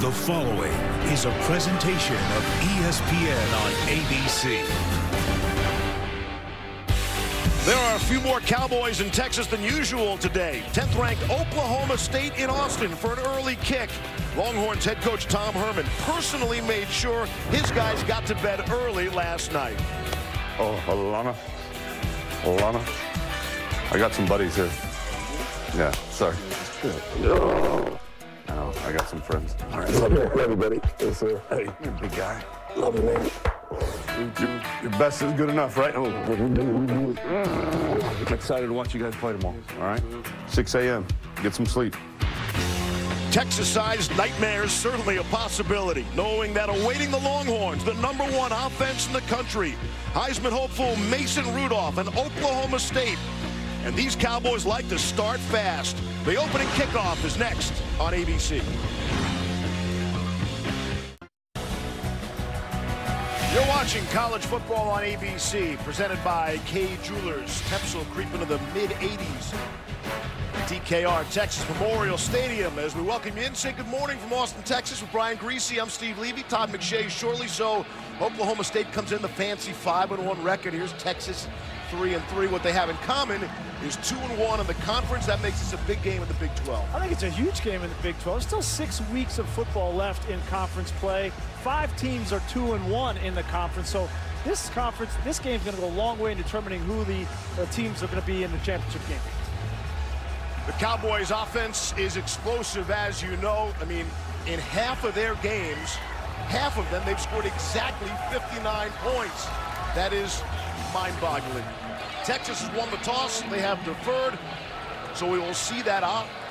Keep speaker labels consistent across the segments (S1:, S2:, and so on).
S1: The following is a presentation of ESPN on ABC.
S2: There are a few more Cowboys in Texas than usual today. 10th-ranked Oklahoma State in Austin for an early kick. Longhorns head coach Tom Herman personally made sure his guys got to bed early last night.
S3: Oh, Alana. I got some buddies here. Yeah, sorry. No, I got some friends. All right, love you, buddy. Yes, sir. Hey, you're a big guy. Love you, man. Your best is good enough, right? Oh. I'm excited to watch you guys play tomorrow, all right? 6 a.m. Get some sleep.
S2: Texas-sized nightmares certainly a possibility, knowing that awaiting the Longhorns, the #1 offense in the country, Heisman hopeful Mason Rudolph and Oklahoma State. And these Cowboys like to start fast. The opening kickoff is next on ABC. You're watching college football on ABC, presented by K Jewelers. Temps will creep into the mid-80s. DKR Texas Memorial Stadium as we welcome you in. Say good morning from Austin, Texas with Brian Greasy. I'm Steve Levy. Todd McShay shortly. So Oklahoma State comes in the fancy 5-1 record. Here's Texas 3-3. What they have in common is 2-1 in the conference. That makes this a big game in the Big 12.
S4: I think it's a huge game in the Big 12. Still 6 weeks of football left in conference play. 5 teams are 2-1 in the conference. So this game's going to go a long way in determining who the teams are going to be in the championship game.
S2: The Cowboys' offense is explosive, as you know. I mean, in half of their games, half of them, they've scored exactly 59 points. That is mind-boggling. Texas has won the toss. They have deferred. So we will see that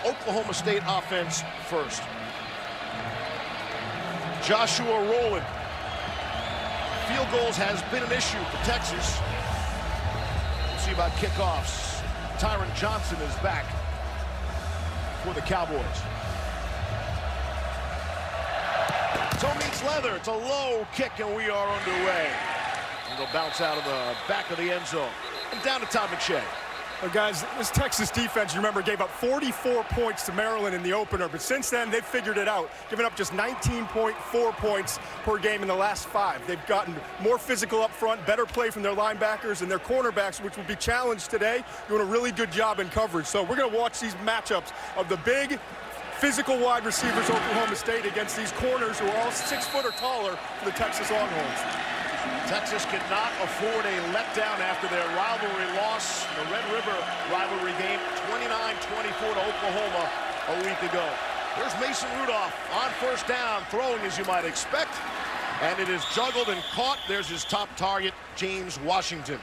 S2: Oklahoma State offense first. Joshua Rowland. Field goals has been an issue for Texas. We'll see about kickoffs. Tyron Johnson is back for the Cowboys. Toe meets leather. It's a low kick, and we are underway. It'll bounce out of the back of the end zone. And down to Todd McShay.
S5: Well, guys, this Texas defense, you remember, gave up 44 points to Maryland in the opener, but since then, they've figured it out, giving up just 19.4 points per game in the last 5. They've gotten more physical up front, better play from their linebackers and their cornerbacks, which will be challenged today, doing a really good job in coverage. So we're going to watch these matchups of the big, physical wide receivers, Oklahoma State, against these corners who are all 6 foot or taller for the Texas Longhorns.
S2: Texas cannot afford a letdown after their rivalry loss, the Red River rivalry game, 29-24 to Oklahoma a week ago. There's Mason Rudolph on first down, throwing as you might expect, and it is juggled and caught. There's his top target, James Washington.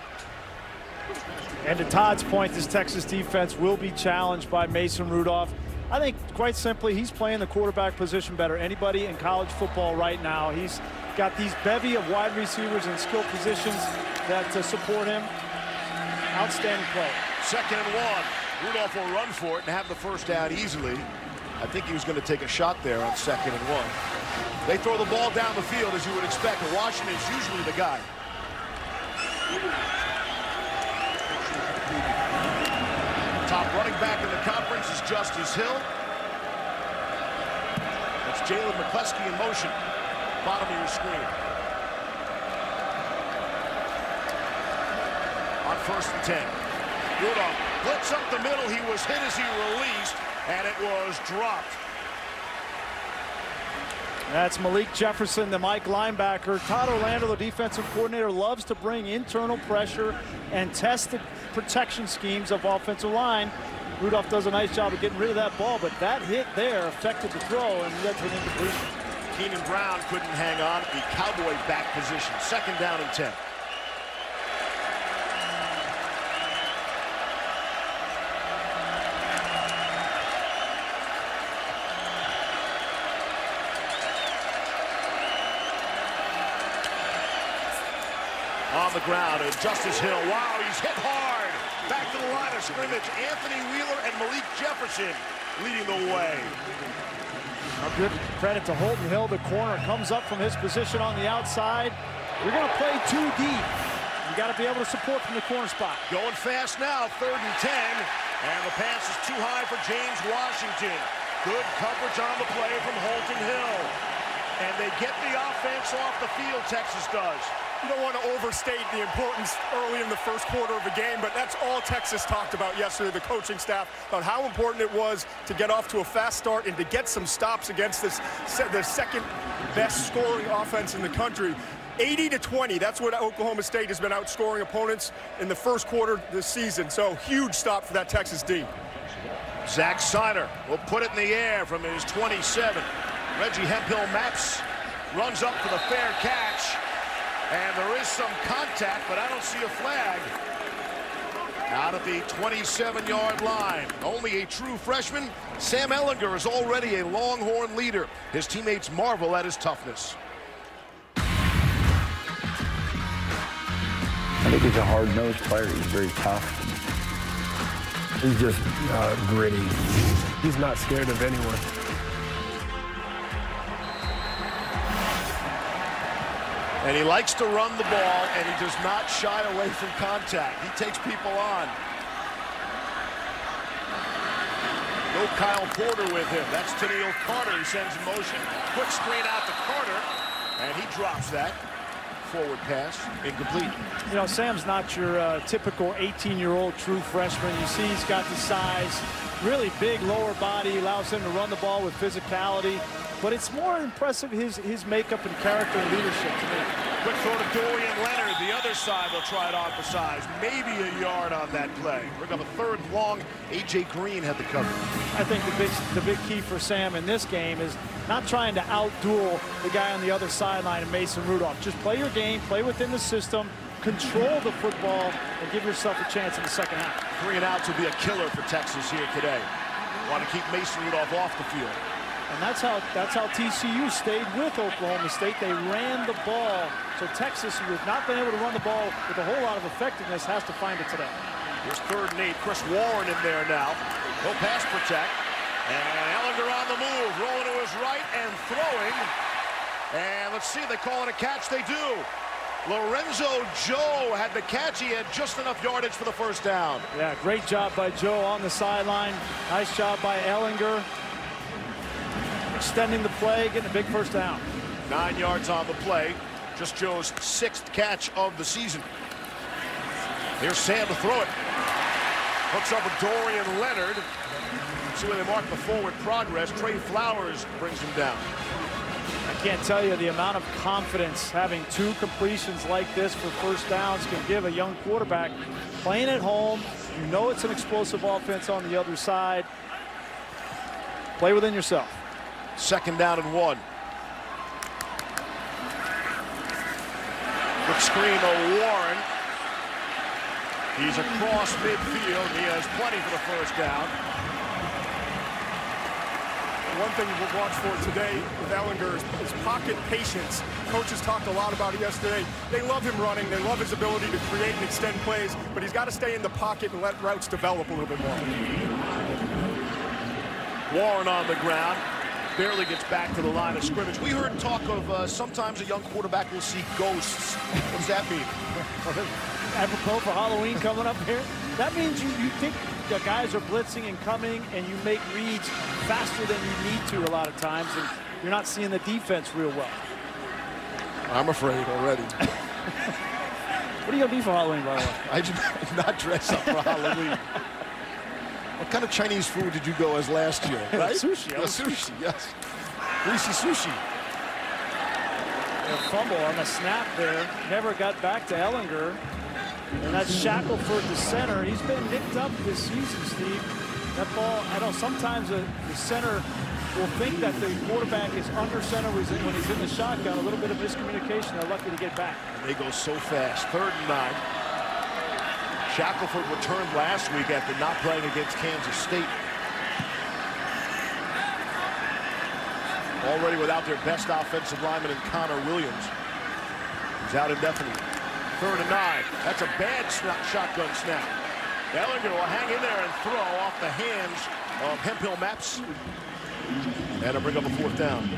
S4: And to Todd's point, this Texas defense will be challenged by Mason Rudolph. I think, quite simply, he's playing the quarterback position better than anybody in college football right now. He's got these bevy of wide receivers in skill positions that support him. Outstanding play. 2nd and 1.
S2: Rudolph will run for it and have the first down easily. I think he was going to take a shot there on 2nd and 1. They throw the ball down the field as you would expect. Washington is usually the guy. Top running back in the conference is Justice Hill. That's Jalen McCleskey in motion. Bottom of your screen. On 1st and 10. Rudolph blitz up the middle. He was hit as he released, and it was dropped.
S4: That's Malik Jefferson, the Mike linebacker. Todd Orlando, the defensive coordinator, loves to bring internal pressure and test the protection schemes of offensive line. Rudolph does a nice job of getting rid of that ball, but that hit there affected the throw and led to an incompletion.
S2: Keenan Brown couldn't hang on at the Cowboy back position. 2nd down and 10. On the ground, and Justice Hill. Wow, he's hit hard. Back to the line of scrimmage. Anthony Wheeler and Malik Jefferson leading the way.
S4: A good credit to Holton Hill. The corner comes up from his position on the outside. You're going to play too deep. You got to be able to support from the corner spot.
S2: Going fast now, 3rd and 10. And the pass is too high for James Washington. Good coverage on the play from Holton Hill. And they get the offense off the field, Texas does.
S5: You don't want to overstate the importance early in the first quarter of a game, but that's all Texas talked about yesterday, the coaching staff, about how important it was to get off to a fast start and to get some stops against the second best scoring offense in the country. 80-20, that's what Oklahoma State has been outscoring opponents in the first quarter this season. So huge stop for that Texas D.
S2: Zach Siner will put it in the air from his 27. Reggie Hemphill-Maps runs up for the fair catch. And there is some contact, but I don't see a flag. Out at the 27-yard line. Only a true freshman. Sam Ehlinger is already a Longhorn leader. His teammates marvel at his toughness.
S6: I think he's a hard-nosed player. He's very tough.
S3: He's just gritty.
S5: He's not scared of anyone.
S2: And he likes to run the ball, and he does not shy away from contact. He takes people on. No Kyle Porter with him. That's Tennille Carter. He sends in motion. Quick screen out to Carter, and he drops that. Forward pass, incomplete.
S4: You know, Sam's not your typical 18-year-old true freshman. You see he's got the size, really big lower body, allows him to run the ball with physicality. But it's more impressive his makeup and character and leadership to me.
S2: Quick throw to Dorian Leonard. The other side will try it off the sides. Maybe a yard on that play. Bring up a third and long. A.J. Green had the cover.
S4: I think the big key for Sam in this game is not trying to outduel the guy on the other sideline and Mason Rudolph. Just play your game, play within the system, control the football, and give yourself a chance in the second half.
S2: 3 and outs will be a killer for Texas here today. Want to keep Mason Rudolph off the field.
S4: And that's how TCU stayed with Oklahoma State. They ran the ball. So Texas, who has not been able to run the ball with a whole lot of effectiveness, has to find it today.
S2: Here's 3rd and 8. Chris Warren in there now. He'll pass protect. And Ehlinger on the move. Rolling to his right and throwing. And let's see, they call it a catch. They do. Lorenzo Joe had the catch. He had just enough yardage for the first down.
S4: Yeah, great job by Joe on the sideline. Nice job by Ehlinger. Extending the play, getting a big first down.
S2: 9 yards on the play. Just Joe's 6th catch of the season. Here's Sam to throw it. Hooks up with Dorian Leonard. See where they mark the forward progress. Trey Flowers brings him down.
S4: I can't tell you the amount of confidence having 2 completions like this for first downs can give a young quarterback. Playing at home, you know it's an explosive offense on the other side. Play within yourself.
S2: 2nd down and 1. Quick screen to Warren. He's across midfield. He has plenty for the first down.
S5: One thing we'll watch for today with Ehlinger is pocket patience. Coaches talked a lot about it yesterday. They love him running. They love his ability to create and extend plays, but he's got to stay in the pocket and let routes develop a little bit more.
S2: Warren on the ground. Barely gets back to the line of scrimmage. We heard talk of sometimes a young quarterback will see ghosts. What does that mean?
S4: Apropos for Halloween coming up here, that means you think the guys are blitzing and coming, and you make reads faster than you need to a lot of times, and you're not seeing the defense real well.
S2: I'm afraid already.
S4: What are you going to be for Halloween, by the way?
S2: I did not dress up for Halloween. What kind of Chinese food did you go as last year? Right?
S4: Sushi.
S2: Yeah, sushi, yes. Greasy sushi.
S4: A fumble on the snap there. Never got back to Ehlinger. And that's Shackelford, the center. He's been nicked up this season, Steve. That ball, I know sometimes the center will think that the quarterback is under center when he's in the shotgun. A little bit of miscommunication. They're lucky to get back.
S2: They go so fast. 3rd and 9. Shackelford returned last week after not playing against Kansas State. Already without their best offensive lineman in Connor Williams. He's out indefinitely. 3rd and 9. That's a bad shotgun snap. Ehlinger will hang in there and throw off the hands of Hemphill-Maps. And it'll bring up a 4th down.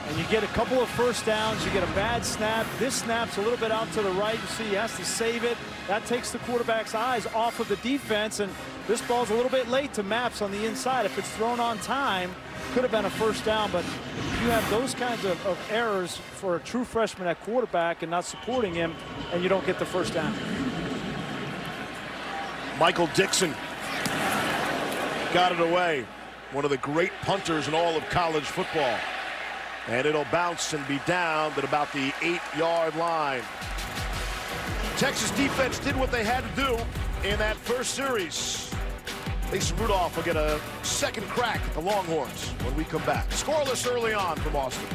S4: And you get a couple of first downs. You get a bad snap. This snap's a little bit out to the right. You see he has to save it. that takes the quarterback's eyes off of the defense, and this ball's a little bit late to Maps on the inside. If it's thrown on time, could have been a first down, but you have those kinds of errors for a true freshman at quarterback and not supporting him, and you don't get the first down.
S2: Michael Dixon got it away. One of the great punters in all of college football. And it'll bounce and be down at about the 8-yard line. Texas defense did what they had to do in that first series. Mason Rudolph will get a second crack at the Longhorns when we come back. Scoreless early on from Austin.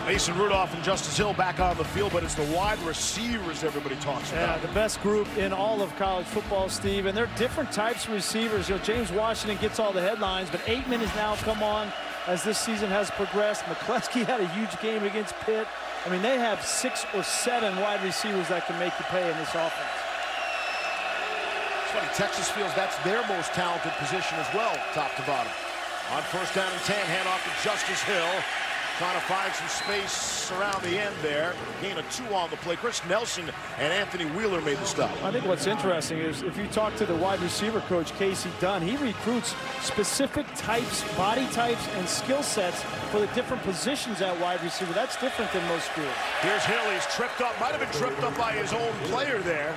S2: Mason Rudolph and Justice Hill back on the field, but it's the wide receivers everybody talks about.
S4: Yeah, the best group in all of college football, Steve, and they're different types of receivers. You know, James Washington gets all the headlines, but Aitman has now come on as this season has progressed. McCleskey had a huge game against Pitt. I mean, they have 6 or 7 wide receivers that can make you pay in this offense.
S2: It's funny, Texas feels that's their most talented position as well, top to bottom. On first down and 10, handoff to Justice Hill. Trying to find some space around the end there. Gain of 2 on the play. Chris Nelson and Anthony Wheeler made the stop.
S4: I think what's interesting is if you talk to the wide receiver coach, Casey Dunn, he recruits specific types, body types, and skill sets for the different positions at wide receiver. That's different than most schools.
S2: Here's Hill. He's tripped up. Might have been tripped up by his own player there.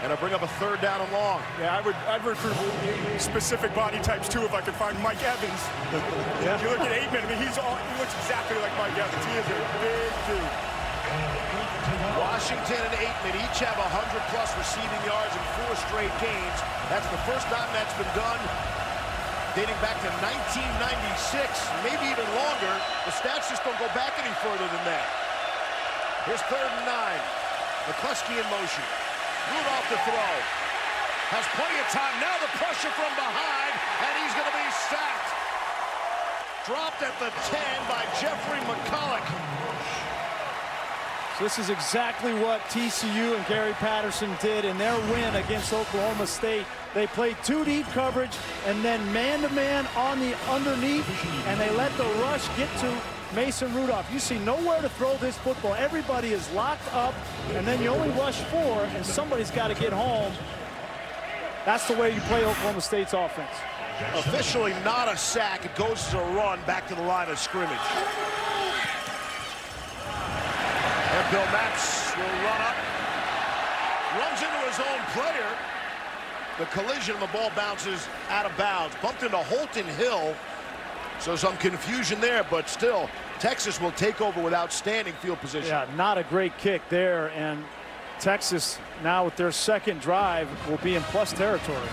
S2: And I'll bring up a third down and long.
S5: Yeah, I'd recruit specific body types too if I could find Mike Evans. Yeah. If you look at Aitman, I mean, he looks exactly like Mike Evans. He is a big dude.
S2: Washington and Aitman each have 100+ receiving yards in 4 straight games. That's the first time that's been done dating back to 1996, maybe even longer. The stats just don't go back any further than that. Here's 3rd and 9. McCleskey in motion. Rudolph to throw. Has plenty of time. Now the pressure from behind, and he's going to be sacked. Dropped at the 10 by Jeffrey McCulloch.
S4: So this is exactly what TCU and Gary Patterson did in their win against Oklahoma State. They played 2 deep coverage and then man-to-man on the underneath, and they let the rush get to Mason Rudolph. You see nowhere to throw this football. Everybody is locked up, and then you only rush 4, and somebody's got to get home. That's the way you play Oklahoma State's offense.
S2: Officially not a sack. It goes as a run back to the line of scrimmage. And Bill Maps will run up. Runs into his own player. The collision, the ball bounces out of bounds. Bumped into Holton Hill. So some confusion there, but still, Texas will take over with outstanding field position.
S4: Yeah, not a great kick there, and Texas now with their second drive will be in plus territory.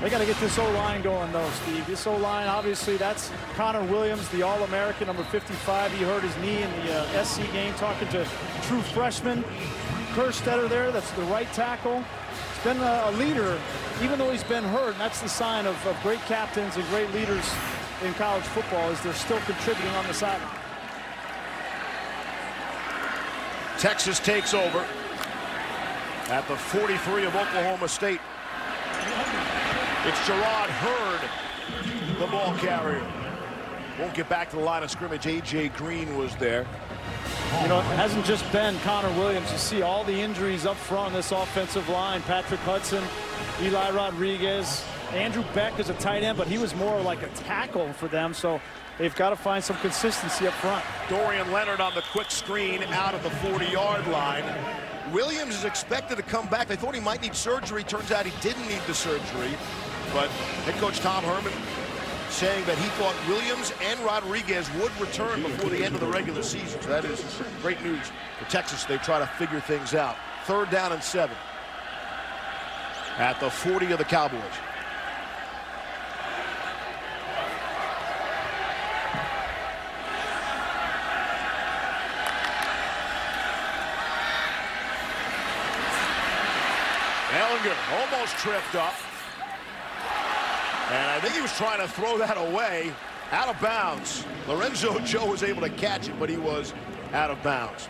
S4: They got to get this O-line going though, Steve. This O-line, obviously, that's Connor Williams, the All-American, number 55. He hurt his knee in the SC game, talking to true freshman. Kerstetter there, that's the right tackle. He's been a leader, even though he's been hurt, and that's the sign of great captains and great leaders in college football, is they're still contributing on the sideline.
S2: Texas takes over at the 43 of Oklahoma State. It's Gerard Hurd, the ball carrier. Won't get back to the line of scrimmage. A.J. Green was there.
S4: You know, it hasn't just been Connor Williams. You see all the injuries up front on this offensive line. Patrick Hudson, Eli Rodriguez, Andrew Beck is a tight end, but he was more like a tackle for them. So they've got to find some consistency up front.
S2: Dorian Leonard on the quick screen out of the 40-yard line. Williams is expected to come back. They thought he might need surgery. Turns out he didn't need the surgery. But head coach Tom Herman saying that he thought Williams and Rodriguez would return before the end of the regular season. So that is great news for Texas. They try to figure things out. 3rd down and 7 at the 40 of the Cowboys. Ellinger almost tripped up. And I think he was trying to throw that away, out of bounds. Lorenzo Joe was able to catch it, but he was out of bounds.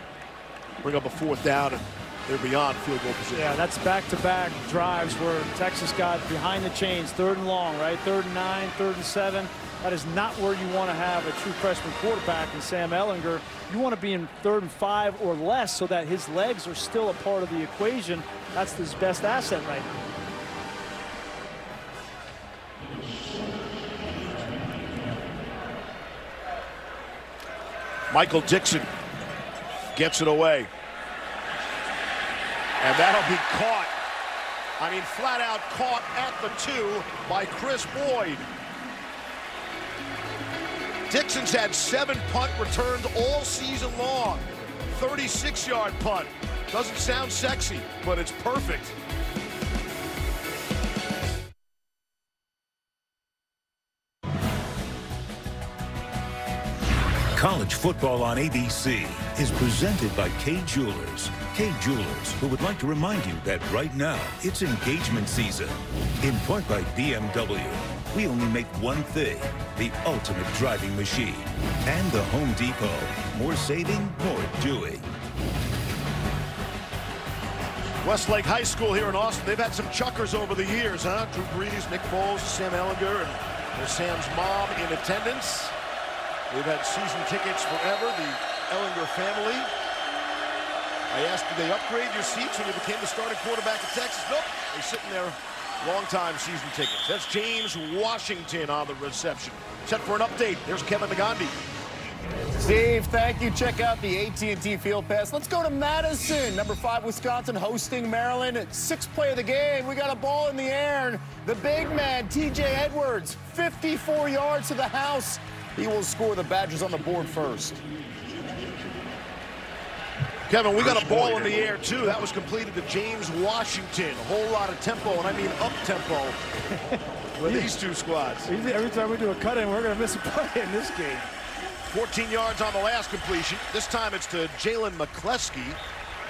S2: Bring up a 4th down and they're beyond field goal position.
S4: Yeah, that's back-to-back drives where Texas got behind the chains, 3rd and long, right? 3rd and 9, 3rd and 7. That is not where you want to have a true freshman quarterback in Sam Ehlinger. You want to be in 3rd and 5 or less so that his legs are still a part of the equation. That's his best asset right now.
S2: Michael Dixon gets it away. And that'll be caught. I mean, flat out caught at the 2 by Chris Boyd. Dixon's had 7 punt returns all season long. 36-yard punt. Doesn't sound sexy, but it's perfect.
S1: College football on ABC is presented by Kay Jewelers. Kay Jewelers, who would like to remind you that right now it's engagement season. In part by BMW, we only make one thing, the ultimate driving machine. And the Home Depot, more saving, more doing.
S2: Westlake High School here in Austin, they've had some chuckers over the years, huh? Drew Brees, Nick Foles, Sam Ehlinger, and there's Sam's mom in attendance. They've had season tickets forever, the Ehlinger family. I asked, did they upgrade your seats when you became the starting quarterback of Texas? Nope, they're sitting there, long-time season tickets. That's James Washington on the reception. Set for an update, there's Kevin Nagandi.
S7: Steve, thank you. Check out the AT&T Field Pass. Let's go to Madison. Number 5, Wisconsin, hosting Maryland. 6th play of the game. We got a ball in the air. And the big man, TJ Edwards, 54 yards to the house. He will score. The Badgers on the board first.
S2: Kevin, we got a ball in the air, too. That was completed to James Washington. A whole lot of tempo, and I mean up-tempo with these two squads.
S4: Every time we do a cut-in, we're going to miss a play in this game.
S2: 14 yards on the last completion. This time it's to Jalen McCleskey.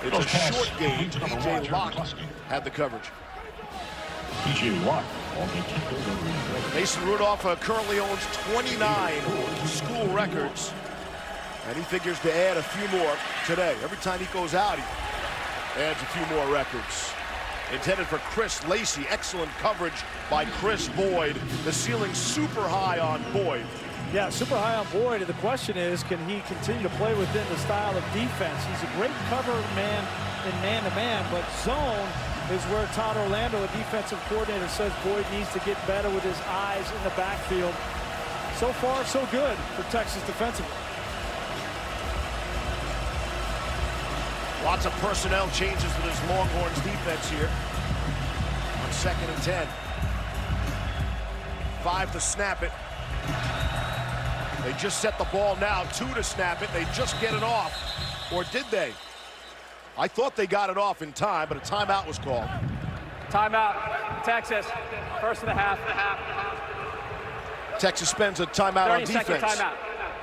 S2: It's a short game. P.J. Locke had the coverage.
S8: P.J. Locke.
S2: Mason Rudolph currently owns 29 school records, and he figures to add a few more today. Every time he goes out, he adds a few more records. Intended for Chris Lacey. Excellent coverage by Chris Boyd. The ceiling super high on Boyd.
S4: Yeah, super high on Boyd. The question is, can he continue to play within the style of defense? He's a great cover man in man-to-man, but zone is where Todd Orlando, the defensive coordinator, says Boyd needs to get better with his eyes in the backfield. So far, so good for Texas defensively.
S2: Lots of personnel changes with his Longhorns defense here on 2nd and 10. 5 to snap it. They just set the ball now, 2 to snap it. They just get it off. Or did they? I thought they got it off in time, but a timeout was called.
S9: Timeout, Texas, first of the half.
S2: Texas spends a timeout on defense.
S9: 30-second timeout.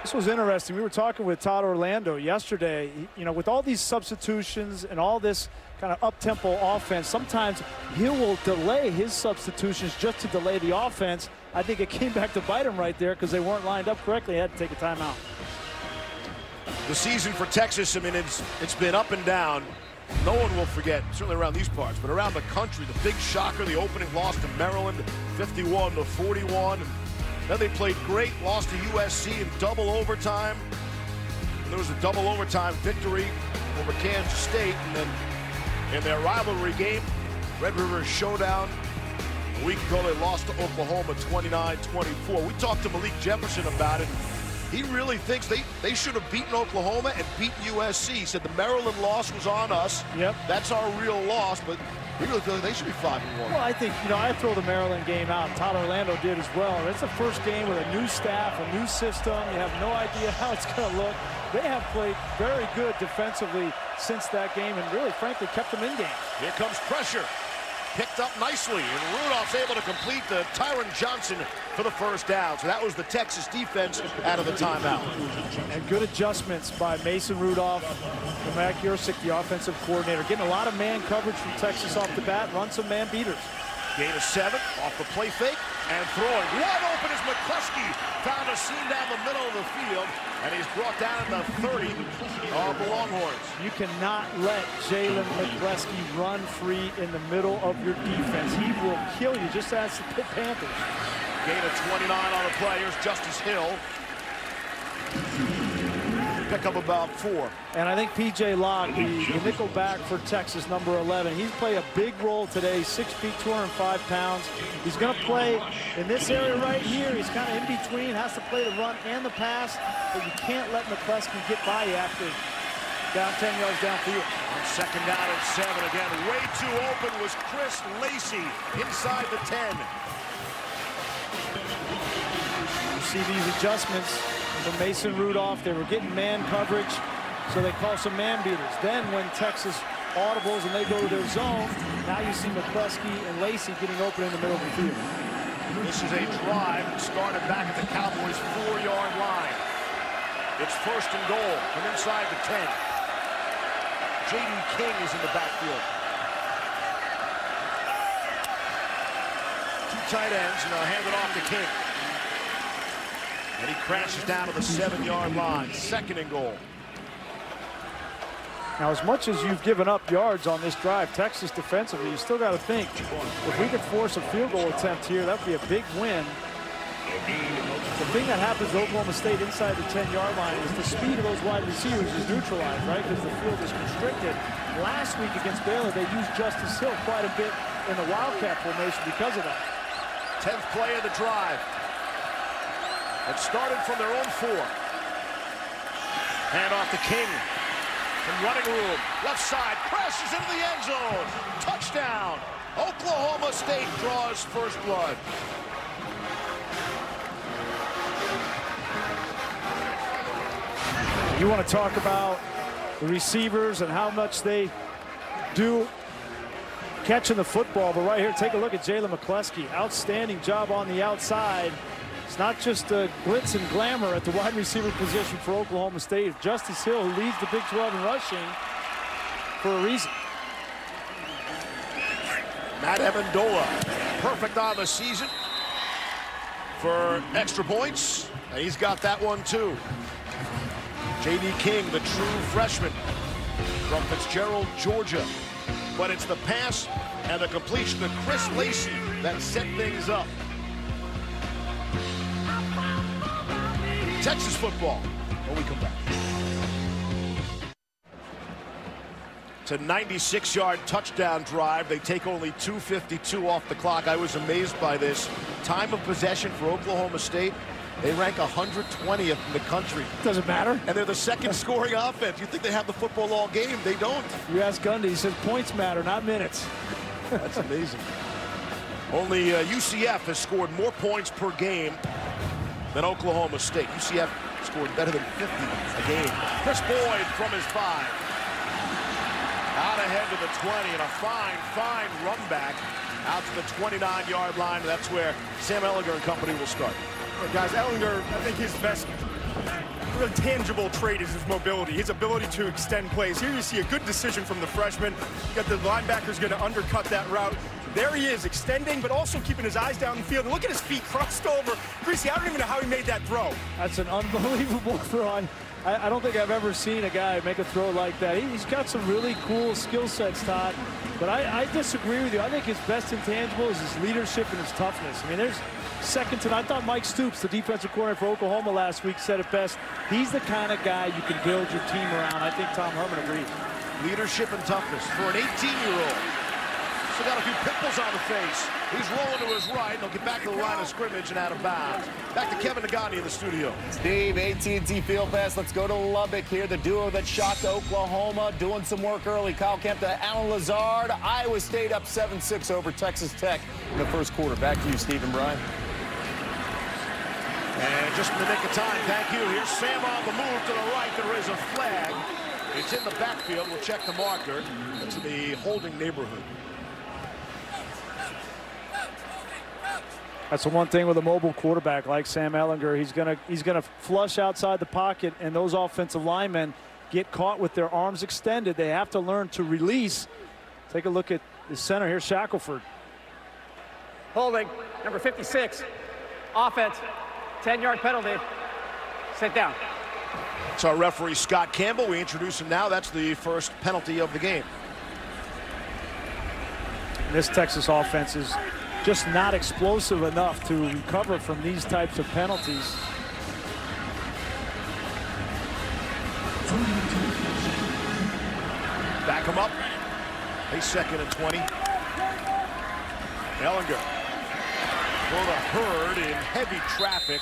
S4: This was interesting. We were talking with Todd Orlando yesterday. You know, with all these substitutions and all this kind of up-tempo offense, sometimes he will delay his substitutions just to delay the offense. I think it came back to bite him right there because they weren't lined up correctly. He had to take a timeout.
S2: The season for Texas, I mean, it's been up and down. No one will forget, certainly around these parts, but around the country, the big shocker, the opening loss to Maryland, 51-41. Then they played great, lost to USC in double overtime. There was a double overtime victory over Kansas State, and then in their rivalry game, Red River Showdown, a week ago they lost to Oklahoma 29-24. We talked to Malik Jefferson about it. He really thinks they should have beaten Oklahoma and beaten USC. He said the Maryland loss was on us.
S4: Yep.
S2: That's our real loss, but we really feel like they should be 5-1.
S4: Well, I think, you know, I throw the Maryland game out, and Todd Orlando did as well. It's the first game with a new staff, a new system. You have no idea how it's going to look. They have played very good defensively since that game and really, frankly, kept them in game.
S2: Here comes pressure. Picked up nicely, and Rudolph's able to complete the Tyron Johnson for the first down. So that was the Texas defense out of the timeout.
S4: And good adjustments by Mason Rudolph and Mac Yurcik, the offensive coordinator. Getting a lot of man coverage from Texas off the bat, run some man beaters.
S2: Gain of 7 off the play fake And throwing wide open is McCluskey. Found a seam down the middle of the field, and he's brought down in the 30 of the Longhorns.
S4: You cannot let Jalen McCluskey run free in the middle of your defense. He will kill you, just as the Panthers.
S2: Gain of 29 on the play. Here's Justice Hill. Pick up about 4.
S4: And I think P.J. Locke, the nickel back for Texas, number 11, he's played a big role today, 6 feet, 205 pounds. He's going to play in this area right here. He's kind of in between, has to play the run and the pass, but you can't let McCluskey get by you after down 10 yards downfield.
S2: On second down and 7 again. Way too open was Chris Lacey inside the 10.
S4: You see these adjustments from Mason Rudolph. They were getting man coverage, so they call some man beaters. Then when Texas audibles and they go to their zone, now you see McCluskey and Lacey getting open in the middle of the field.
S2: This is a drive started back at the Cowboys' 4-yard line. It's first and goal from inside the 10. J.D. King is in the backfield. 2 tight ends, and they'll hand it off to King. And he crashes down to the 7-yard line. Second and goal.
S4: Now, as much as you've given up yards on this drive, Texas defensively, you still got to think, if we could force a field goal attempt here, that'd be a big win. The thing that happens to Oklahoma State inside the 10-yard line is the speed of those wide receivers is neutralized, right? Because the field is constricted. Last week against Baylor, they used Justice Hill quite a bit in the Wildcat formation because of that.
S2: 10th play of the drive. It started from their own 4. Hand off to King. From running room. Left side. Crashes into the end zone. Touchdown. Oklahoma State draws first blood.
S4: You want to talk about the receivers and how much they do catching the football, but right here, take a look at Jalen McCluskey. Outstanding job on the outside. It's not just glitz and glamour at the wide receiver position for Oklahoma State. Justice Hill, who leads the Big 12 in rushing, for a reason.
S2: Matt Amendola, perfect on the season for extra points, and he's got that one too. J.D. King, the true freshman from Fitzgerald, Georgia. But it's the pass and the completion to Chris Lacey that set things up. Texas football when we come back. It's a 96-yard touchdown drive. They take only 2:52 off the clock. I was amazed by this. Time of possession for Oklahoma State. They rank 120th in the country.
S4: Doesn't matter.
S2: And they're the second scoring offense. You think they have the football all game. They don't.
S4: You ask Gundy, he says points matter, not minutes.
S2: That's amazing. Only UCF has scored more points per game than Oklahoma State. UCF scored better than 50 a game. Chris Boyd from his 5. Out ahead to the 20, and a fine run back out to the 29-yard line. That's where Sam Ehlinger and company will start.
S5: Well, guys, Ehlinger, I think his best really tangible trait is his mobility, his ability to extend plays. Here you see a good decision from the freshman. You got the linebackers going to undercut that route. There he is, extending, but also keeping his eyes down the field. And look at his feet crossed over. Greasy, I don't even know how he made that throw.
S4: That's an unbelievable throw. I don't think I've ever seen a guy make a throw like that. He's got some really cool skill sets, Todd. But I disagree with you. I think his best intangible is his leadership and his toughness. I mean, there's second to none. I thought Mike Stoops, the defensive coordinator for Oklahoma last week, said it best. He's the kind of guy you can build your team around. I think Tom Herman agrees.
S2: Leadership and toughness for an 18-year-old. Still got a few pimples on the face. He's rolling to his right. They'll get back to the line of scrimmage and out of bounds. Back to Kevin Nagani in the studio.
S7: Steve, AT&T Field Pass. Let's go to Lubbock here. The duo that shocked Oklahoma doing some work early. Kyle Kemp to Alan Lazard. Iowa State up 7-6 over Texas Tech in the first quarter. Back to you, Steve and Brian.
S2: And just in the nick of time, thank you. Here's Sam on the move to the right. There is a flag. It's in the backfield. We'll check the marker. It's in the holding neighborhood.
S4: That's the one thing with a mobile quarterback like Sam Ehlinger. He's gonna flush outside the pocket, and those offensive linemen get caught with their arms extended. They have to learn to release. Take a look at the center here, Shackelford.
S9: Holding. number 56, offense, 10-yard penalty. Sit down.
S2: It's our referee, Scott Campbell. We introduce him now. That's the first penalty of the game.
S4: This Texas offense is just not explosive enough to recover from these types of penalties.
S2: Back him up. A 2nd and 20. Ellinger for the herd in heavy traffic.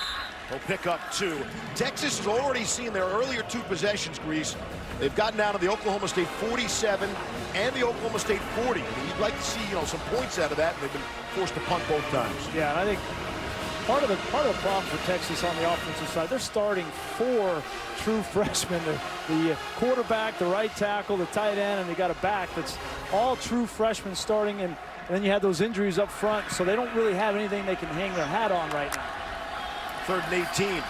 S2: He'll pick up 2. Texas has already seen their earlier 2 possessions, Grease. They've gotten down to the Oklahoma State 47 and the Oklahoma State 40. I mean, you'd like to see, some points out of that, and they've been forced to punt both times.
S4: Yeah, and I think part of the problem for Texas on the offensive side, they're starting 4 true freshmen. The quarterback, the right tackle, the tight end, and they got a back that's all true freshmen starting, and then you have those injuries up front, so they don't really have anything they can hang their hat on right now.
S2: 3rd and 18.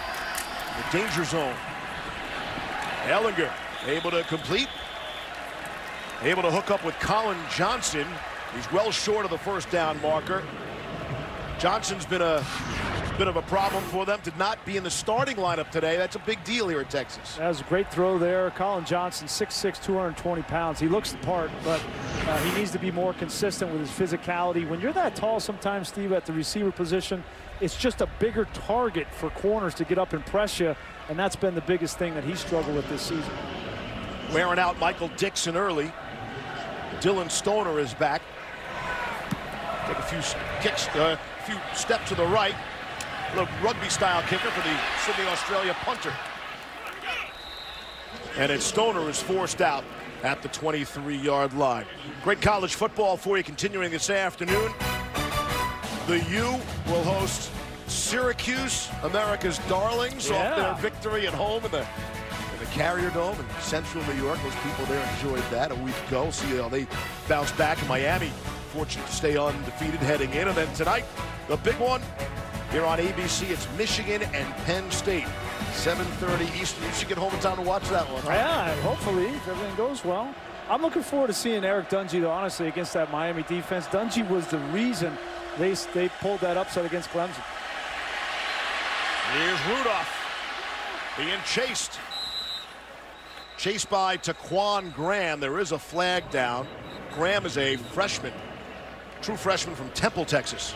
S2: The danger zone. Ellinger able to complete. Able to hook up with Colin Johnson. He's well short of the first down marker. Johnson's been a bit of a problem for them to not be in the starting lineup today. That's a big deal here at Texas.
S4: That was a great throw there. Colin Johnson, 6'6", 220 pounds. He looks the part, but he needs to be more consistent with his physicality. When you're that tall sometimes, Steve, at the receiver position, it's just a bigger target for corners to get up and press you, and that's been the biggest thing that he's struggled with this season.
S2: Wearing out Michael Dixon early. Dylan Stoner is back. Take a few kicks, a few steps to the right. A little rugby-style kicker for the Sydney, Australia punter. And it's Stoner is forced out at the 23-yard line. Great college football for you continuing this afternoon. The U will host Syracuse, America's darlings, off their victory at home in the Carrier Dome in central New York. Those people there enjoyed that a week ago. See how they bounce back in Miami. Fortunate to stay undefeated heading in. And then tonight, the big one here on ABC. It's Michigan and Penn State. 7:30 Eastern. You should get home in time to watch that one. Huh?
S4: Yeah, hopefully, if everything goes well. I'm looking forward to seeing Eric Dungey, though, honestly, against that Miami defense. Dungey was the reason they pulled that upset against Clemson.
S2: Here's Rudolph being chased. Chased by Taquan Graham. There is a flag down. Graham is a freshman, true freshman from Temple, Texas.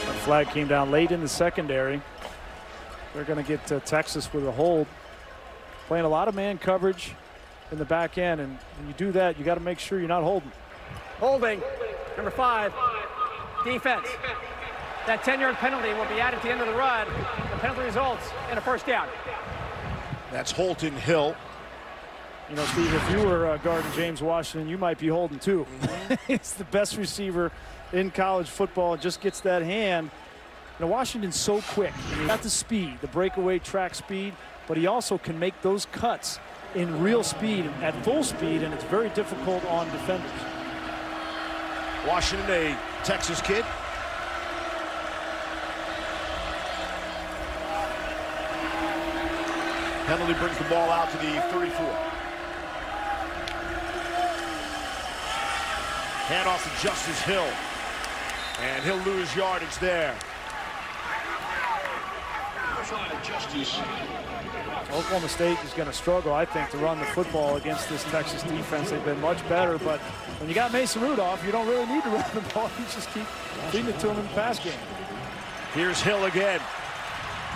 S4: That flag came down late in the secondary. They're going to get Texas with a hold. Playing a lot of man coverage in the back end, and when you do that, you got to make sure you're not holding.
S9: Holding, number 5, defense. That 10-yard penalty will be added at the end of the run. The penalty results in a first down.
S2: That's Holton Hill.
S4: You know, Steve, if you were guarding James Washington, you might be holding too. It's the best receiver in college football. Just gets that hand. You know, Washington's so quick. He's got the speed, the breakaway track speed, but he also can make those cuts in real speed, at full speed, and it's very difficult on defenders.
S2: Washington, a Texas kid. Penalty brings the ball out to the 34. Handoff to Justice Hill. And he'll lose yardage there.
S4: Oklahoma State is going to struggle, I think, to run the football against this Texas defense. They've been much better, but when you got Mason Rudolph, you don't really need to run the ball. You just keep feeding it to him in the pass game.
S2: Here's Hill again.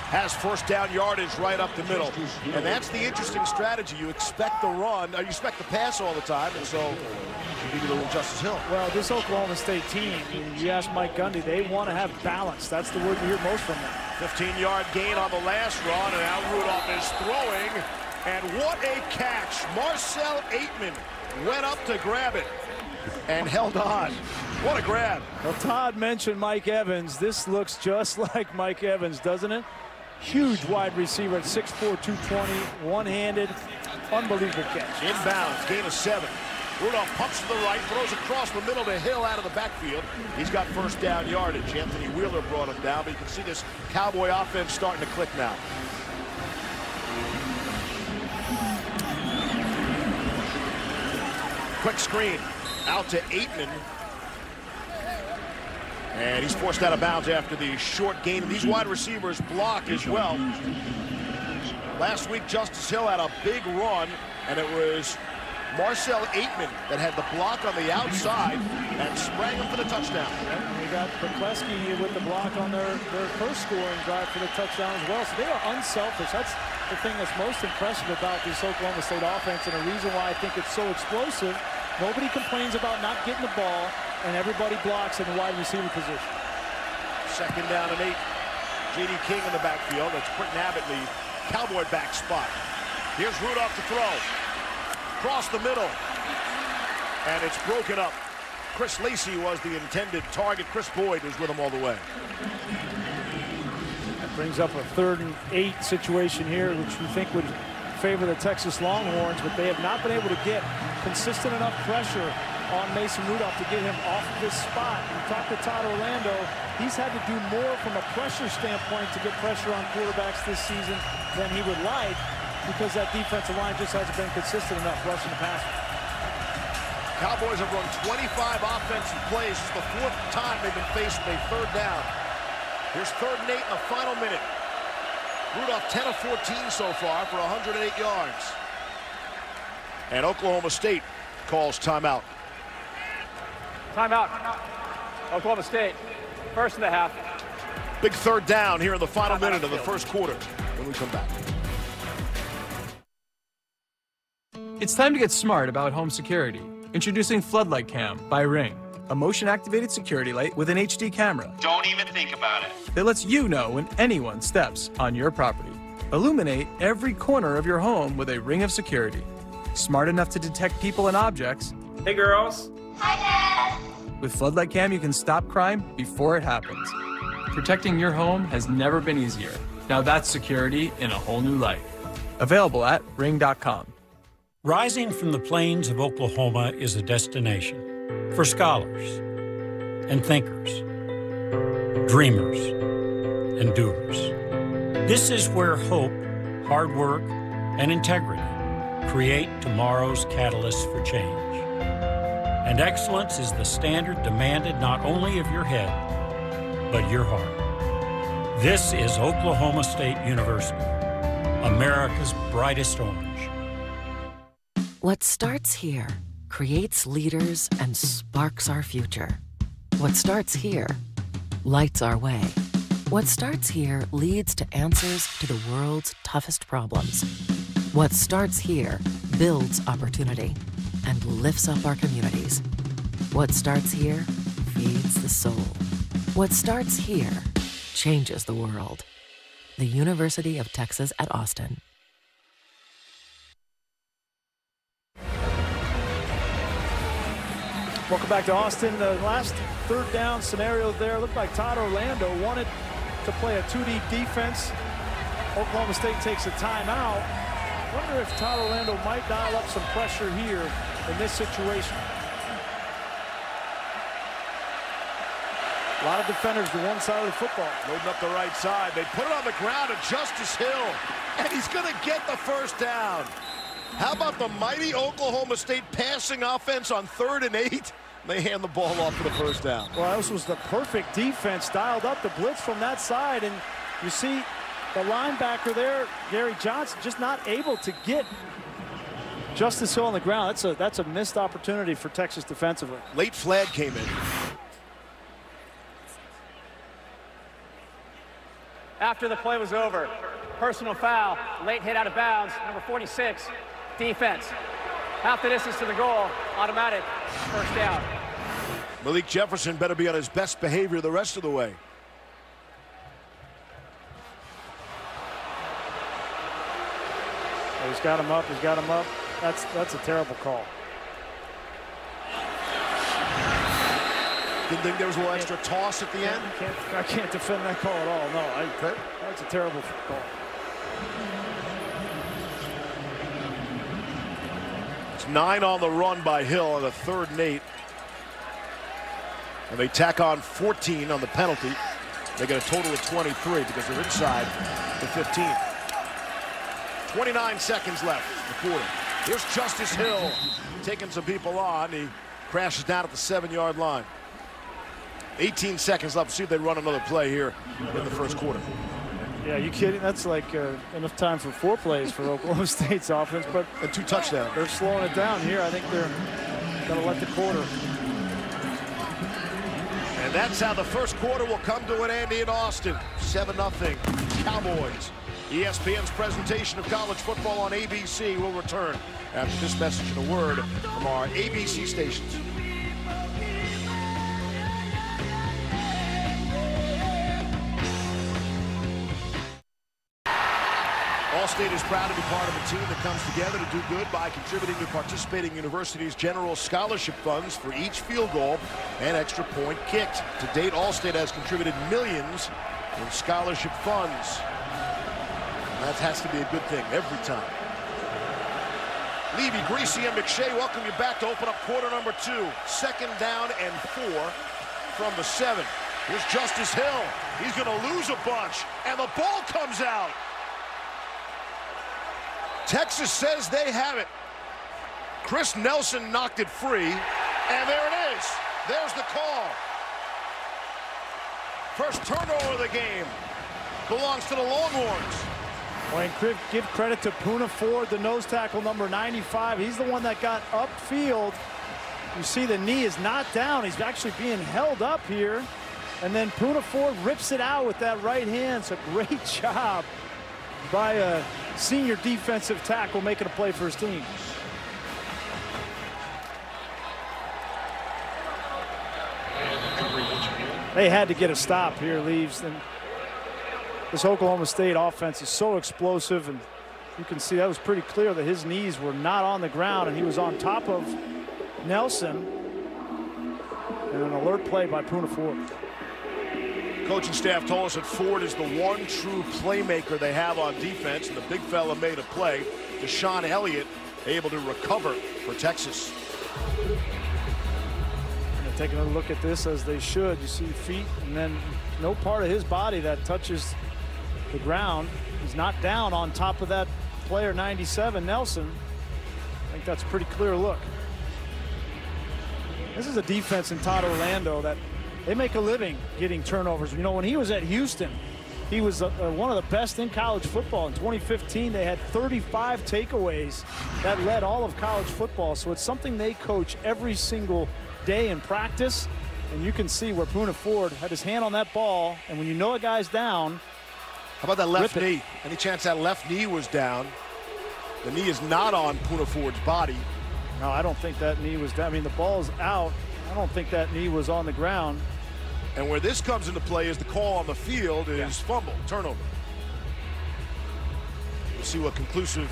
S2: Has first down yardage right up the middle. And that's the interesting strategy. You expect the run, or you expect the pass all the time, and so you give it to Justice Hill.
S4: Well, this Oklahoma State team, you ask Mike Gundy, they want to have balance. That's the word you hear most from them.
S2: 15-yard gain on the last run, and now Rudolph is throwing. And what a catch. Marcel Aitman went up to grab it and held on. What a grab.
S4: Well, Todd mentioned Mike Evans. This looks just like Mike Evans, doesn't it? Huge wide receiver at 6'4", 220, one-handed, unbelievable catch.
S2: Inbounds, gain of 7. Rudolph pumps to the right, throws across the middle to Hill out of the backfield. He's got first down yardage. Anthony Wheeler brought him down, but you can see this Cowboy offense starting to click now. Quick screen. Out to Aitman. And he's forced out of bounds after the short gain. And these wide receivers block as well. Last week, Justice Hill had a big run, and it was Marcel Aitman that had the block on the outside and sprang him for the touchdown.
S4: And we got Bekleski with the block on their first scoring drive for the touchdown as well. So they are unselfish. That's the thing that's most impressive about this Oklahoma State offense, and a reason why I think it's so explosive. Nobody complains about not getting the ball, and everybody blocks in the wide receiver position.
S2: 2nd down and 8. J.D. King in the backfield. That's Quentin Abbott, the Cowboy back spot. Here's Rudolph to throw. Across the middle. And it's broken up. Chris Lacey was the intended target. Chris Boyd was with him all the way.
S4: That brings up a 3rd and 8 situation here, which we think would favor the Texas Longhorns, but they have not been able to get consistent enough pressure on Mason Rudolph to get him off of this spot. You talk to Todd Orlando, he's had to do more from a pressure standpoint to get pressure on quarterbacks this season than he would like, because that defensive line just hasn't been consistent enough rushing the passer.
S2: Cowboys have run 25 offensive plays. This is the 4th time they've been faced with a 3rd down. Here's 3rd and 8 in the final minute. Rudolph 10 of 14 so far for 108 yards. And Oklahoma State calls timeout.
S9: Timeout. Oklahoma State. 1st of the half.
S2: Big 3rd down here in the final minute of the 1st quarter when we come back.
S10: It's time to get smart about home security. Introducing Floodlight Cam by Ring, a motion-activated security light with an HD camera.
S11: Don't even think about it.
S10: That lets you know when anyone steps on your property. Illuminate every corner of your home with a ring of security. Smart enough to detect people and objects.
S11: Hey, girls.
S12: Hi, Dad.
S10: With Floodlight Cam, you can stop crime before it happens. Protecting your home has never been easier. Now that's security in a whole new light. Available at ring.com.
S13: Rising from the plains of Oklahoma is a destination for scholars and thinkers, dreamers and doers. This is where hope, hard work, and integrity create tomorrow's catalyst for change. And excellence is the standard demanded not only of your head, but your heart. This is Oklahoma State University, America's brightest orange.
S14: What starts here creates leaders and sparks our future. What starts here lights our way. What starts here leads to answers to the world's toughest problems. What starts here builds opportunity and lifts up our communities. What starts here feeds the soul. What starts here changes the world. The University of Texas at Austin.
S4: Welcome back to Austin. The last 3rd down scenario there looked like Todd Orlando wanted to play a 2-deep defense. Oklahoma State takes a timeout. Wonder if Todd Orlando might dial up some pressure here in this situation. A lot of defenders to one side of the football.
S2: Loading up the right side. They put it on the ground to Justice Hill, and he's going to get the 1st down. How about the mighty Oklahoma State passing offense on 3rd and 8? They hand the ball off for the 1st down.
S4: Well, this was the perfect defense, dialed up the blitz from that side, and you see the linebacker there, Gary Johnson, just not able to get Justice Hill on the ground. That's a missed opportunity for Texas defensively.
S2: Late flag came in.
S9: After the play was over, personal foul, late hit out of bounds, number 46, defense. Half the distance to the goal, automatic, 1st down.
S2: Malik Jefferson better be on his best behavior the rest of the way.
S4: He's got him up, he's got him up. That's a terrible call.
S2: Didn't think there was a little extra toss at the end?
S4: I can't defend that call at all. No, that's a terrible call.
S2: It's 9 on the run by Hill on the 3rd and 8. And they tack on 14 on the penalty. They get a total of 23 because they're inside the 15. 29 seconds left in the quarter. Here's Justice Hill taking some people on. He crashes down at the 7-yard line. 18 seconds left. See if they run another play here in the first quarter.
S4: Yeah, you kidding? That's like enough time for 4 plays for Oklahoma State's offense, but
S2: and 2 touchdowns.
S4: They're slowing it down here. I think they're going to let the quarter.
S2: And that's how the first quarter will come to an end in Austin. 7-0 Cowboys. ESPN's presentation of college football on ABC will return after this message and a word from our ABC stations. All-State is proud to be part of a team that comes together to do good by contributing to participating universities' general scholarship funds for each field goal and extra point kicked. To date, All-State has contributed millions in scholarship funds. That has to be a good thing every time. Levy, Greasy, and McShay welcome you back to open up quarter number 2. 2nd down and 4 from the 7. Here's Justice Hill. He's going to lose a bunch, and the ball comes out. Texas says they have it. Chris Nelson knocked it free, and there it is. There's the call. First turnover of the game belongs to the Longhorns.
S4: Well, and give credit to Poona Ford, the nose tackle, number 95. He's the one that got upfield. You see the knee is not down. He's actually being held up here. And then Poona Ford rips it out with that right hand. It's a great job by a senior defensive tackle making a play for his team. They had to get a stop here, Leaves. And this Oklahoma State offense is so explosive, and you can see that was pretty clear that his knees were not on the ground, and he was on top of Nelson. And an alert play by Poona Ford.
S2: Coaching staff told us that Ford is the one true playmaker they have on defense, and the big fella made a play. Deshaun Elliott able to recover for Texas.
S4: And taking a look at this as they should. You see feet, and then no part of his body that touches the ground. He's not down on top of that player 97, Nelson. I think that's a pretty clear look. This is a defense in Todd Orlando that they make a living getting turnovers. You know, when he was at Houston, he was one of the best in college football. In 2015, they had 35 takeaways that led all of college football. So it's something they coach every single day in practice. And you can see where Poona Ford had his hand on that ball. And when you know a guy's down,
S2: how about that left knee? Any chance that left knee was down? The knee is not on Poona Ford's body.
S4: No, I don't think that knee was down. I mean, the ball's out. I don't think that knee was on the ground.
S2: And where this comes into play is the call on the field is fumble, turnover. We'll see what conclusive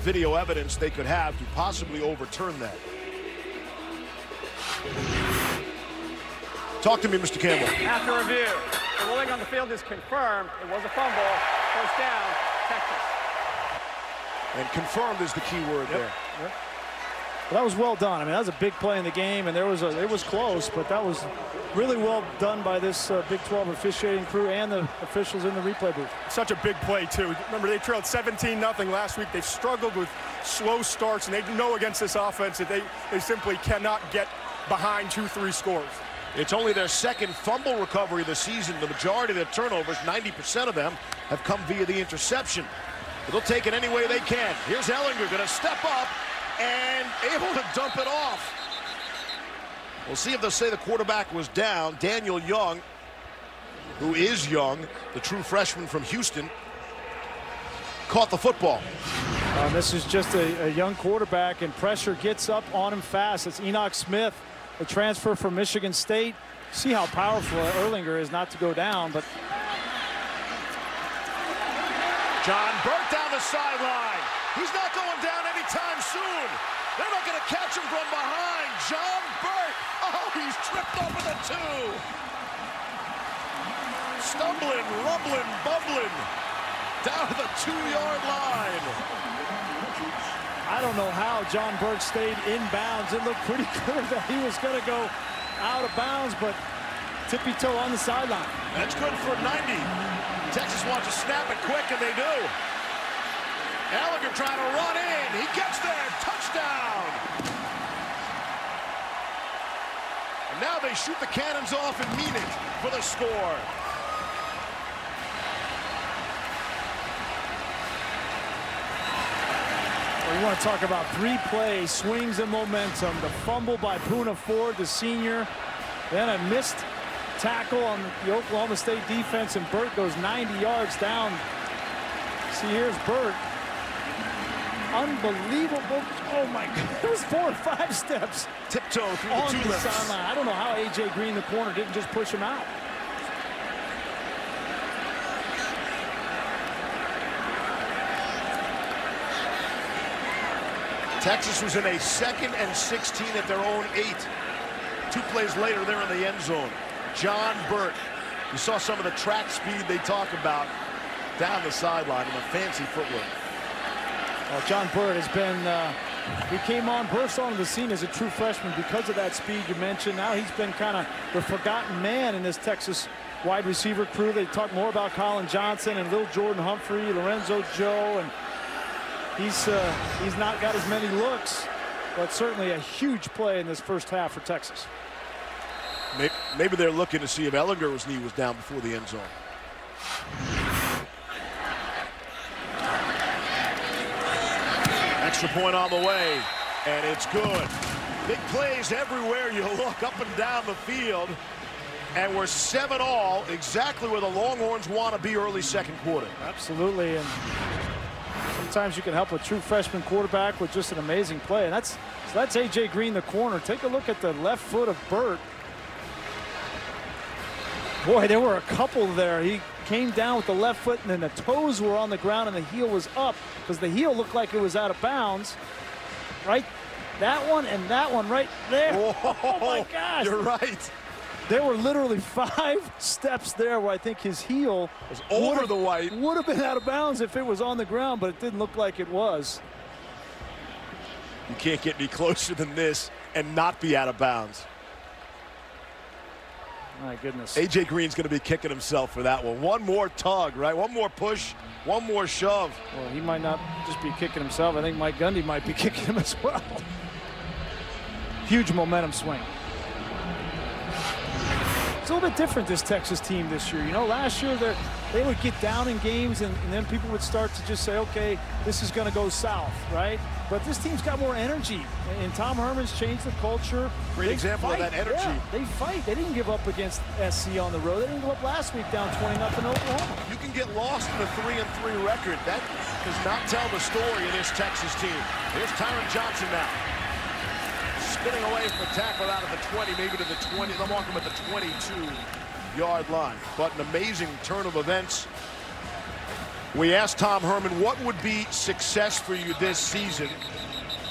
S2: video evidence they could have to possibly overturn that. Talk to me, Mr. Campbell.
S9: After review, the ruling on the field is confirmed. It was a fumble. First down, Texas.
S2: And confirmed is the key word there.
S4: Yep. Well, that was well done. I mean, that was a big play in the game, and it was close, but that was really well done by this Big 12 officiating crew and the officials in the replay booth.
S5: Such a big play, too. Remember, they trailed 17-0 last week. They've struggled with slow starts, and they know against this offense that they simply cannot get behind 2-3 scores.
S2: It's only their second fumble recovery of the season. The majority of their turnovers, 90% of them, have come via the interception. But they'll take it any way they can. Here's Ellinger going to step up and able to dump it off. We'll see if they'll say the quarterback was down. Daniel Young, who is young, the true freshman from Houston, caught the football.
S4: This is just a young quarterback, and pressure gets up on him fast. It's Enoch Smith, the transfer from Michigan State. See how powerful Erlinger is not to go down, but
S2: John Burt down the sideline. He's not going down anytime soon. They're not going to catch him from behind. John Burt. Oh, he's tripped over the 2. Stumbling, rumbling, bumbling down to the 2-yard line.
S4: I don't know how John Burt stayed inbounds. It looked pretty clear that he was going to go out of bounds, but tippy-toe on the sideline.
S2: That's good for 90. Texas wants to snap it quick, and they do. Ellinger trying to run in. He gets there. Touchdown. And now they shoot the cannons off and mean it for the score.
S4: Well, you want to talk about 3 plays, swings and momentum. The fumble by Poona Ford, the senior. Then a missed tackle on the Oklahoma State defense, and Burt goes 90 yards down. See, here's Burt. Unbelievable. Oh, my God. It was 4 or 5 steps.
S2: Tiptoe through
S4: on
S2: the tulips.
S4: sideline. I don't know how A.J. Green, the corner, didn't just push him out.
S2: Texas was in a 2nd and 16 at their own 8. 2 plays later, they're in the end zone. John Burt. You saw some of the track speed they talk about down the sideline and the fancy footwork.
S4: Well, John Burt has been, he burst onto the scene as a true freshman because of that speed you mentioned. Now he's been kind of the forgotten man in this Texas wide receiver crew. They talk more about Colin Johnson and Lil Jordan Humphrey, Lorenzo Joe, and he's not got as many looks, but certainly a huge play in this first half for Texas.
S2: Maybe they're looking to see if Ellinger's knee was down before the end zone. Extra point on the way, and it's good. Big plays everywhere you look, up and down the field. And we're 7-all, exactly where the Longhorns want to be early second quarter.
S4: Absolutely, and sometimes you can help a true freshman quarterback with just an amazing play. And that's A.J. Green, the corner. Take a look at the left foot of Burt. Boy, there were a couple there. He came down with the left foot, and then the toes were on the ground, and the heel was up because the heel looked like it was out of bounds. Right? That one and that one right there.
S2: Whoa,
S4: oh, my gosh.
S2: You're right.
S4: There were literally 5 steps there where I think his heel
S2: was over the white.
S4: Would have been out of bounds if it was on the ground, but it didn't look like it was.
S2: You can't get any closer than this and not be out of bounds.
S4: My goodness.
S2: A.J. Green's going to be kicking himself for that one. One more tug, right? One more push, one more shove.
S4: Well, he might not just be kicking himself. I think Mike Gundy might be kicking him as well. Huge momentum swing. It's a little bit different, this Texas team this year. You know, last year they would get down in games and then people would start to just say, okay, this is going to go south, right? But this team's got more energy, and Tom Herman's changed the culture.
S2: Great example of that energy.
S4: Yeah, they fight. They didn't give up against SC on the road. They didn't give up last week down 20-0 Oklahoma.
S2: You can get lost in a 3-3 record. That does not tell the story of this Texas team. Here's Tyron Johnson now. Spinning away from the tackle out of the 20, maybe to the 20. They'll mark him at the 22-yard line. But an amazing turn of events. We asked Tom Herman what would be success for you this season.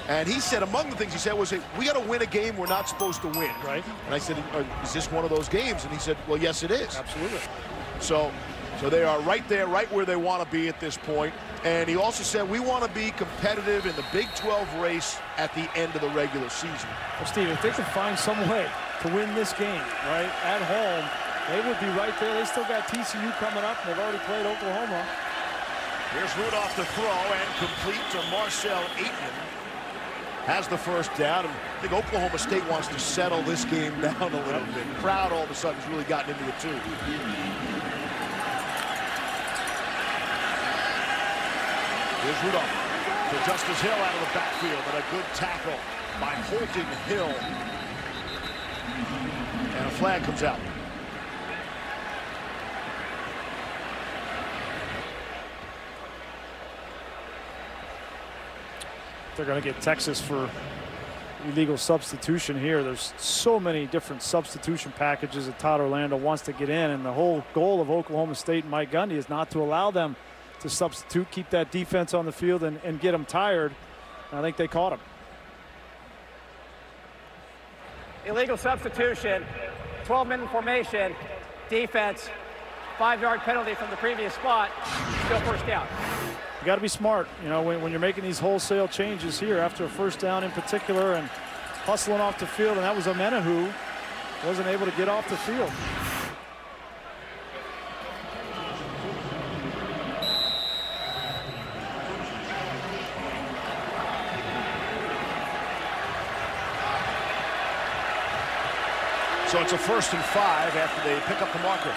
S2: And he said, among the things he said was, we got to win a game we're not supposed to win.
S4: Right.
S2: And I said, is this one of those games? And he said, well, yes, it is.
S4: Absolutely.
S2: So they are right there, right where they want to be at this point. And he also said, we want to be competitive in the Big 12 race at the end of the regular season.
S4: Well, Steve, if they can find some way to win this game, right, at home, they would be right there. They still got TCU coming up, and they've already played Oklahoma.
S2: Here's Rudolph to throw and complete to Marcel Aitman. Has the first down, and I think Oklahoma State wants to settle this game down a little bit. Crowd all of a sudden has really gotten into it too. Here's Rudolph to Justice Hill out of the backfield, and a good tackle by Holton Hill. And a flag comes out.
S4: They're going to get Texas for illegal substitution here. There's so many different substitution packages that Todd Orlando wants to get in, and the whole goal of Oklahoma State and Mike Gundy is not to allow them to substitute, keep that defense on the field and get them tired. And I think they caught him.
S9: Illegal substitution, 12-minute formation, defense, 5-yard penalty from the previous spot, still first down.
S4: You got to be smart, you know, when you're making these wholesale changes here after a first down in particular and hustling off the field, and that was Amena who wasn't able to get off the field.
S2: So it's a 1st and 5 after they pick up the marker.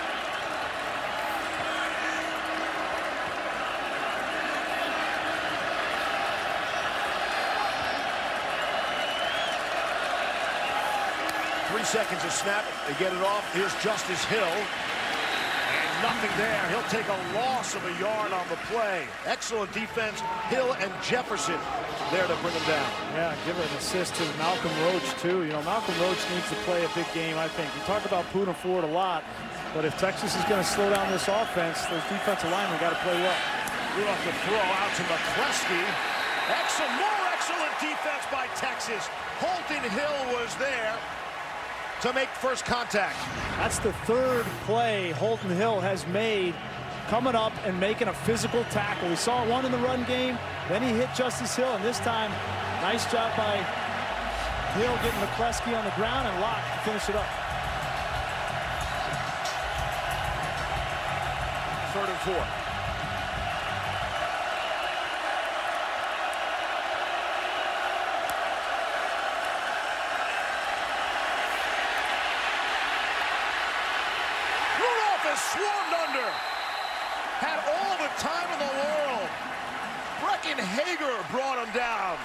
S2: Seconds of snap. They get it off. Here's Justice Hill. And nothing there. He'll take a loss of a yard on the play. Excellent defense. Hill and Jefferson there to bring him down.
S4: Yeah, give an assist to Malcolm Roach, too. You know, Malcolm Roach needs to play a big game, I think. We talk about Poona Ford a lot, but if Texas is going to slow down this offense, those defensive linemen got to play well.
S2: Rudolph to throw out to McCleskey. More excellent defense by Texas. Holton Hill was there to make first contact.
S4: That's the 3rd play Holton Hill has made, coming up and making a physical tackle. We saw one in the run game, then he hit Justice Hill, and this time, nice job by Hill getting McCleskey on the ground and Locke to finish it up.
S2: 3rd and 4. Swarmed under. Had all the time in the world. Brecken Hager brought him down.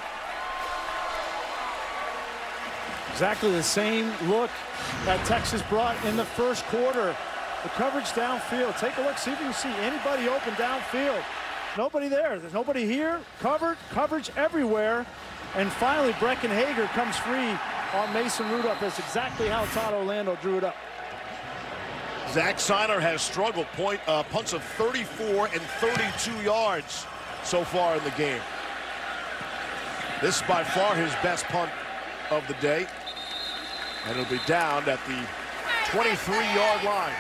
S4: Exactly the same look that Texas brought in the 1st quarter. The coverage downfield. Take a look, see if you can see anybody open downfield. Nobody there. There's nobody here. Coverage everywhere. And finally, Brecken Hager comes free on Mason Rudolph. That's exactly how Todd Orlando drew it up.
S2: Zach Seiner has struggled. Punts of 34 and 32 yards so far in the game. This is by far his best punt of the day. And it'll be down at the 23-yard line.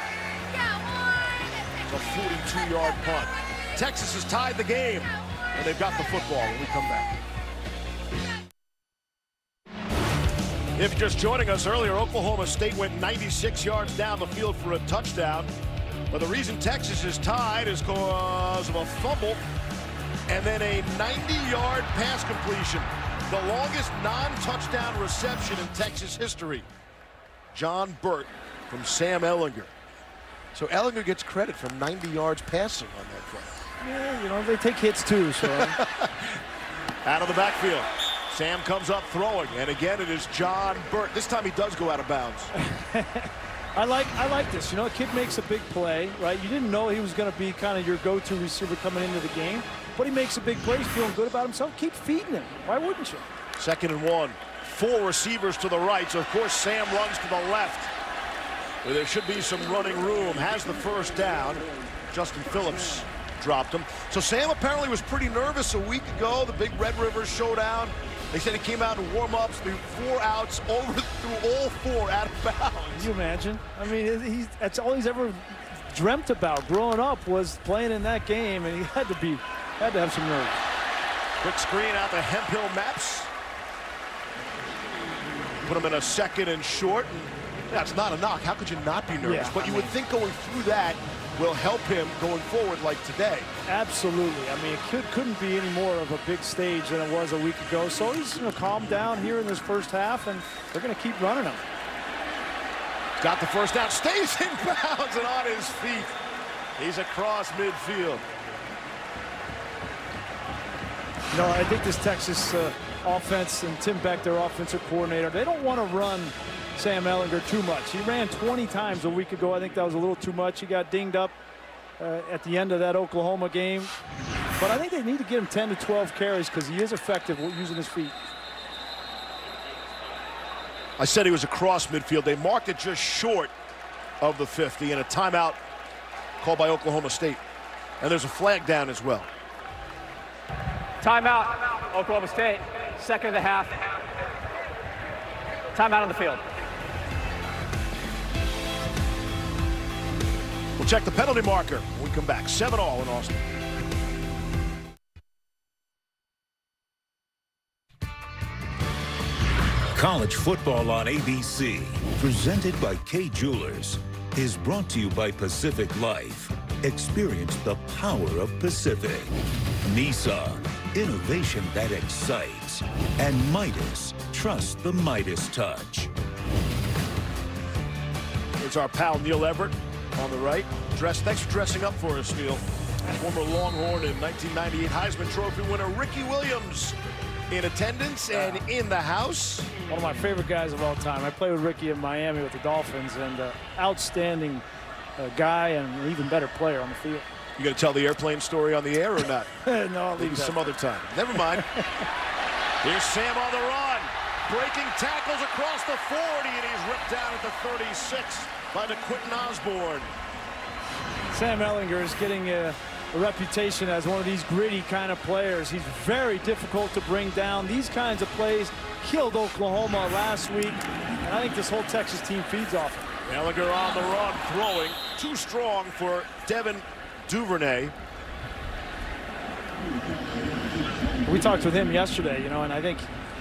S2: It's a 42-yard punt. Texas has tied the game, and they've got the football when we come back. If you're just joining us earlier, Oklahoma State went 96 yards down the field for a touchdown. But the reason Texas is tied is because of a fumble and then a 90-yard pass completion. The longest non-touchdown reception in Texas history. John Burt from Sam Ehlinger. So Ehlinger gets credit for 90 yards passing on that play.
S4: Yeah, you know, they take hits too, so.
S2: Out of the backfield. Sam comes up throwing, and again it is John Burt. This time he does go out of bounds.
S4: I like this. You know, a kid makes a big play, right? You didn't know he was going to be kind of your go-to receiver coming into the game, but he makes a big play. He's feeling good about himself. Keep feeding him. Why wouldn't you?
S2: 2nd and 1. 4 receivers to the right. So of course Sam runs to the left, where there should be some running room. Has the first down. Justin Phillips dropped him. So Sam apparently was pretty nervous a week ago. The big Red River showdown. They said he came out in warm-ups, threw 4 outs, through all 4 out of bounds.
S4: Can you imagine? I mean, that's all he's ever dreamt about growing up was playing in that game, and he had to have some nerves.
S2: Quick screen out to Hemphill Maps. Put him in a 2nd and short. And that's not a knock. How could you not be nervous?
S4: Yeah,
S2: but you would think going through that will help him going forward like today.
S4: Absolutely. I mean, it couldn't be any more of a big stage than it was a week ago. So he's calmed down here in this first half, and they're going to keep running him.
S2: Got the first down, stays in bounds and on his feet. He's across midfield.
S4: You know, I think this Texas offense and Tim Beck, their offensive coordinator, they don't want to run Sam Ehlinger too much. He ran 20 times a week ago. I think that was a little too much. He got dinged up at the end of that Oklahoma game. But I think they need to get him 10 to 12 carries because he is effective using his feet.
S2: I said he was across midfield. They marked it just short of the 50, and a timeout called by Oklahoma State. And there's a flag down as well.
S9: Timeout, Oklahoma State, 2nd of the half. Timeout on the field.
S2: We'll check the penalty marker when we come back. 7-all in Austin.
S1: College football on ABC, presented by Kay Jewelers, is brought to you by Pacific Life. Experience the power of Pacific. Nissan, innovation that excites. And Midas, trust the Midas touch.
S2: There's our pal Neil Everett on the right. Thanks for dressing up for us, Neil. Former Longhorn and 1998 Heisman Trophy winner Ricky Williams in attendance and in the house.
S4: One of my favorite guys of all time. I played with Ricky in Miami with the Dolphins, and outstanding guy and an even better player on the field.
S2: You going to tell the airplane story on the air or not?
S4: No, I'll
S2: maybe some other time. Never mind. Here's Sam on the run. Breaking tackles across the 40, and he's ripped down at the 36 by the Quentin Osborne.
S4: Sam Ehlinger is getting a reputation as one of these gritty kind of players. He's very difficult to bring down. These kinds of plays killed Oklahoma last week, and I think this whole Texas team feeds off him.
S2: Ehlinger on the run, throwing too strong for Devin Duvernay.
S4: We talked with him yesterday, and I think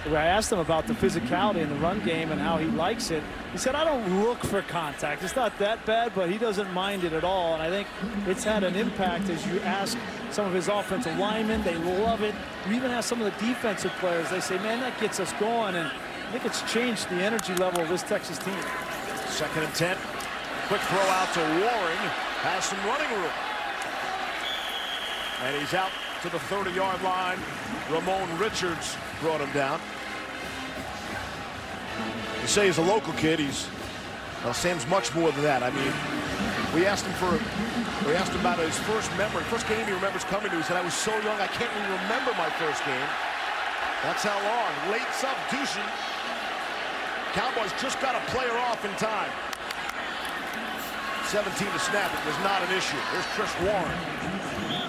S4: I asked him about the physicality in the run game and how he likes it. He said, I don't look for contact. It's not that bad, but he doesn't mind it at all. And I think it's had an impact as you ask some of his offensive linemen. They love it. You even ask some of the defensive players. They say, man, that gets us going. And I think it's changed the energy level of this Texas team.
S2: 2nd and 10. Quick throw out to Warren. Has some running room. And he's out to the 30-yard line. Ramon Richards brought him down. You say he's a local kid. Well, Sam's much more than that. I mean, we asked him about his first game he remembers coming to. He said, I was so young, I can't even remember my first game. That's how long. Late substitution. Cowboys just got a player off in time. 17 to snap. It was not an issue. There's Chris Warren.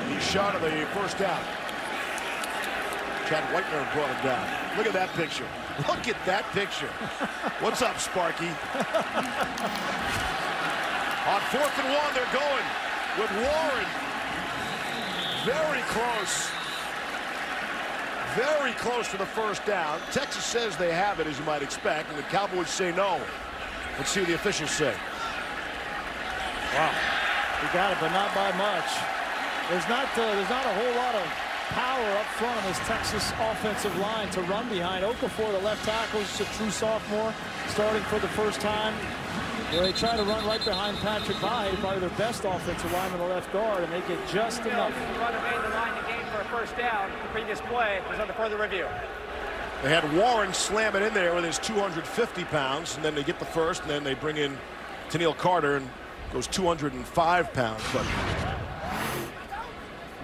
S2: He shot at the first down. Chad Whitener brought him down. Look at that picture. Look at that picture. What's up, Sparky? On 4th and 1, they're going with Warren. Very close. Very close to the first down. Texas says they have it, as you might expect, and the Cowboys say no. Let's see what the officials say.
S4: Wow. He got it, but not by much. There's not a whole lot of power up front on this Texas offensive line to run behind. Okafor, the left tackle, is a true sophomore, starting for the first time. They try to run right behind Patrick Baye, probably their best offensive lineman, the left guard, and they get just enough.
S9: The runner made the line to gain for a first down. The previous play was under further review.
S2: They had Warren slam it in there with his 250 pounds, and then they get the first, and then they bring in Tennille Carter, and goes 205 pounds. But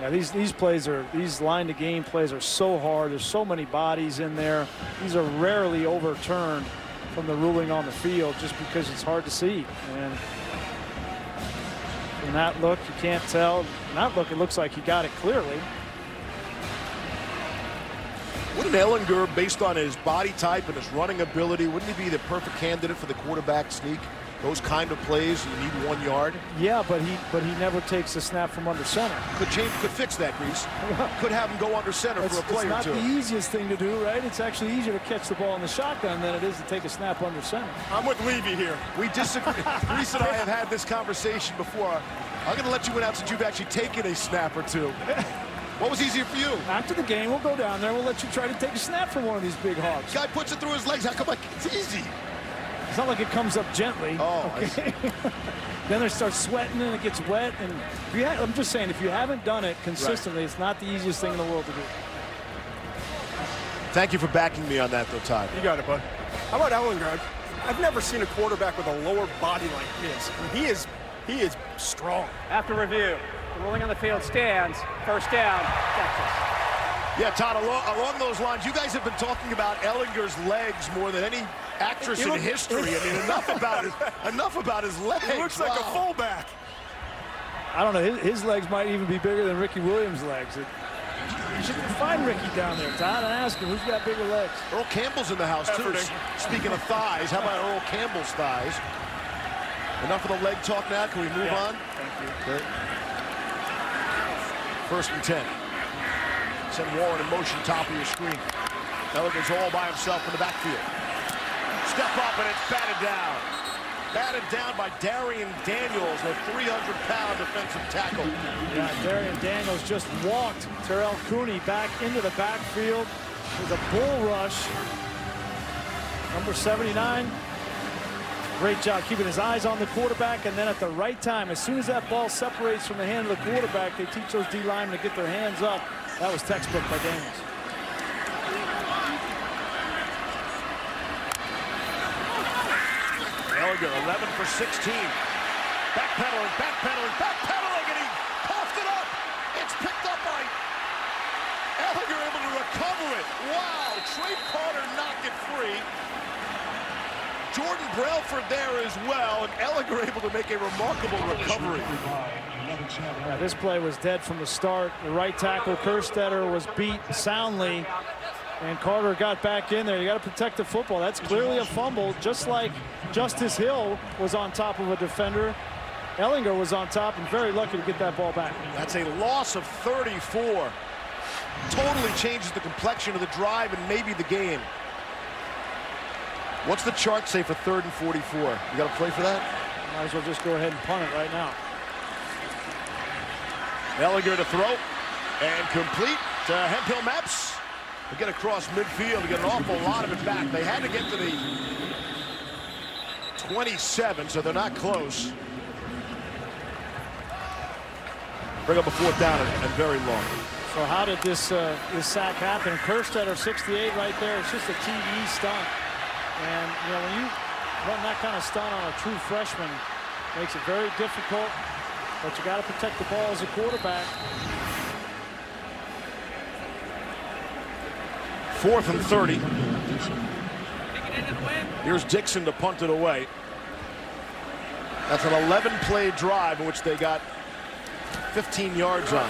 S4: yeah, these line to gain plays are so hard. There's so many bodies in there. These are rarely overturned from the ruling on the field just because it's hard to see. And from that look, you can't tell. From that look, it looks like he got it clearly.
S2: Wouldn't Ehlinger, based on his body type and his running ability, wouldn't he be the perfect candidate for the quarterback sneak? Those kind of plays, you need 1 yard.
S4: Yeah, but he never takes a snap from under center.
S2: Could fix that, Grease. Could have him go under center for a play or two.
S4: It's not the easiest thing to do, right? It's actually easier to catch the ball in the shotgun than it is to take a snap under center.
S5: I'm with Levy here.
S2: We disagree. Grease and I have had this conversation before. I'm going to let you win out since you've actually taken a snap or two. What was easier for you?
S4: After the game, we'll go down there. We'll let you try to take a snap from one of these big hogs.
S2: Guy puts it through his legs. How come it's easy?
S4: It's not like it comes up gently.
S2: Oh,
S4: okay. Then they start sweating and it gets wet. And I'm just saying, if you haven't done it consistently, It's not the easiest thing in the world to do.
S2: Thank you for backing me on that, though, Todd.
S5: You got it, bud. How about Ehlinger? I've never seen a quarterback with a lower body like his. I mean, he is strong.
S9: After review, the ruling on the field stands. First down, Texas.
S2: Yeah, Todd, along those lines, you guys have been talking about Ehlinger's legs more than any actress in history. I mean, enough about his legs.
S5: He looks like a fullback.
S4: I don't know. His legs might even be bigger than Ricky Williams' legs. You should find Ricky down there, Todd, and ask him who's got bigger legs.
S2: Earl Campbell's in the house, too. Speaking of thighs, how about Earl Campbell's thighs? Enough of the leg talk now. Can we move on?
S4: Thank you.
S2: Okay. 1st and 10. Send Warren in motion, top of your screen. Ehlinger's all by himself in the backfield. Step up, and it's batted down. Batted down by Darian Daniels, a 300-pound defensive tackle.
S4: Yeah, Darian Daniels just walked Terrell Cooney back into the backfield with a bull rush. Number 79. Great job keeping his eyes on the quarterback, and then at the right time, as soon as that ball separates from the hand of the quarterback, they teach those D linemen to get their hands up. That was textbook by Daniels.
S2: Ellinger, 11 for 16. Backpedaling, and he puffed it up. It's picked up by Ellinger, able to recover it. Wow, Trey Carter knocked it free. Jordan Brailford there as well, and Ellinger able to make a remarkable recovery.
S4: Yeah, this play was dead from the start. The right tackle, Kerstetter, was beat soundly, and Carter got back in there. You got to protect the football. That's clearly a fumble, just like Justice Hill was on top of a defender. Ellinger was on top and very lucky to get that ball back.
S2: That's a loss of 34. Totally changes the complexion of the drive and maybe the game. What's the chart say for 3rd and 44? You got to play for that?
S4: Might as well just go ahead and punt it right now.
S2: Ellinger to throw and complete to Hemphill Mepps. They get across midfield to get an awful lot of it back. They had to get to the 27, so they're not close. Bring up a 4th down and very long.
S4: So how did this sack happen? Kerstetter, 68 right there. It's just a TD stunt. And, you know, when you run that kind of stunt on a true freshman, it makes it very difficult, but you got to protect the ball as a quarterback.
S2: 4th and 30. Here's Dixon to punt it away. That's an 11-play drive in which they got 15 yards on.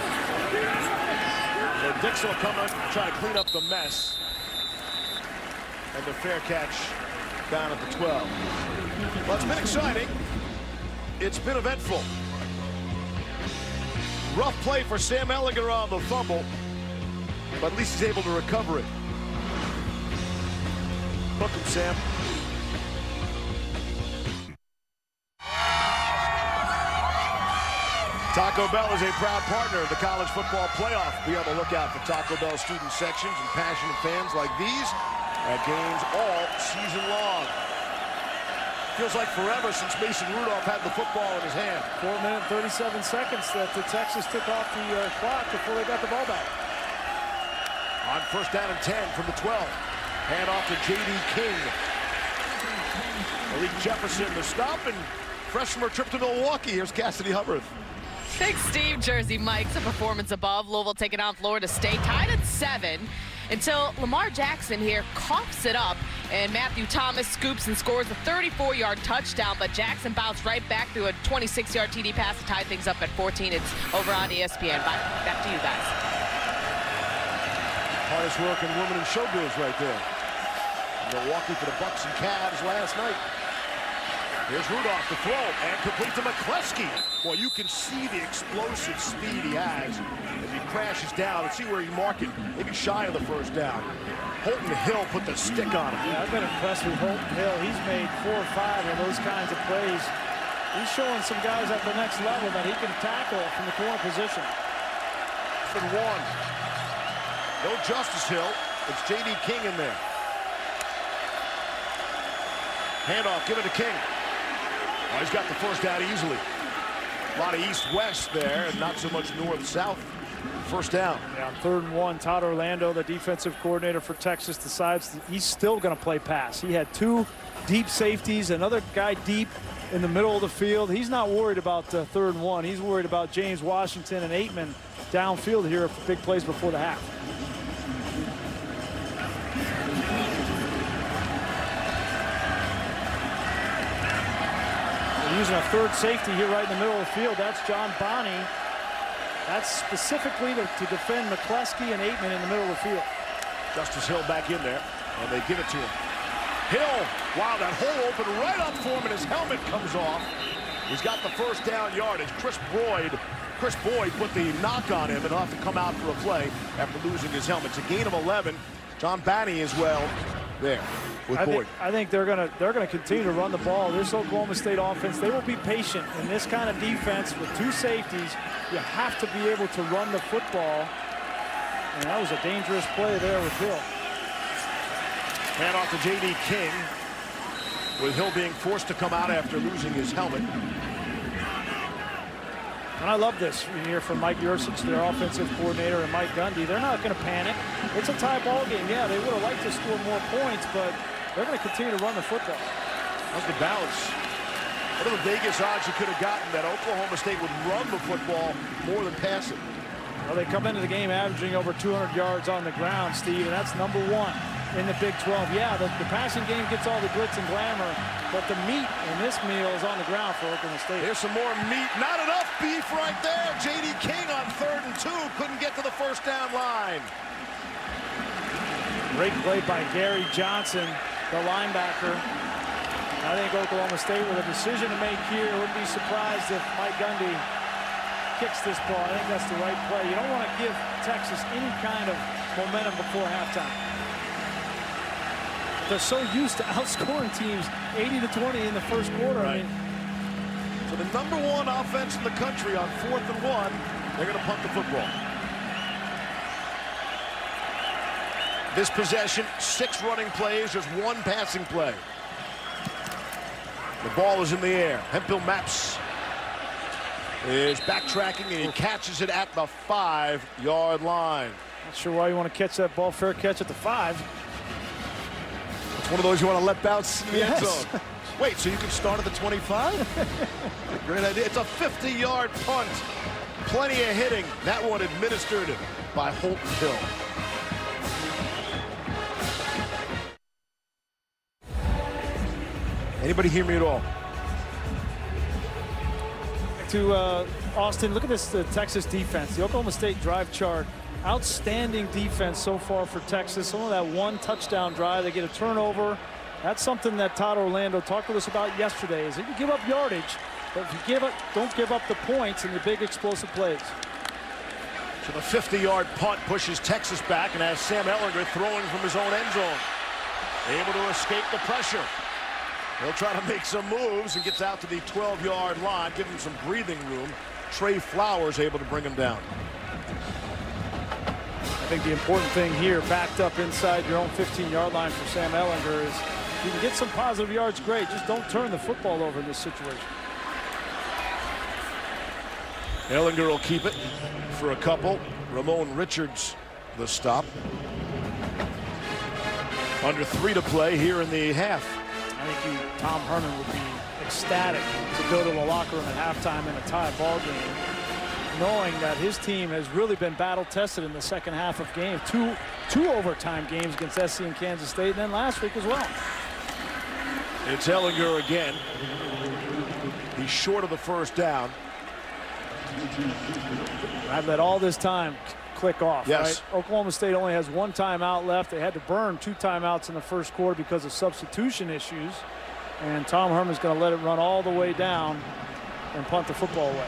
S2: So Dixon will come up and try to clean up the mess. And the fair catch down at the 12. Well, it's been exciting. It's been eventful. Rough play for Sam Ellinger on the fumble, but at least he's able to recover it. Hook him, Sam. Taco Bell is a proud partner of the College Football Playoff. Be on the lookout for Taco Bell student sections and passionate fans like these at games all season long. Feels like forever since Mason Rudolph had the football in his hand.
S4: 4 minutes, 37 seconds that the Texas took off the clock before they got the ball back.
S2: On 1st down and 10 from the 12. Hand off to J.D. King. Malik Jefferson the stop, and freshman trip to Milwaukee. Here's Cassidy Hubbard.
S15: Big Steve, Jersey Mike's a performance above. Louisville taking on Florida State, tied at 7. Until Lamar Jackson here coughs it up, and Matthew Thomas scoops and scores a 34-yard touchdown, but Jackson bounced right back through a 26-yard TD pass to tie things up at 14. It's over on ESPN. Back to you guys.
S2: Hardest working woman in showbiz right there. Milwaukee for the Bucks and Cavs last night. Here's Rudolph to throw and complete to McCleskey. Boy, you can see the explosive speed he has as he crashes down. Let's see where he's marking. Maybe shy of the 1st down. Holton Hill put the stick on him.
S4: Yeah, I've been impressed with Holton Hill. He's made 4 or 5 of those kinds of plays. He's showing some guys at the next level that he can tackle from the corner position.
S2: And 1. No Justice Hill. It's J.D. King in there. Handoff, give it to King. Oh, he's got the 1st down easily. A lot of east-west there, and not so much north-south. 1st down.
S4: Yeah, on 3rd and 1, Todd Orlando, the defensive coordinator for Texas, decides that he's still going to play pass. He had 2 deep safeties, another guy deep in the middle of the field. He's not worried about 3rd and 1. He's worried about James Washington and Aitman downfield here for big plays before the half. Using a 3rd safety here right in the middle of the field. That's John Bonney. That's specifically to defend McCleskey and Aitman in the middle of the field.
S2: Justice Hill back in there, and they give it to him. Hill, wow, that hole opened right up for him, and his helmet comes off. He's got the 1st down yardage. Chris Boyd put the knock on him and off to come out for a play after losing his helmet. It's a gain of 11. John Bonney as well there.
S4: I think they're gonna continue to run the ball. This Oklahoma State offense, they will be patient in this kind of defense with 2 safeties. You have to be able to run the football, and that was a dangerous play there with Hill.
S2: Hand off to J.D. King. with Hill being forced to come out after losing his helmet.
S4: And I love this here from Mike Yurcich, their offensive coordinator, and Mike Gundy. They're not going to panic. It's a tie ball game. Yeah, they would have liked to score more points, but they're going to continue to run the football.
S2: How's the bounce? What are the Vegas odds you could have gotten that Oklahoma State would run the football more than pass it?
S4: Well, they come into the game averaging over 200 yards on the ground, Steve, and that's #1 in the Big 12. Yeah, the passing game gets all the glitz and glamour, but the meat in this meal is on the ground for Oklahoma State.
S2: Here's some more meat. Not enough beef right there. J.D. King on 3rd and 2. Couldn't get to the first down line.
S4: Great play by Gary Johnson, the linebacker. I think Oklahoma State with a decision to make here. Wouldn't be surprised if Mike Gundy kicks this ball. I think that's the right play. You don't want to give Texas any kind of momentum before halftime. They're so used to outscoring teams 80-20 in the first quarter.
S2: Right. I mean, so the #1 offense in the country on 4th and 1, they're going to punt the football. This possession, 6 running plays, there's 1 passing play. The ball is in the air. Hemphill Maps is backtracking, and he catches it at the 5-yard line.
S4: Not sure why you want to catch that ball. Fair catch at the 5.
S2: It's one of those you want to let bounce in the end zone. Wait, so you can start at the 25? Great idea. It's a 50-yard punt. Plenty of hitting. That one administered by Holton Hill. Anybody hear me at all?
S4: To Austin, look at this Texas defense. The Oklahoma State drive chart. Outstanding defense so far for Texas. Some of that 1 touchdown drive. They get a turnover. That's something that Todd Orlando talked with us about yesterday. Is that you give up yardage, but if you don't give up the points and the big explosive plays.
S2: So the 50-yard punt pushes Texas back and has Sam Ehlinger throwing from his own end zone. Able to escape the pressure. He'll try to make some moves and gets out to the 12-yard line, giving him some breathing room. Trey Flowers able to bring him down.
S4: I think the important thing here, backed up inside your own 15-yard line for Sam Ehlinger, is if you can get some positive yards, great. Just don't turn the football over in this situation.
S2: Ehlinger will keep it for a couple. Ramon Richards, the stop. Under 3 to play here in the half.
S4: I think Tom Herman would be ecstatic to go to the locker room at halftime in a tie ball game, knowing that his team has really been battle-tested in the second half of games. Two overtime games against SC and Kansas State, and then last week as well.
S2: It's Ehlinger again. He's short of the first down.
S4: I've let all this time click off.
S2: Yes.
S4: Right? Oklahoma State only has 1 timeout left. They had to burn 2 timeouts in the first quarter because of substitution issues. And Tom Herman's going to let it run all the way down and punt the football away.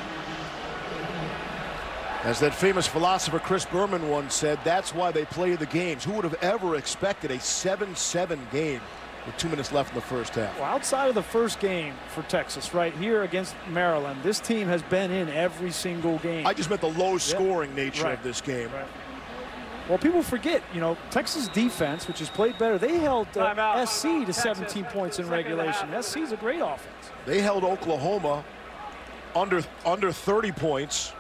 S2: As that famous philosopher Chris Berman once said, that's why they play the games. Who would have ever expected a 7-7 game with 2 minutes left in the first half?
S4: Well, outside of the first game for Texas, right here against Maryland, this team has been in every single game.
S2: I just meant the low-scoring nature of this game.
S4: Right. Well, people forget, you know, Texas defense, which has played better, they held SC to 17 points in regulation. SC's a great offense.
S2: They held Oklahoma under 30 points.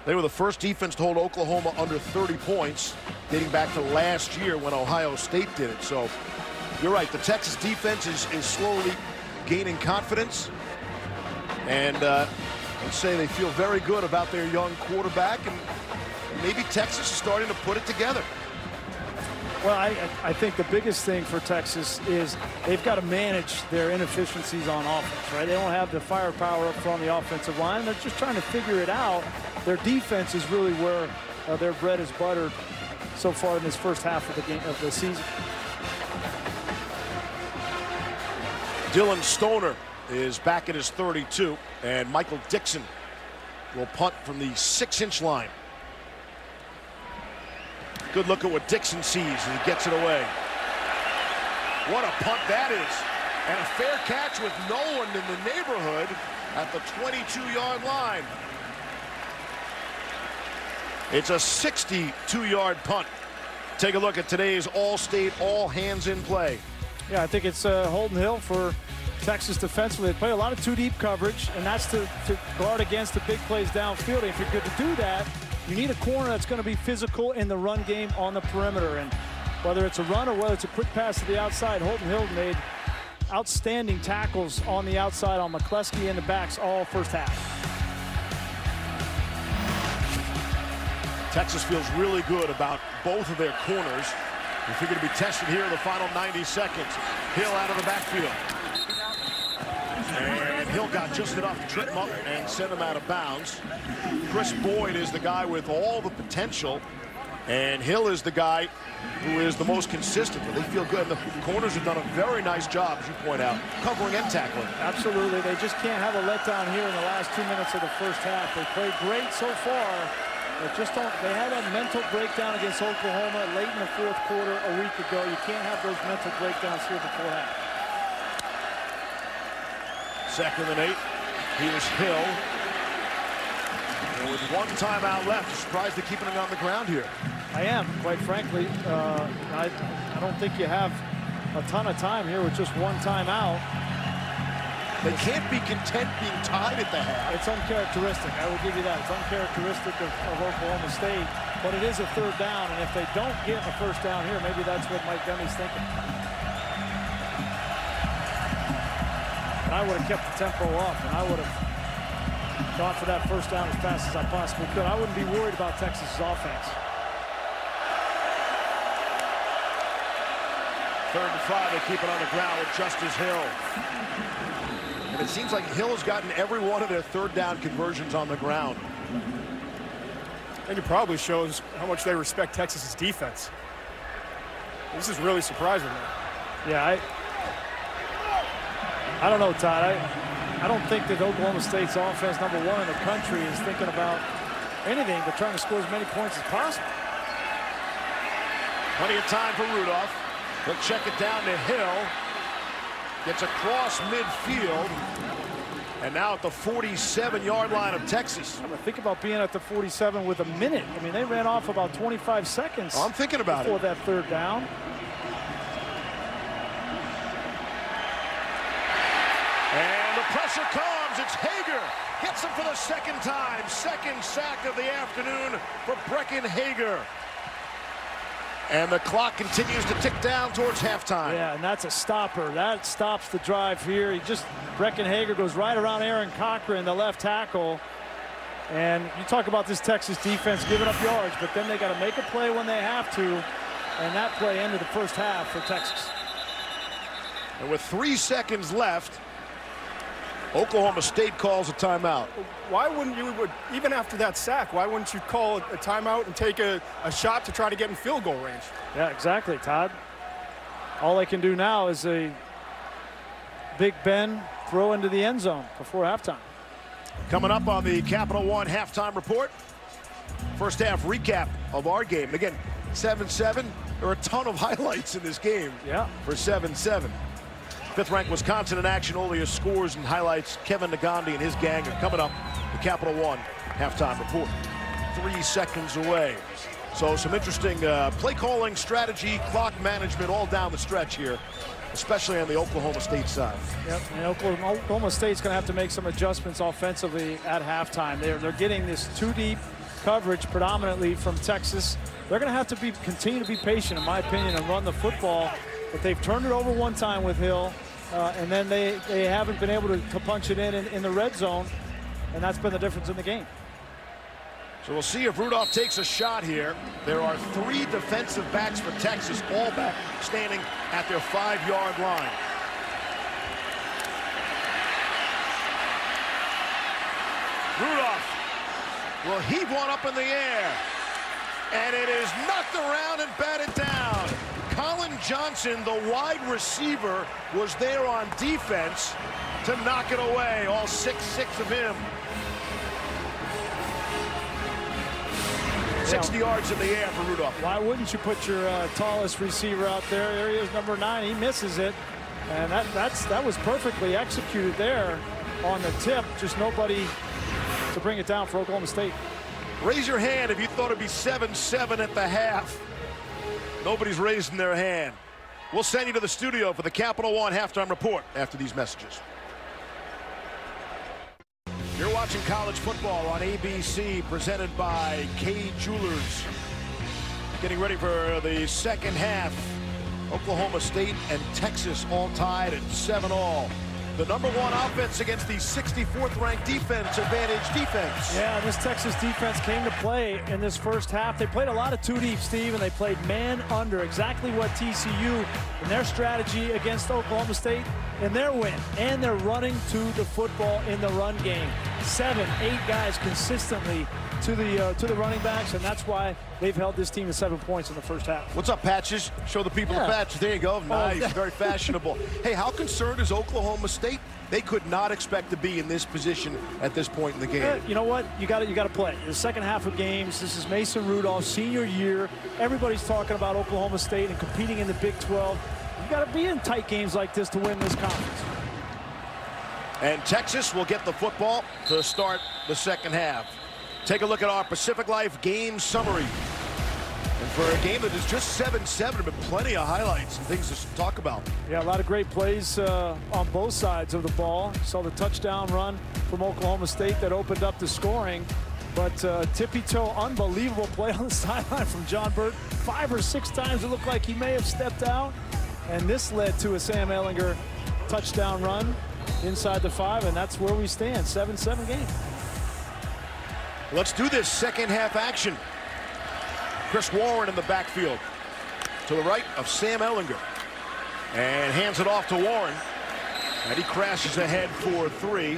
S2: They were the first defense to hold Oklahoma under 30 points dating back to last year when Ohio State did it. So you're right, the Texas defense is slowly gaining confidence. And let's say they feel very good about their young quarterback, and maybe Texas is starting to put it together.
S4: Well, I think the biggest thing for Texas is they've got to manage their inefficiencies on offense, right? They don't have the firepower up front on the offensive line. They're just trying to figure it out. Their defense is really where their bread is buttered so far in this first half of the game of the season.
S2: Dylan Stoner is back at his 32, and Michael Dixon will punt from the 6-inch line. Good look at what Dixon sees, and he gets it away. What a punt that is. And a fair catch with no one in the neighborhood at the 22-yard line. It's a 62-yard punt. Take a look at today's all-state, all-hands in play.
S4: Yeah, I think it's Holton Hill for Texas defensively. They play a lot of 2-deep coverage, and that's to guard against the big plays downfield. And if you're good to do that, you need a corner that's going to be physical in the run game on the perimeter. And whether it's a run or whether it's a quick pass to the outside, Holton Hill made outstanding tackles on the outside on McCleskey and the backs all first half.
S2: Texas feels really good about both of their corners. They figure to be tested here in the final 90 seconds. Hill out of the backfield. And Hill got just enough to trip him up and send him out of bounds. Chris Boyd is the guy with all the potential, and Hill is the guy who is the most consistent. But they feel good. The corners have done a very nice job, as you point out, covering and tackling.
S4: Absolutely. They just can't have a letdown here in the last 2 minutes of the first half. They played great so far. But just don't. They had a mental breakdown against Oklahoma late in the fourth quarter a week ago. You can't have those mental breakdowns here before half.
S2: 2nd and 8. Here's Hill. And with 1 timeout left, surprised they're keeping it on the ground here.
S4: I am, quite frankly. I don't think you have a ton of time here with just 1 timeout.
S2: They can't be content being tied at the half.
S4: It's uncharacteristic. I will give you that. It's uncharacteristic of Oklahoma State, but it is a 3rd down, and if they don't get a 1st down here, maybe that's what Mike Gundy's thinking. And I would have kept the tempo up, and I would have gone for that 1st down as fast as I possibly could. I wouldn't be worried about Texas's offense.
S2: 3rd and 5, they keep it on the ground with Justice Hill. And it seems like Hill has gotten every one of their 3rd down conversions on the ground.
S5: I think it probably shows how much they respect Texas's defense. This is really surprising.
S4: Yeah, I don't know, Todd. I don't think that Oklahoma State's offense, #1 in the country, is thinking about anything but trying to score as many points as possible.
S2: Plenty of time for Rudolph. He'll check it down to Hill. Gets across midfield. And now at the 47-yard line of Texas.
S4: Think about being at the 47 with a minute. I mean, they ran off about 25 seconds.
S2: I'm thinking about
S4: before that 3rd down.
S2: And the pressure comes. It's Hager. Gets him for the 2nd time. 2nd sack of the afternoon for Brecken Hager. And the clock continues to tick down towards halftime.
S4: Yeah, and that's a stopper. That stops the drive here. Brecken Hager goes right around Aaron Cochran, the left tackle. And you talk about this Texas defense giving up yards, but then they got to make a play when they have to. And that play ended the first half for Texas.
S2: And with 3 seconds left, Oklahoma State calls a timeout.
S5: Why wouldn't you, even after that sack, why wouldn't you call a timeout and take a shot to try to get in field goal range?
S4: Yeah, exactly, Todd. All they can do now is a Big Ben throw into the end zone before halftime.
S2: Coming up on the Capital One halftime report, first half recap of our game. Again, 7-7. There are a ton of highlights in this game.
S4: Yeah. For
S2: 7-7. 5th-ranked Wisconsin in action. All the scores and highlights. Kevin Nagandi and his gang are coming up. The Capital One halftime report. 3 seconds away. So some interesting play calling, strategy, clock management all down the stretch here, especially on the Oklahoma State side.
S4: Yep, and Oklahoma State's going to have to make some adjustments offensively at halftime. They're getting this 2-deep coverage predominantly from Texas. They're going to have to continue to be patient, in my opinion, and run the football. But they've turned it over 1 time with Hill, and then they haven't been able to punch it in the red zone, and that's been the difference in the game.
S2: So we'll see if Rudolph takes a shot here. There are 3 defensive backs for Texas, all back standing at their 5-yard line. Rudolph will heave one up in the air, and it is knocked around and batted down. Colin Johnson, the wide receiver, was there on defense to knock it away. All 6'6" of him. 60 yards in the air for Rudolph.
S4: Why wouldn't you put your tallest receiver out there? There he is, number 9. He misses it. And that was perfectly executed there on the tip. Just nobody to bring it down for Oklahoma State.
S2: Raise your hand if you thought it'd be 7-7 at the half. Nobody's raising their hand. We'll send you to the studio for the Capital One halftime report after these messages. You're watching college football on ABC, presented by K Jewelers. Getting ready for the second half. Oklahoma State and Texas all tied at 7-all. The #1 offense against the 64th ranked defense, advantage defense.
S4: Yeah, this Texas defense came to play in this first half. They played a lot of 2 deep, Steve, and they played man under, exactly what TCU and their strategy against Oklahoma State in their win. And they're running to the football in the run game. 7, 8 guys consistently to the running backs, and that's why they've held this team to 7 points in the first half.
S2: What's up, Patches? Show the people the patches. There you go. Nice. Very fashionable. Hey, how concerned is Oklahoma State? They could not expect to be in this position at this point in the game.
S4: You know what? You got to play. The second half of games, this is Mason Rudolph's senior year. Everybody's talking about Oklahoma State and competing in the Big 12. You got to be in tight games like this to win this conference.
S2: And Texas will get the football to start the second half. Take a look at our Pacific Life game summary. And for a game that is just 7-7, there have been plenty of highlights and things to talk about.
S4: Yeah, a lot of great plays on both sides of the ball. Saw the touchdown run from Oklahoma State that opened up the scoring. But tippy-toe, unbelievable play on the sideline from John Burt. 5 or 6 times it looked like he may have stepped out. And this led to a Sam Ehlinger touchdown run inside the 5, and that's where we stand, 7-7 game.
S2: Let's do this second half action. Chris Warren in the backfield to the right of Sam Ehlinger, and hands it off to Warren, and he crashes ahead for 3.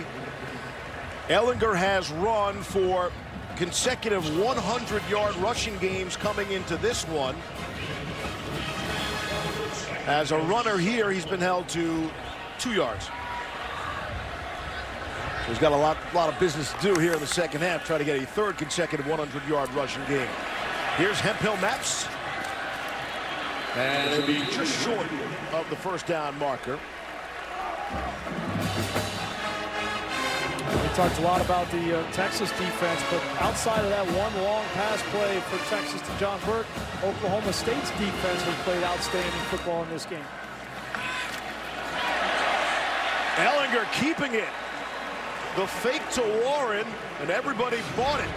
S2: Ehlinger has run for consecutive 100-yard rushing games coming into this one. As a runner here, he's been held to 2 yards. So he's got a lot of business to do here in the second half, try to get a 3rd consecutive 100-yard rushing game. Here's Hemphill Maps. And it'll be just short of the first down marker.
S4: We talked a lot about the Texas defense, but outside of that one long pass play for Texas to John Burt, Oklahoma State's defense has played outstanding football in this game.
S2: Ehlinger keeping it. The fake to Warren, and everybody bought it.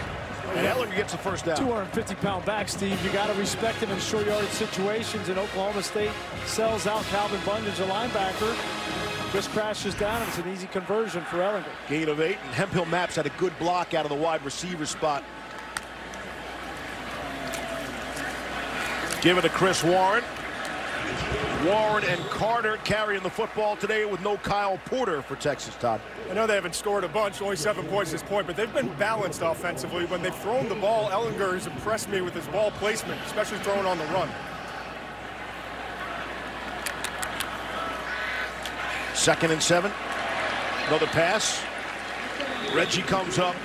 S2: And Ehlinger gets the first down.
S4: 250-pound back, Steve. You got to respect him in short yardage situations, and Oklahoma State sells out Calvin Bundage, a linebacker. Just crashes down, and it's an easy conversion for Ehlinger.
S2: Gain of 8, and Hemphill Maps had a good block out of the wide receiver spot. Give it to Chris Warren. Warren and Carter carrying the football today with no Kyle Porter for Texas, Todd.
S5: I know they haven't scored a bunch, only 7 points at this point, but they've been balanced offensively. When they've thrown the ball, Ehlinger has impressed me with his ball placement, especially throwing on the run.
S2: 2nd and 7. Another pass. Reggie comes up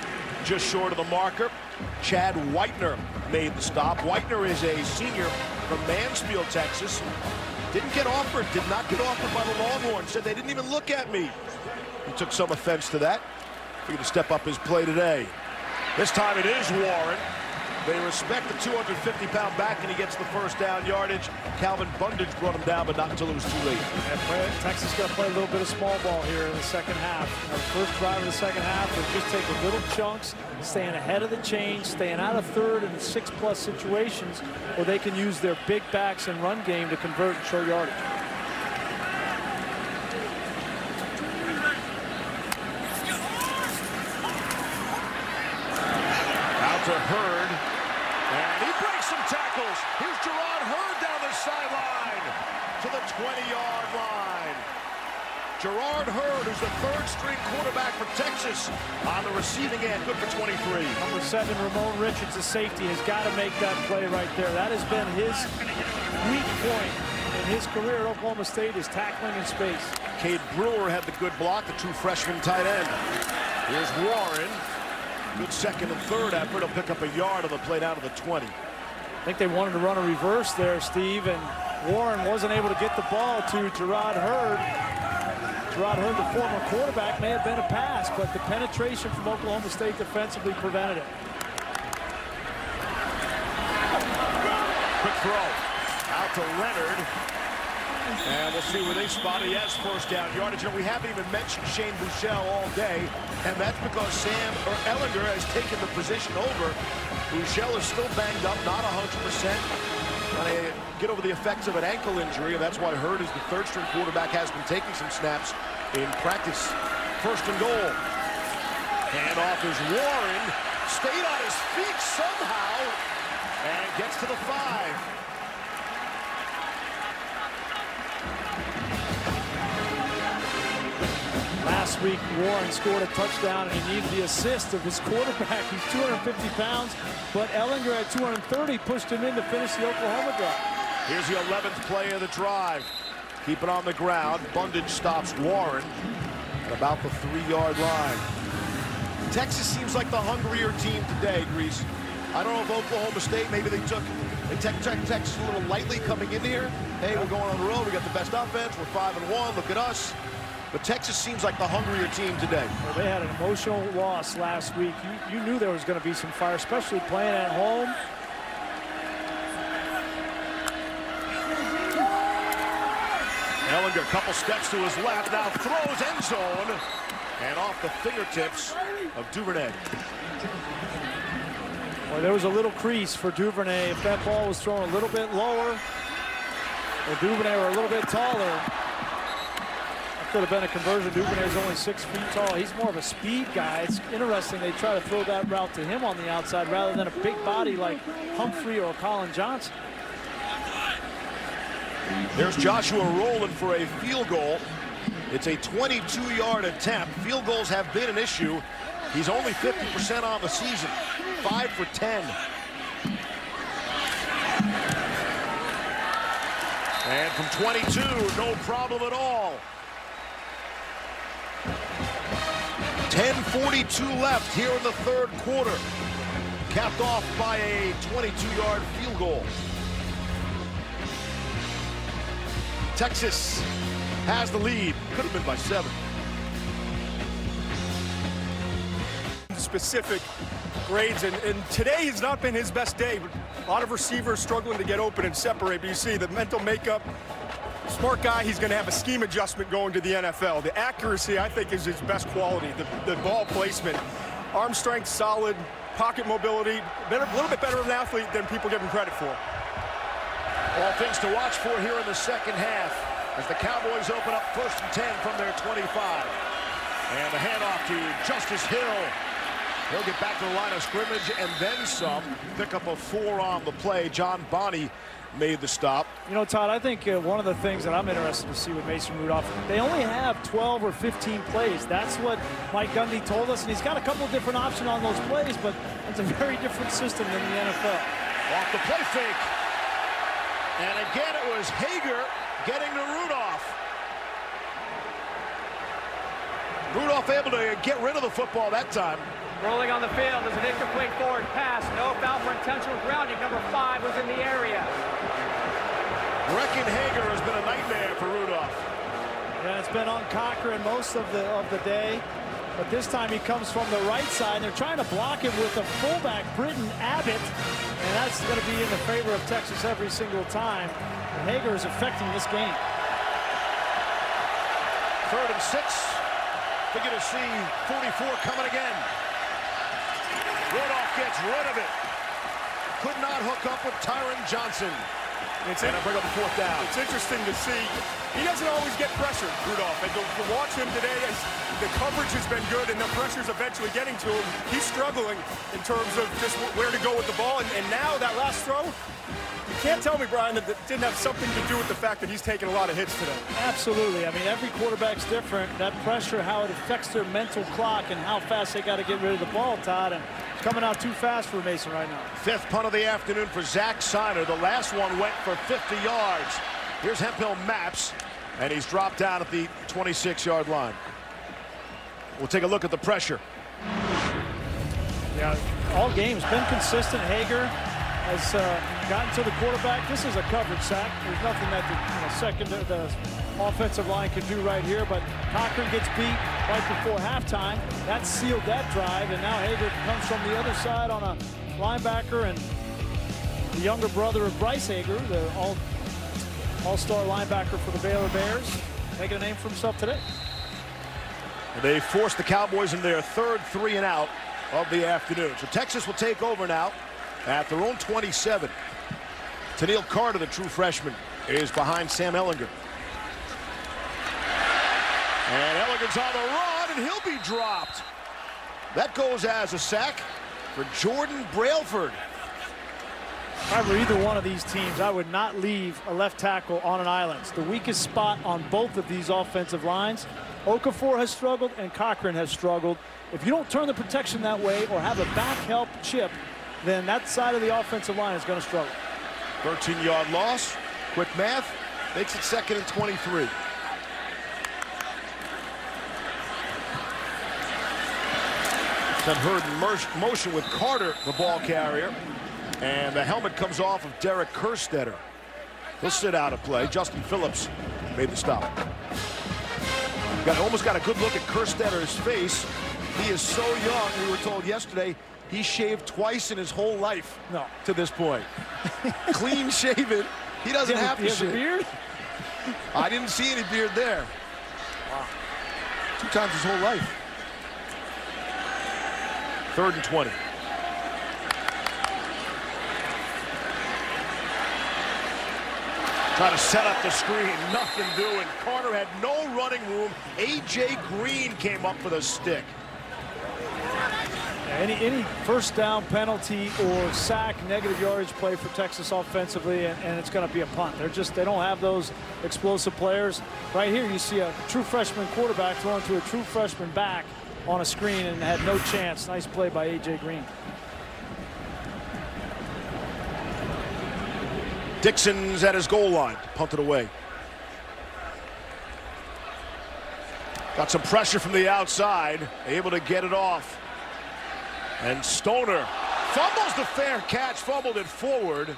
S2: just short of the marker. Chad Whitener made the stop. Whitener is a senior from Mansfield, Texas. Did not get offered by the Longhorns. Said they didn't even look at me. He took some offense to that. Figured to step up his play today. This time it is Warren. They respect the 250-pound back, and he gets the first down yardage. Calvin Bundage brought him down, but not until it was too late.
S4: And Texas got to play a little bit of small ball here in the second half. Now, the first drive of the second half was just taking little chunks, staying ahead of the chain, staying out of 3rd and 6+ situations where they can use their big backs and run game to convert in short yardage.
S2: Out to Hurd. And he breaks some tackles. Here's Gerard Hurd down the sideline to the 20-yard line. Gerard Hurd, who's the 3rd-string quarterback for Texas, on the receiving end, good for 23.
S4: Number 7, Ramon Richards, the safety, has got to make that play right there. That has been his weak point in his career at Oklahoma State, is tackling in space.
S2: Cade Brewer had the good block, the 2 freshman tight end. Here's Warren. Good 2nd and 3rd effort. He'll pick up a yard on the play down to the 20.
S4: I think they wanted to run a reverse there, Steve, and Warren wasn't able to get the ball to Gerard Hurd. Gerard Hurd, the former quarterback, may have been a pass, but the penetration from Oklahoma State defensively prevented it.
S2: Quick throw out to Leonard. And we'll see where they spot it. He has first down yardage. And we haven't even mentioned Shane Buechele all day, and that's because Ellinger has taken the position over. Buechele is still banged up, not 100%. Trying to get over the effects of an ankle injury, and that's why Hurd, as the third-string quarterback, has been taking some snaps in practice. First and goal. Handoff is Warren. Stayed on his feet somehow and gets to the 5.
S4: Last week, Warren scored a touchdown, and he needed the assist of his quarterback. He's 250 pounds, but Ellinger at 230 pushed him in to finish the Oklahoma drive.
S2: Here's the 11th play of the drive. Keep it on the ground. Bundage stops Warren at about the 3-yard line. Texas seems like the hungrier team today, Grease. I don't know if Oklahoma State, maybe they took Texas a little lightly coming in here. Hey, we're going on the road. We got the best offense. We're 5-1. Look at us. But Texas seems like the hungrier team today.
S4: Well, they had an emotional loss last week. You knew there was going to be some fire, especially playing at home.
S2: Ellinger, a couple steps to his left, now throws end zone, and off the fingertips of Duvernay.
S4: Well, there was a little crease for Duvernay. If that ball was thrown a little bit lower, or Duvernay were a little bit taller, could have been a conversion. Duvernay's only 6 feet tall. He's more of a speed guy. It's interesting they try to throw that route to him on the outside rather than a big body like Humphrey or Colin Johnson.
S2: There's Joshua Rowland for a field goal. It's a 22-yard attempt. Field goals have been an issue. He's only 50% on the season. 5 for 10. And from 22, no problem at all. 10:42 left here in the third quarter. Capped off by a 22-yard field goal. Texas has the lead. Could have been by 7.
S5: Specific grades, and today has not been his best day. A lot of receivers struggling to get open and separate, but you see the mental makeup. Smart guy, he's going to have a scheme adjustment going to the NFL. The accuracy, I think, is his best quality. The ball placement, arm strength, solid, pocket mobility, a little bit better of an athlete than people give him credit for.
S2: All things to watch for here in the second half as the Cowboys open up 1st and 10 from their 25. And the handoff to Justice Hill. He'll get back to the line of scrimmage and then some. Pick up a 4 on the play. John Bonney made the stop.
S4: You know, Todd, I think one of the things that I'm interested to see with Mason Rudolph, they only have 12 or 15 plays. That's what Mike Gundy told us, and he's got a couple of different options on those plays, but it's a very different system than the NFL.
S2: Off the play fake. And again, it was Hager getting to Rudolph. Rudolph able to get rid of the football that time.
S9: Rolling on the field is an incomplete forward pass. No foul for intentional grounding. Number 5 was in the area.
S2: Brecken Hager has been a nightmare for Rudolph.
S4: Yeah, it's been on Cochran most of the day, but this time he comes from the right side. They're trying to block him with a fullback, Britton Abbott, and that's going to be in the favor of Texas every single time. And Hager is affecting this game.
S2: 3rd and 6. Figure to see 44 coming again. Rudolph gets rid of it. Could not hook up with Tyron Johnson. And bring up the 4th down.
S5: It's interesting to see. He doesn't always get pressure, Rudolph. And to watch him today, as the coverage has been good and the pressure's eventually getting to him, he's struggling in terms of just where to go with the ball. And now that last throw, you can't tell me, Brian, that it didn't have something to do with the fact that he's taken a lot of hits today.
S4: Absolutely. I mean, every quarterback's different. That pressure, how it affects their mental clock and how fast they got to get rid of the ball, Todd. And coming out too fast for Mason right now.
S2: 5th punt of the afternoon for Zach Siner. The last one went for 50 yards. Here's Hemphill Maps, and he's dropped down at the 26-yard line. We'll take a look at the pressure.
S4: Yeah, all games been consistent. Hager has gotten to the quarterback. This is a coverage sack. There's nothing that the offensive line can do right here, but Cochran gets beat right before halftime. That sealed that drive, and now Hager comes from the other side on a linebacker, and the younger brother of Bryce Hager, all-star linebacker for the Baylor Bears, making a name for himself today.
S2: They forced the Cowboys in their third 3-and-out of the afternoon. So Texas will take over now at their own 27. Tennille Carter, the true freshman, is behind Sam Ehlinger. And Ellinger's on the run, and he'll be dropped. That goes as a sack for Jordan Brailford.
S4: If I were either one of these teams, I would not leave a left tackle on an island. It's the weakest spot on both of these offensive lines. Okafor has struggled and Cochran has struggled. If you don't turn the protection that way or have a back help chip, then that side of the offensive line is going to struggle.
S2: 13-yard loss. Quick math makes it 2nd and 23. Sent Hurd in motion with Carter, the ball carrier. And the helmet comes off of Derek Kerstetter. He'll sit out of play. Justin Phillips made the stop. Almost got a good look at Kerstetter's face. He is so young. We were told yesterday he shaved twice in his whole life.
S4: No.
S2: To this point. Clean shaven. He doesn't have to shave.
S4: A beard?
S2: I didn't see any beard there. Wow. 2 times his whole life. 3rd and 20. Try to set up the screen, nothing doing. Carter had no running room. A.J. Green came up with a stick.
S4: Any first down penalty or sack, negative yardage play for Texas offensively, and it's going to be a punt. They don't have those explosive players. Right here, you see a true freshman quarterback throwing to a true freshman back on a screen and had no chance. Nice play by A.J. Green.
S2: Dixon's at his goal line, punted away. Got some pressure from the outside, able to get it off. And Stoner fumbles the fair catch, fumbled it forward,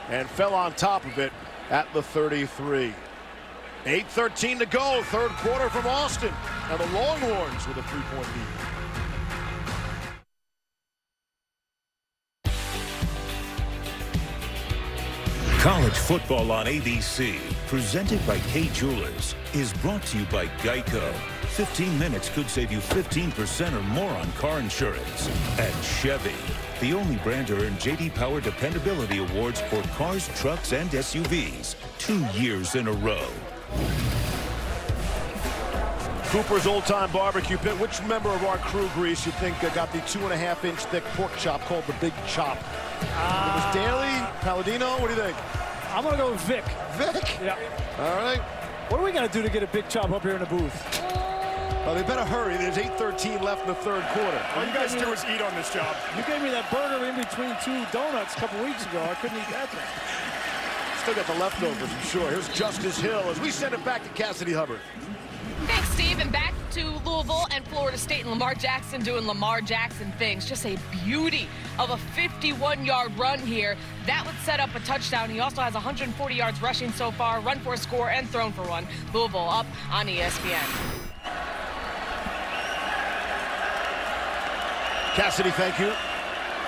S2: and fell on top of it at the 33. 8:13 to go, 3rd quarter from Austin, and the Longhorns with a 3-point lead.
S1: College football on ABC, presented by Kay Jewelers, is brought to you by Geico. 15 minutes could save you 15% or more on car insurance. And Chevy, the only brand to earn J.D. Power Dependability Awards for cars, trucks, and SUVs 2 years in a row.
S2: Cooper's Old Time Barbecue Pit. Which member of our crew, Grease, you think got the 2.5-inch thick pork chop called the Big Chop? It was Daly, Palladino. What do you think?
S4: I'm going to go with Vic.
S2: Vic?
S4: Yeah.
S2: All right.
S4: What are we going to do to get a big chop up here in the booth?
S2: Well, they better hurry. There's 8:13 left in the 3rd quarter.
S5: All you guys do is eat on this job.
S4: You gave me that burger in between 2 donuts a couple weeks ago. I couldn't eat that thing.
S2: Still got the leftovers, I'm sure. Here's Justice Hill as we send it back to Cassidy Hubbard.
S15: Thanks, Steve. And back to Louisville and Florida State, and Lamar Jackson doing Lamar Jackson things. Just a beauty of a 51-yard run here. That would set up a touchdown. He also has 140 yards rushing so far, run for a score, and thrown for one. Louisville up on ESPN.
S2: Cassidy, thank you.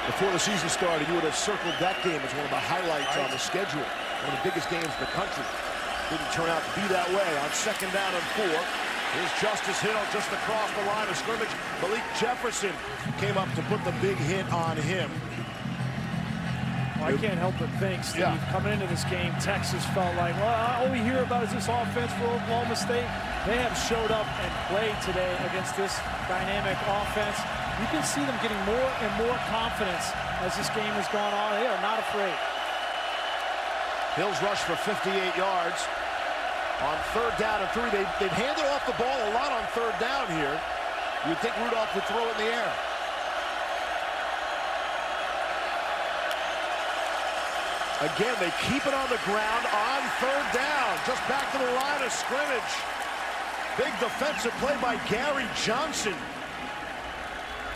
S2: Before the season started, you would have circled that game as one of the highlights on the schedule. One of the biggest games in the country. Didn't turn out to be that way. On 2nd down and 4, here's Justice Hill just across the line of scrimmage. Malik Jefferson came up to put the big hit on him.
S4: Well, I can't help but think, Steve, coming into this game, Texas felt like, well, all we hear about is this offense for Oklahoma State. They have showed up and played today against this dynamic offense. You can see them getting more and more confidence as this game has gone on. They are not afraid.
S2: Hill's rush for 58 yards. On 3rd down and 3, they've handed off the ball a lot on 3rd down here. You'd think Rudolph would throw it in the air. Again, they keep it on the ground on 3rd down. Just back to the line of scrimmage. Big defensive play by Gary Johnson.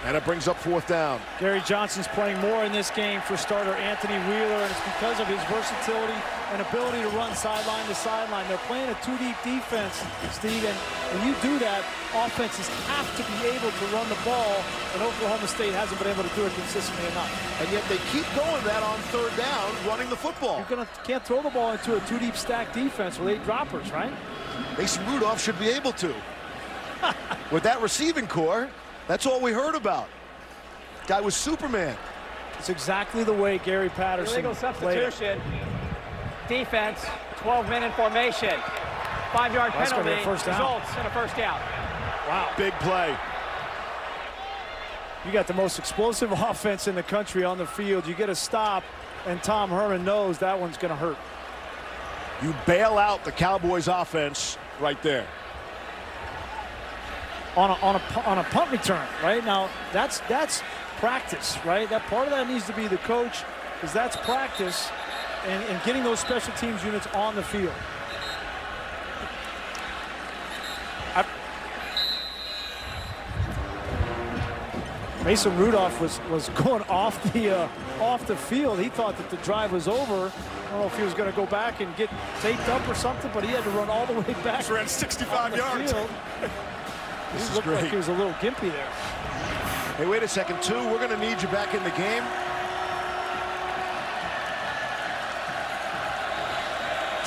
S2: And it brings up 4th down.
S4: Gary Johnson's playing more in this game for starter Anthony Wheeler, and it's because of his versatility and ability to run sideline to sideline. They're playing a 2-deep defense, Steve, and when you do that, offenses have to be able to run the ball, and Oklahoma State hasn't been able to do it consistently enough.
S2: And yet they keep going that on 3rd down, running the football.
S4: You can't throw the ball into a 2-deep stack defense with 8 droppers, right?
S2: Mason Rudolph should be able to. With that receiving core, that's all we heard about. Guy was Superman.
S4: It's exactly the way Gary Patterson
S9: Illegal substitution. Defense, 12-minute formation. 5-yard penalty results in a 1st down.
S2: Wow. Big play.
S4: You got the most explosive offense in the country on the field. You get a stop, and Tom Herman knows that one's going to hurt.
S2: You bail out the Cowboys offense right there.
S4: On a punt return, right? Now, that's practice, right? That part of that needs to be the coach, because that's practice and getting those special teams units on the field. Mason Rudolph was going off the field. He thought that the drive was over. I don't know if he was going to go back and get taped up or something, but he had to run all the way back.
S5: He ran 65 yards.
S4: He looked like he was a little gimpy there.
S2: Hey, wait a second, too. We're going to need you back in the game.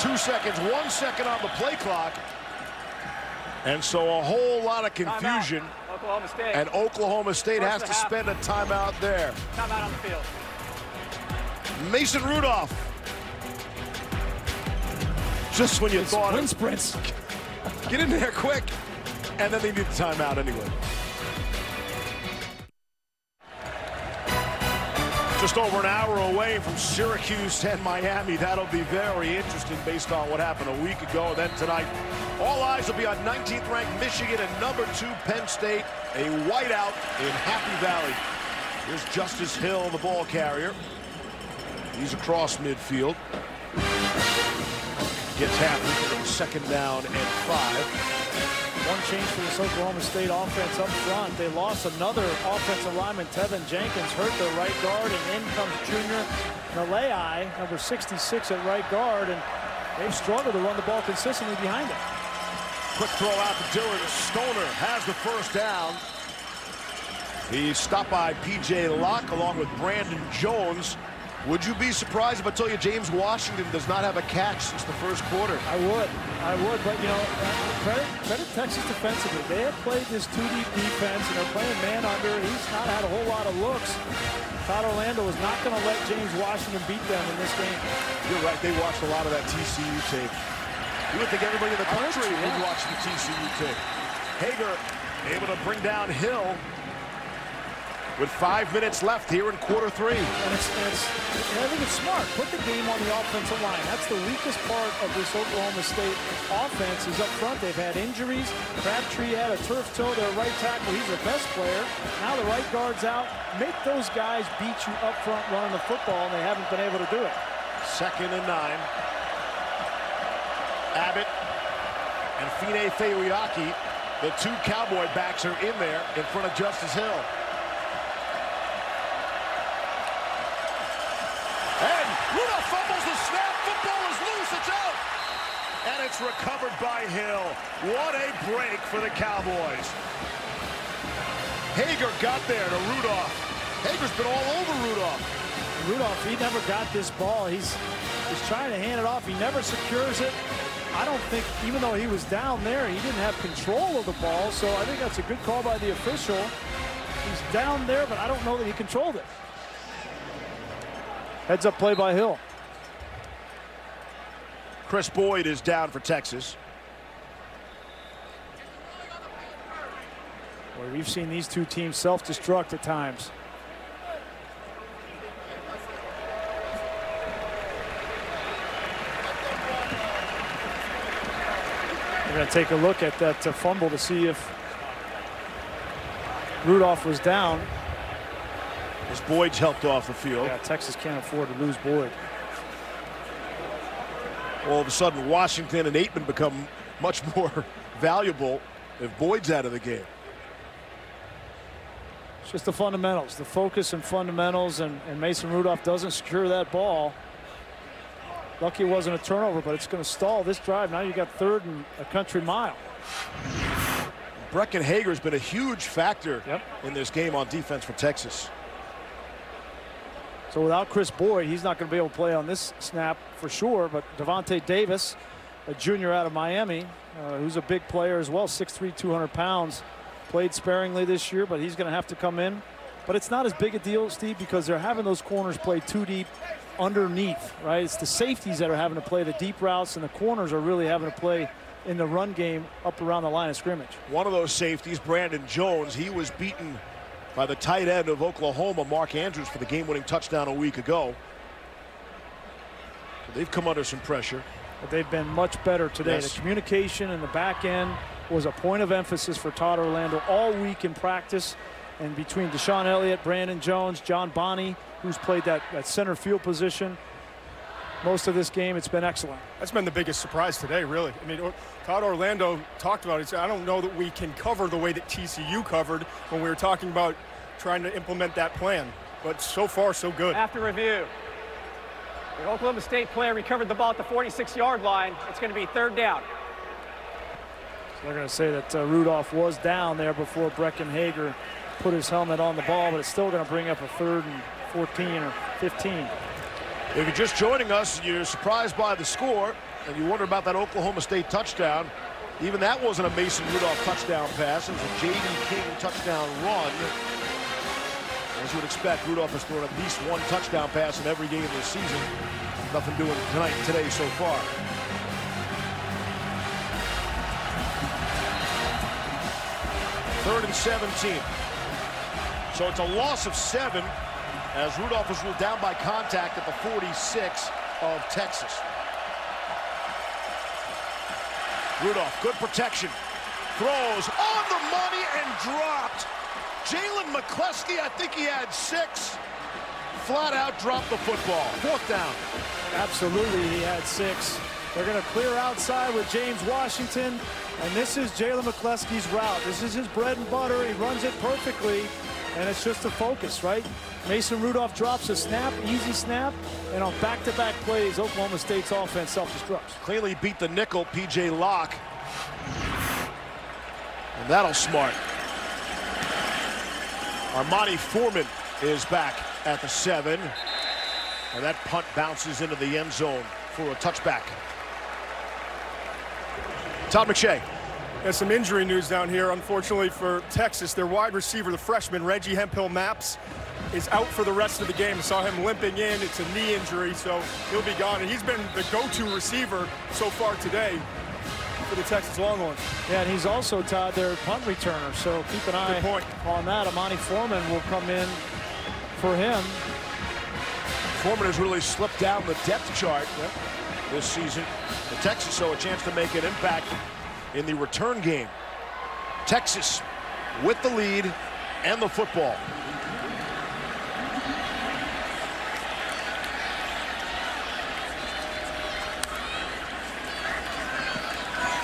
S2: 2 seconds, 1 second on the play clock. And so a whole lot of confusion.
S9: Oklahoma State.
S2: And Oklahoma State has to spend a timeout there.
S9: Timeout on the field.
S2: Mason Rudolph. Just when you thought
S4: wind sprints.
S2: Get in there quick. And then they need the timeout anyway. Just over an hour away from Syracuse and Miami. That'll be very interesting based on what happened a week ago. And then tonight, all eyes will be on 19th ranked Michigan and number 2 Penn State. A whiteout in Happy Valley. Here's Justice Hill, the ball carrier. He's across midfield. Gets Happy. 2nd down and 5.
S4: One change for this Oklahoma State offense up front. They lost another offensive lineman, Tevin Jenkins, hurt their right guard, and in comes junior Nalei, number 66 at right guard, and they've struggled to run the ball consistently behind him.
S2: Quick throw out to Dylan Stoner, has the 1st down. He's stopped by P.J. Locke along with Brandon Jones. Would you be surprised if I told you James Washington does not have a catch since the 1st quarter?
S4: I would, but you know, credit Texas defensively. They have played this 2-deep defense, and they're playing man under. He's not had a whole lot of looks. Todd Orlando is not going to let James Washington beat them in this game.
S2: You're right. They watched a lot of that TCU tape. You would think everybody in the country would watch the TCU tape. Hager able to bring down Hill with 5 minutes left here in quarter 3.
S4: And I think it's smart. Put the game on the offensive line. That's the weakest part of this Oklahoma State offense is up front. They've had injuries. Crabtree had a turf toe. Their right tackle, he's their best player. Now the right guard's out. Make those guys beat you up front running the football, and they haven't been able to do it.
S2: 2nd and 9. Abbott and Fine Fayuyaki, the 2 Cowboy backs, are in there in front of Justice Hill. And Rudolph fumbles the snap. Football is loose. It's out. And it's recovered by Hill. What a break for the Cowboys. Hager got there to Rudolph. Hager's been all over Rudolph.
S4: Rudolph, he never got this ball. He's trying to hand it off. He never secures it. I don't think, even though he was down there, he didn't have control of the ball. So I think that's a good call by the official. He's down there, but I don't know that he controlled it. Heads up play by Hill.
S2: Chris Boyd is down for Texas.
S4: Boy, we've seen these 2 teams self-destruct at times. We're going to take a look at that fumble to see if Rudolph was down.
S2: As Boyd's helped off the field.
S4: Yeah, Texas can't afford to lose Boyd.
S2: All of a sudden, Washington and Aitman become much more valuable if Boyd's out of the game.
S4: Just the fundamentals, the focus and fundamentals, and Mason Rudolph doesn't secure that ball. Lucky it wasn't a turnover, but it's going to stall this drive. Now you got 3rd and a country mile.
S2: Brecken Hager's been a huge factor in this game on defense for Texas.
S4: So without Chris Boyd, he's not going to be able to play on this snap for sure. But Devontae Davis, a junior out of Miami, who's a big player as well, 6'3", 200 pounds, played sparingly this year, but he's going to have to come in. But it's not as big a deal, Steve, because they're having those corners play too deep underneath, right? It's the safeties that are having to play the deep routes, and the corners are really having to play in the run game up around the line of scrimmage. One of those safeties, Brandon Jones, he was beaten by the tight end of Oklahoma, Mark Andrews, for the game-winning touchdown a week ago. So they've come under some pressure. But they've been much better today. Yes. The communication in the back end was a point of emphasis for Todd Orlando all week in practice. And between Deshaun Elliott, Brandon Jones, John Bonney, who's played that center field position most of this game, it's been excellent.
S5: That's been the biggest surprise today, really. I mean, Todd Orlando talked about it. He said, I don't know that we can cover the way that TCU covered when we were talking about trying to implement that plan. But so far, so good.
S9: After review, the Oklahoma State player recovered the ball at the 46-yard line. It's going to be 3rd down.
S4: So they're going to say that Rudolph was down there before Brecken Hager put his helmet on the ball, but it's still going to bring up a 3rd and 14 or 15. If you're just joining us, you're surprised by the score, and you wonder about that Oklahoma State touchdown. Even that wasn't a Mason Rudolph touchdown pass. It was a J.D. King touchdown run. As you would expect, Rudolph has thrown at least one touchdown pass in every game this season. Nothing doing today so far. Third and 17. So it's a loss of 7 as Rudolph is ruled down by contact at the 46 of Texas. Rudolph, good protection. Throws on the money and dropped. Jalen McCleskey, I think he had 6. Flat out dropped the football. 4th down. Absolutely, he had 6. They're going to clear outside with James Washington. And this is Jalen McCleskey's route. This is his bread and butter. He runs it perfectly. And it's just a focus, right? Mason Rudolph drops a snap, easy snap, and on back-to-back plays, Oklahoma State's offense self-destructs. Cleanly beat the nickel, P.J. Locke. And that'll smart. Armani Foreman is back at the 7. And that punt bounces into the end zone for a touchback. Todd McShay.
S5: There's some injury news down here, unfortunately for Texas. Their wide receiver, the freshman, Reggie Hemphill-Maps, is out for the rest of the game. I saw him limping in. It's a knee injury, so he'll be gone. And he's been the go-to receiver so far today for the Texas Longhorns. Yeah, and he's also, Todd, their punt returner, so keep an eye on that. Amani Foreman will come in for him.
S2: Foreman has really slipped down the depth chart this season. For Texas, so a chance to make an impact in the return game. Texas with the lead and the football.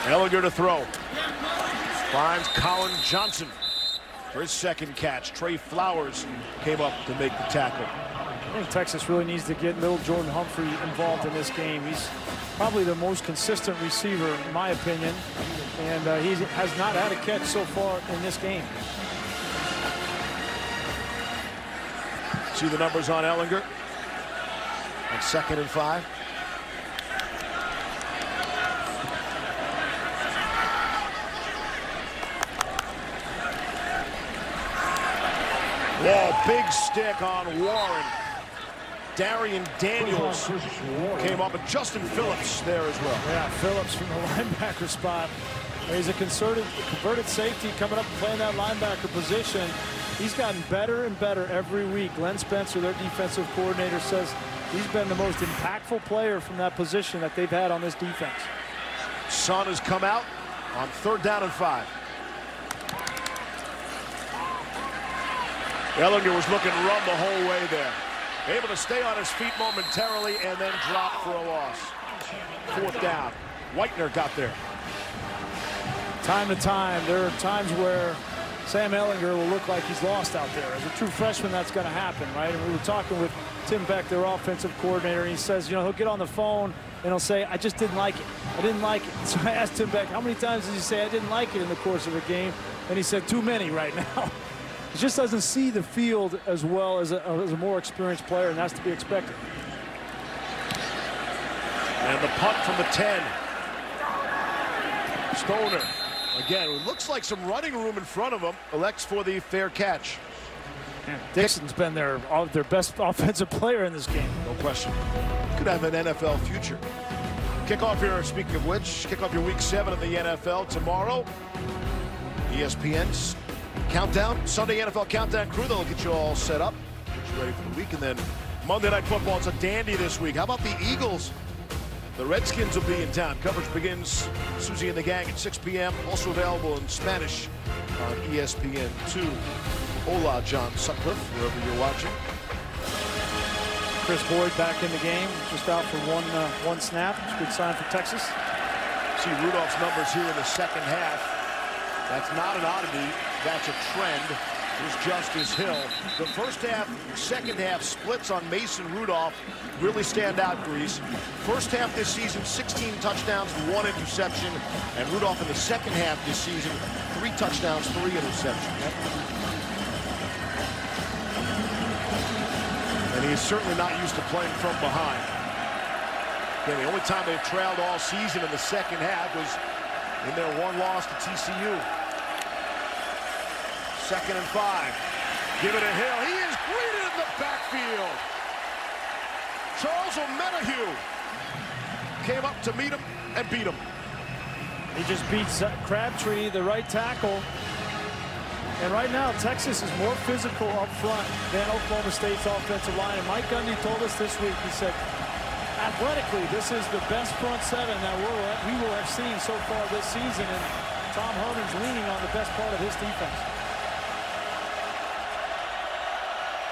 S2: Ellinger to throw. Finds Colin Johnson for his 2nd catch. Trey Flowers came up to make the tackle.
S4: I think Texas really needs to get little Jordan Humphrey involved in this game. He's probably the most consistent receiver, in my opinion, and he has not had a catch so far in this game.
S2: See the numbers on Ellinger on 2nd and 5. Whoa, big stick on Warren. Darian Daniels came up, and Justin Phillips there as well. Yeah, Phillips from the linebacker spot. He's a converted safety coming up and playing that linebacker position. He's gotten better and better every week. Glenn Spencer, their defensive coordinator, says he's been the most impactful player from that position that they've had on this defense. Son has come out on 3rd down and 5. Ellinger was looking to run the whole way there. Able to stay on his feet momentarily and then drop for a loss. 4th down. Whitener got there. Time to time, there are times where
S4: Sam Ehlinger will look like he's lost out there. As a true freshman, that's going to happen, right? And we were talking with Tim Beck, their offensive coordinator, and he says, you know, he'll get on the phone and he'll say, I just didn't like it. I didn't like it. So I asked Tim Beck, how many times did he say I didn't like it in the course of a game? And he said, too many right now. He just doesn't see the field as well as a more experienced player, and that's to be expected.
S2: And the punt from the 10. Stoner. Again, it looks like some running room in front of him. Elects for the fair catch.
S4: Man, Dixon's been their best offensive player in this game.
S2: No question. Could have an NFL future. Kickoff here, speaking of which, kickoff your week 7 of the NFL tomorrow. ESPN's countdown, Sunday NFL countdown crew. They'll get you all set up, get you ready for the week. And then Monday Night Football, it's a dandy this week. How about the Eagles? The Redskins will be in town. Coverage begins, Susie and the Gang, at 6 p.m. Also available in Spanish on ESPN2. Hola, John Sutcliffe, wherever you're watching.
S4: Chris Boyd back in the game, just out for one snap. It's a good sign for Texas.
S2: See Rudolph's numbers here in the second half. That's not an oddity. That's a trend. Here's Justice Hill. The first half, second half splits on Mason Rudolph really stand out, Grease. First half this season, 16 touchdowns, 1 interception. And Rudolph in the second half this season, 3 touchdowns, 3 interceptions. And he's certainly not used to playing from behind. Again, the only time they've trailed all season in the second half was in their one loss to TCU. 2nd and 5. Give it to Hill. He is greeted in the backfield. Charles O'Menahue came up to meet him and beat him.
S4: He just beats Crabtree, the right tackle. And right now, Texas is more physical up front than Oklahoma State's offensive line. And Mike Gundy told us this week, he said, athletically, this is the best front seven that we will have seen so far this season. And Tom Herman's leaning on the best part of his defense.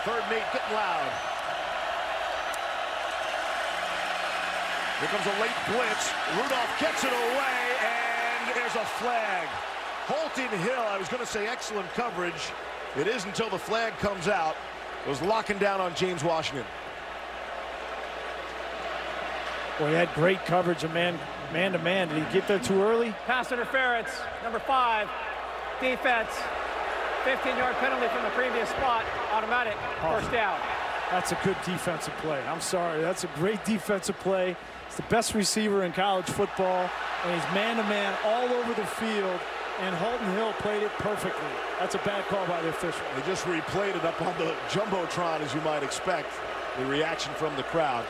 S2: 3rd and 8, getting loud. Here comes a late blitz. Rudolph gets it away, and there's a flag. Holton Hill, I was going to say excellent coverage. It is until the flag comes out. It was locking down on James Washington.
S4: Well, he had great coverage of man-to-man. Did he get there too early?
S9: Pass interference, number 5, defense. 15-yard penalty from the previous spot, automatic, first down.
S4: That's a good defensive play. I'm sorry, that's a great defensive play. It's the best receiver in college football, and he's man-to-man all over the field, and Holton Hill played it perfectly. That's a bad call by the official.
S2: They just replayed it up on the Jumbotron, as you might expect, the reaction from the crowd.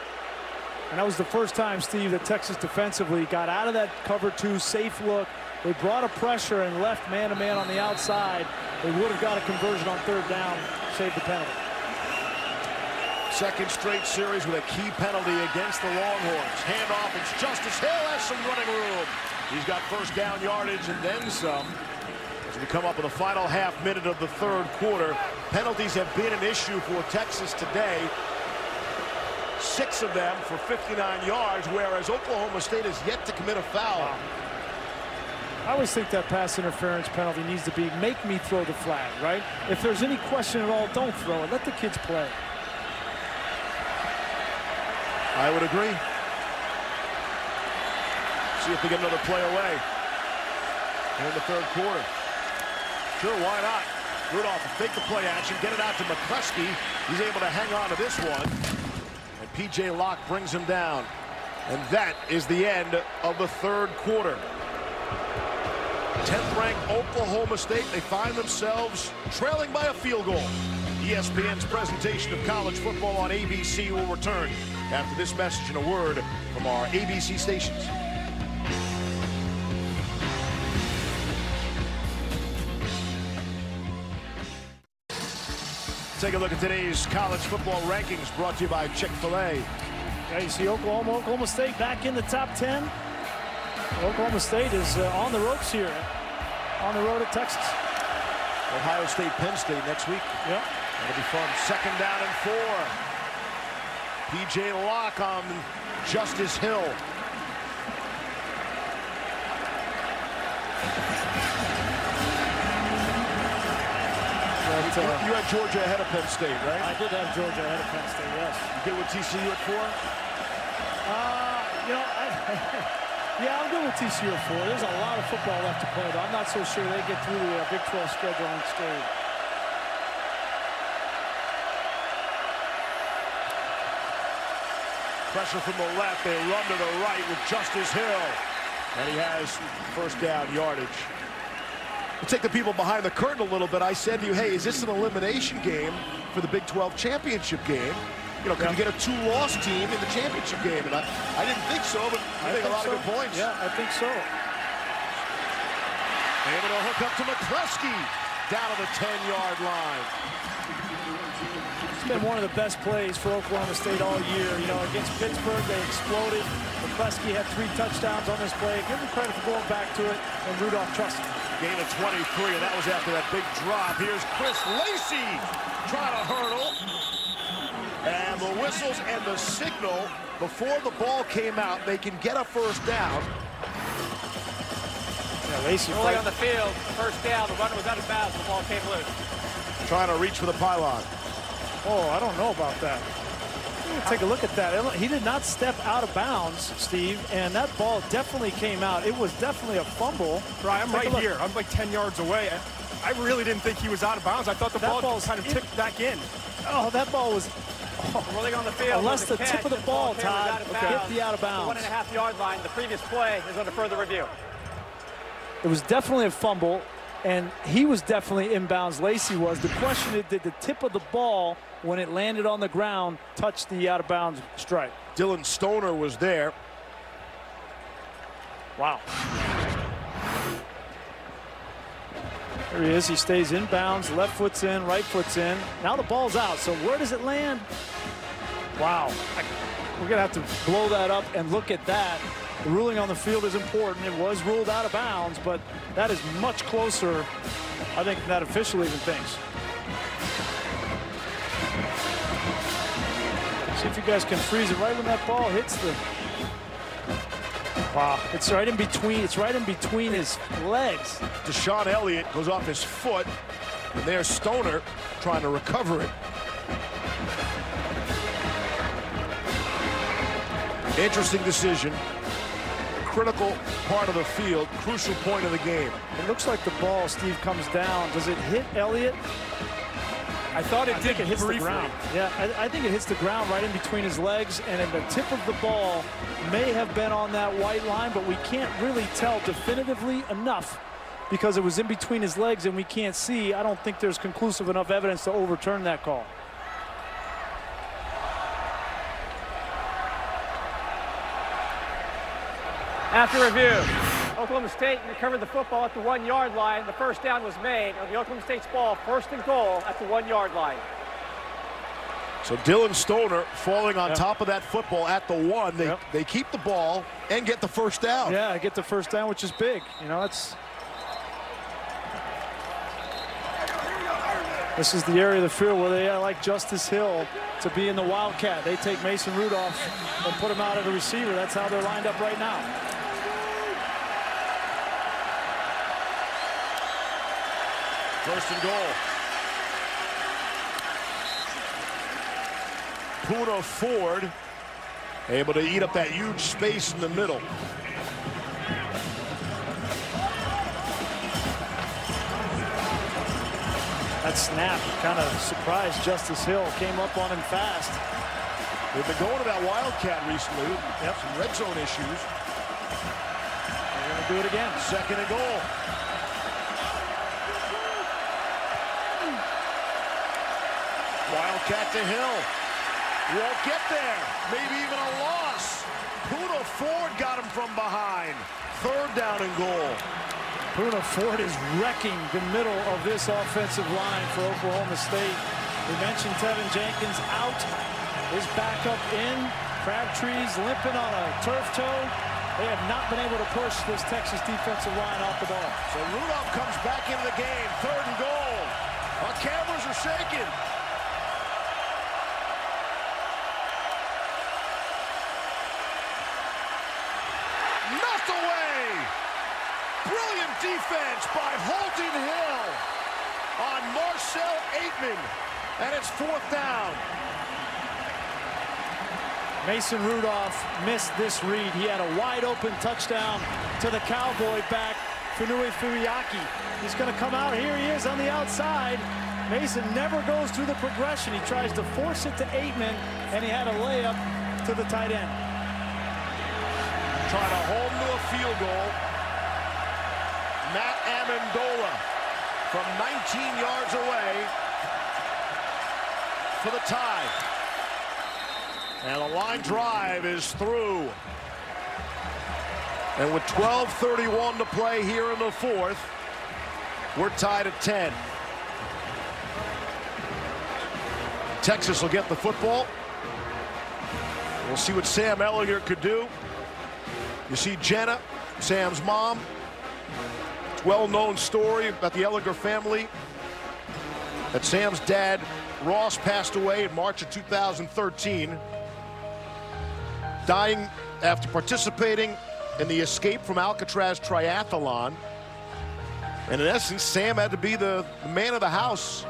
S4: And that was the first time, Steve, that Texas defensively got out of that cover 2 safe look. They brought a pressure and left man-to-man on the outside. They would have got a conversion on 3rd down, saved the penalty.
S2: 2nd straight series with a key penalty against the Longhorns. Handoff, it's Justice Hill has some running room. He's got first down yardage and then some. As we come up with the final half minute of the 3rd quarter, penalties have been an issue for Texas today. 6 of them for 59 yards, whereas Oklahoma State has yet to commit a foul.
S4: Wow. I always think that pass interference penalty needs to be make me throw the flag, right? If there's any question at all, don't throw it. Let the kids play.
S2: I would agree. See if they get another play away in the 3rd quarter. Sure, why not? Rudolph will take the play action, get it out to McCluskey. He's able to hang on to this one. And P.J. Locke brings him down. And that is the end of the 3rd quarter. 10th-ranked Oklahoma State, they find themselves trailing by a field goal. ESPN's presentation of college football on ABC will return after this message and a word from our ABC stations. Take a look at today's college football rankings brought to you by Chick-fil-A.
S4: Yeah, you see Oklahoma State back in the top 10. Oklahoma State is on the ropes here, on the road at Texas.
S2: Ohio State, Penn State next week.
S4: Yep.
S2: That'll be fun. 2nd down and 4. P.J. Locke on Justice Hill. You had Georgia ahead of Penn State, right?
S4: I did have Georgia ahead of Penn State, yes.
S2: You good with TCU at 4?
S4: Yeah, I'm good with TCU at 4. There's a lot of football left to play, though. I'm not so sure they get through the Big 12 schedule unscathed.
S2: Pressure from the left. They run to the right with Justice Hill. And he has first down yardage. We'll take the people behind the curtain a little bit. I said to you, hey, is this an elimination game for the Big 12 championship game? You know, can you get a 2-loss team in the championship game? And I didn't think so, but I think a lot of good points.
S4: Yeah, I think so.
S2: Able to hook up to McCleskey down to the 10-yard line.
S4: It's been one of the best plays for Oklahoma State all year. You know, against Pittsburgh, they exploded. McCleskey had 3 touchdowns on this play. Give him credit for going back to it, and Rudolph trusted him.
S2: Gain of 23, and that was after that big drop. Here's Chris Lacey trying to hurdle. And the whistles and the signal before the ball came out, they can get a first down.
S4: Yeah, Lacey
S9: on the field, first down. The runner was out of bounds. The ball came loose.
S2: Trying to reach for the pylon.
S4: Oh, I don't know about that. Take a look at that. He did not step out of bounds, Steve, and that ball definitely came out. It was definitely a fumble.
S5: Right, I'm right here. I'm like 10 yards away. I really didn't think he was out of bounds. I thought the ball just kind of tipped back in.
S4: Oh, that ball was...
S9: Rolling on the field.
S4: Unless the tip of the ball, Todd, hit the out of bounds.
S9: 1.5-yard line. The previous play is under further review.
S4: It was definitely a fumble, and he was definitely inbounds. Lacey was. The question is, did the tip of the ball, when it landed on the ground, touch the out of bounds stripe?
S2: Dylan Stoner was there.
S4: Wow. There he is. He stays inbounds. Left foot's in, right foot's in. Now the ball's out. So where does it land? Wow. We're going to have to blow that up and look at that. The ruling on the field is important. It was ruled out of bounds, but that is much closer, I think, than that official even thinks. See if you guys can freeze it right when that ball hits the... Wow, it's right in between. It's right in between his legs.
S2: Deshaun Elliott goes off his foot, and there's Stoner trying to recover it. Interesting decision. Critical part of the field, crucial point of the game.
S4: It looks like the ball, Steve, comes down. Does it hit Elliott?
S5: I thought it did.
S4: It hits the ground. Yeah, I think it hits the ground right in between his legs, and the tip of the ball may have been on that white line, but we can't really tell definitively enough because it was in between his legs and we can't see. I don't think there's conclusive enough evidence to overturn that call.
S9: After review, Oklahoma State recovered the football at the 1-yard line. The first down was made of the Oklahoma State's ball, first and goal at the 1-yard line.
S2: So Dylan Stoner falling on top of that football at the 1. They keep the ball and get the first down.
S4: Yeah, get the first down, which is big. You know, this is the area of the field where they like Justice Hill to be in the Wildcat. They take Mason Rudolph and put him out at a receiver. That's how they're lined up right now.
S2: First and goal. Puna Ford able to eat up that huge space in the middle.
S4: That snap kind of surprised Justice Hill. Came up on him fast.
S2: They've been going to that Wildcat recently. Some red zone issues.
S4: They're going to do it again.
S2: Second and goal. Wildcat to Hill. Won't get there. Maybe even a loss. Puna Ford got him from behind. Third down and goal.
S4: Puna Ford is wrecking the middle of this offensive line for Oklahoma State. We mentioned Tevin Jenkins out. His backup in. Crabtree's limping on a turf toe. They have not been able to push this Texas defensive line off the ball.
S2: So Rudolph comes back into the game. Third and goal. Our cameras are shaking. Knocked away. Brilliant defense by Holton Hill. on Marcel Aitman, and it's 4th down.
S4: Mason Rudolph missed this read. He had a wide open touchdown to the Cowboy back, Funui Fuyaki. He's going to come out. Here he is on the outside. Mason never goes through the progression. He tries to force it to Aitman, and he had a layup to the tight end.
S2: Trying to hold him to a field goal. Matt Amendola from 19 yards away for the tie. And the line drive is through. And with 12:31 to play here in the 4th, we're tied at 10. Texas will get the football. We'll see what Sam Ehlinger could do. You see Jenna, Sam's mom. It's a well-known story about the Ehlinger family. That Sam's dad, Ross, passed away in March of 2013. Dying after participating in the Escape from Alcatraz triathlon. And in essence, Sam had to be the man of the house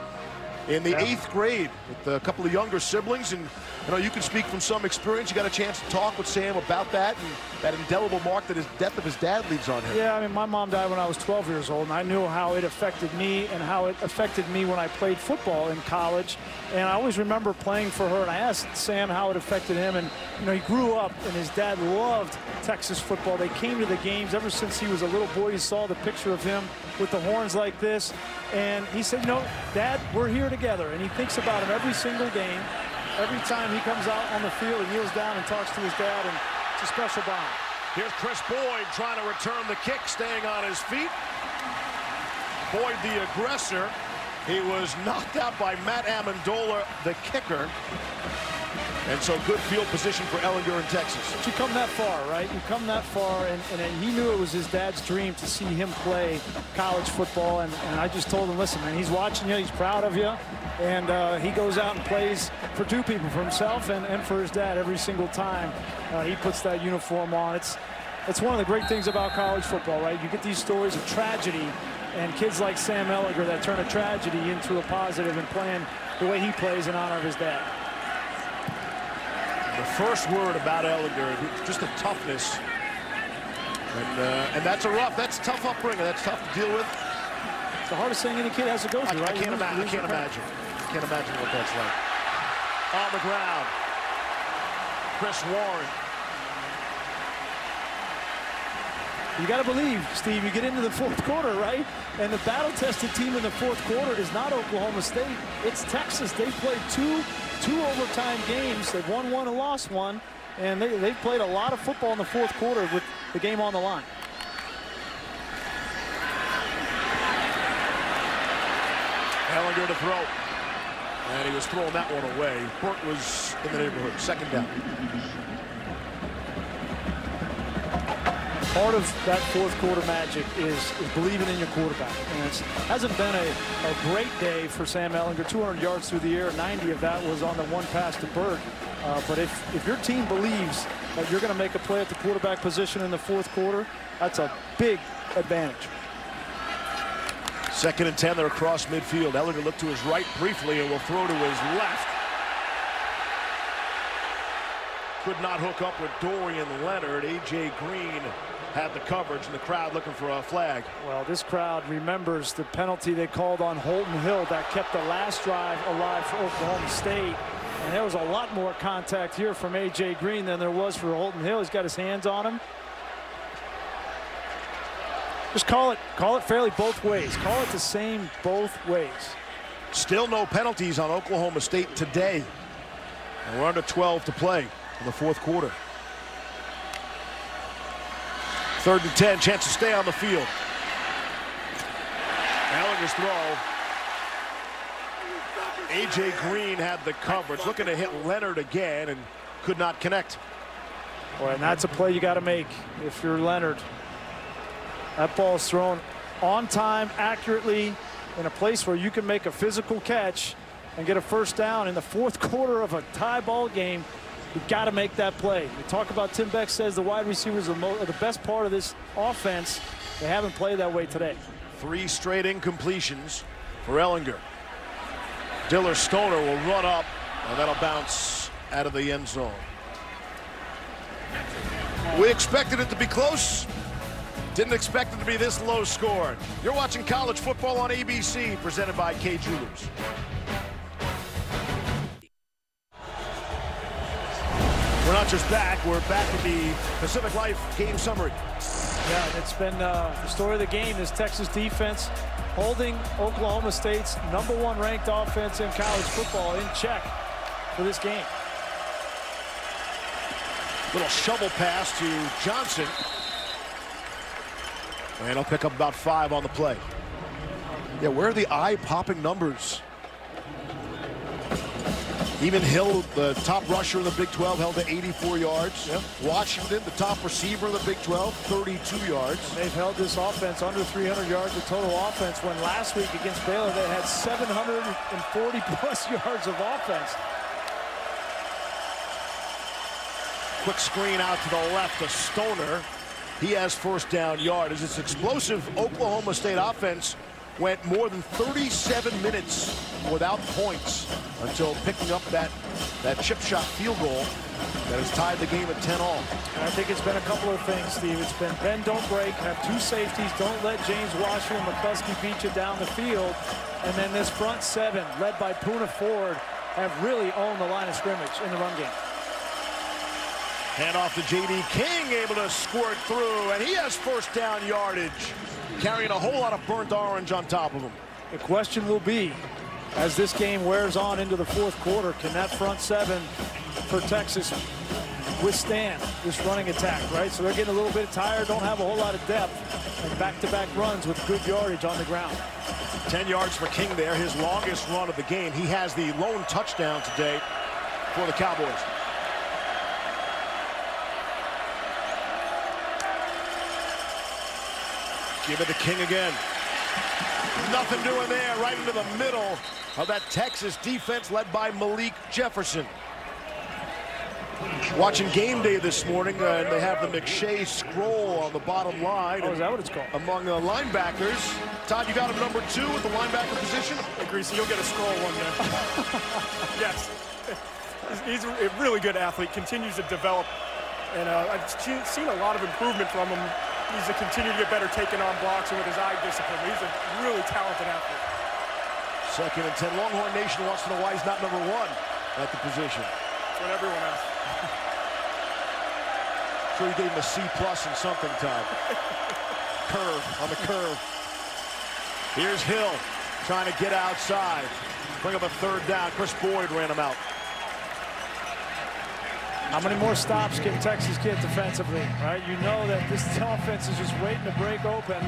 S2: in the 8th grade with a couple of younger siblings. And you know, you can speak from some experience. You got a chance to talk with Sam about that and that indelible mark that his death of his dad leaves on him.
S4: Yeah, I mean, my mom died when I was 12 years old, and I knew how it affected me and how it affected me when I played football in college. And I always remember playing for her, and I asked Sam how it affected him. And, you know, he grew up, and his dad loved Texas football. They came to the games ever since he was a little boy. He saw the picture of him with the horns like this. And he said, you know, Dad, we're here together. And he thinks about him every single game. Every time he comes out on the field, he kneels down and talks to his dad, and it's a special bond.
S2: Here's Chris Boyd trying to return the kick, staying on his feet. Boyd, the aggressor. He was knocked out by Matt Amendola, the kicker. And so good field position for Ehlinger in Texas.
S4: But you come that far, right? You come that far, and he knew it was his dad's dream to see him play college football. And I just told him, listen, man, he's watching you, he's proud of you. And he goes out and plays for two people, for himself and for his dad every single time he puts that uniform on. It's one of the great things about college football, right? You get these stories of tragedy and kids like Sam Ehlinger that turn a tragedy into a positive and playing the way he plays in honor of his dad.
S2: The first word about Ehlinger, just the toughness. And that's that's tough upbringing. That's tough to deal with.
S4: It's the hardest thing any kid has to go through, right?
S2: I can't imagine. I can't imagine what that's like. On the ground, Chris Warren.
S4: You got to believe, Steve, you get into the 4th quarter, right? And the battle-tested team in the 4th quarter is not Oklahoma State. It's Texas. They played two overtime games. They've won one and lost one. And they've played a lot of football in the 4th quarter with the game on the line.
S2: Ehlinger to throw. And he was throwing that one away. Burt was in the neighborhood. 2nd down.
S4: Part of that 4th quarter magic is believing in your quarterback. And it hasn't been a great day for Sam Ehlinger. 200 yards through the air, 90 of that was on the one pass to Burt. But if your team believes that you're going to make a play at the quarterback position in the 4th quarter, that's a big advantage.
S2: 2nd and 10, they're across midfield. Ehlinger looked to his right briefly and will throw to his left. Could not hook up with Dorian Leonard. A.J. Green had the coverage, and the crowd looking for a flag.
S4: Well, this crowd remembers the penalty they called on Holton Hill that kept the last drive alive for Oklahoma State. And there was a lot more contact here from A.J. Green than there was for Holton Hill. He's got his hands on him. Just call it fairly both ways. Call it the same both ways.
S2: Still no penalties on Oklahoma State today. And we're under 12 to play in the 4th quarter. 3rd and 10, chance to stay on the field. Ehlinger's throw. A.J. Green had the coverage, looking to hit Leonard again and could not connect.
S4: Boy, and that's a play you got to make if you're Leonard. That ball's thrown on time, accurately, in a place where you can make a physical catch and get a 1st down in the 4th quarter of a tie ball game. You've got to make that play. We talk about Tim Beck says the wide receivers are the best part of this offense. They haven't played that way today.
S2: 3 straight incompletions for Ellinger. Diller Stoner will run up, and that'll bounce out of the end zone. We expected it to be close. Didn't expect it to be this low scored. You're watching college football on ABC, presented by K Jewelers. We're not just back, we're back with the Pacific Life game summary.
S4: Yeah, it's been the story of the game is Texas defense holding Oklahoma State's #1 ranked offense in college football in check for this game.
S2: Little shovel pass to Johnson. And he'll pick up about 5 on the play. Yeah, where are the eye-popping numbers? Even Hill, the top rusher in the Big 12, held to 84 yards. Yep. Washington, the top receiver in the Big 12, 32 yards.
S4: They've held this offense under 300 yards of total offense when last week against Baylor they had 740-plus yards of offense.
S2: Quick screen out to the left to Stoner. He has first down yardage. This explosive Oklahoma State offense went more than 37 minutes without points until picking up that chip shot field goal that has tied the game at 10-all.
S4: And I think it's been a couple of things, Steve. It's been bend, don't break, have 2 safeties, don't let James Washer and McCluskey beat you down the field. And then this front 7, led by Poona Ford, have really owned the line of scrimmage in the run game.
S2: Hand off to J.D. King, able to squirt through, and he has first down yardage, carrying a whole lot of burnt orange on top of him.
S4: The question will be, as this game wears on into the 4th quarter, can that front 7 for Texas withstand this running attack, right? So they're getting a little bit tired, don't have a whole lot of depth, and back-to-back runs with good yardage on the ground.
S2: 10 yards for King there, his longest run of the game. He has the lone touchdown today for the Cowboys. Give it to King again. Nothing doing there, right into the middle of that Texas defense led by Malik Jefferson. Watching Game Day this morning, and they have the McShay scroll on the bottom line.
S4: Oh, is that what it's called?
S2: Among the linebackers. Todd, you got him #2 at the linebacker position?
S5: Hey, Greasy, you'll get a scroll one minute. Yes. He's a really good athlete, continues to develop. And I've seen a lot of improvement from him. He's to continue to get better taking on blocks and with his eye discipline. He's a really talented athlete.
S2: 2nd and 10. Longhorn Nation wants to know why he's not #1 at the position.
S5: That's what everyone asks.
S2: So he gave him a C+ in something, Todd. Curve, on the curve. Here's Hill trying to get outside. Bring up a 3rd down. Chris Boyd ran him out.
S4: How many more stops can Texas get defensively, right? You know that this offense is just waiting to break open.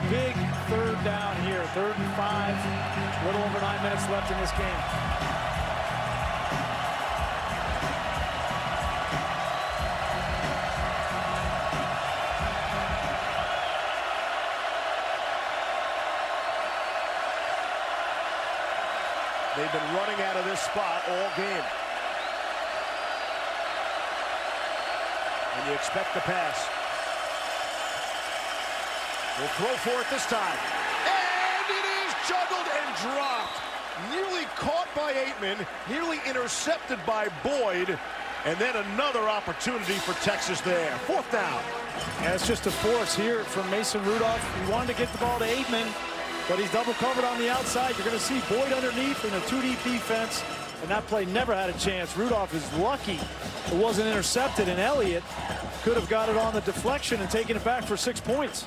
S4: Big 3rd down here, 3rd and 5. A little over 9 minutes left in this game.
S2: They've been running out of this spot all game. And you expect the pass. We'll throw for it this time. And it is juggled and dropped. Nearly caught by Aitman, nearly intercepted by Boyd, and then another opportunity for Texas there. 4th down.
S4: Yeah, it's just a force here from Mason Rudolph. He wanted to get the ball to Aitman, but he's double covered on the outside. You're going to see Boyd underneath in a 2-deep defense. And that play never had a chance. Rudolph is lucky it wasn't intercepted, and Elliott could have got it on the deflection and taken it back for 6 points.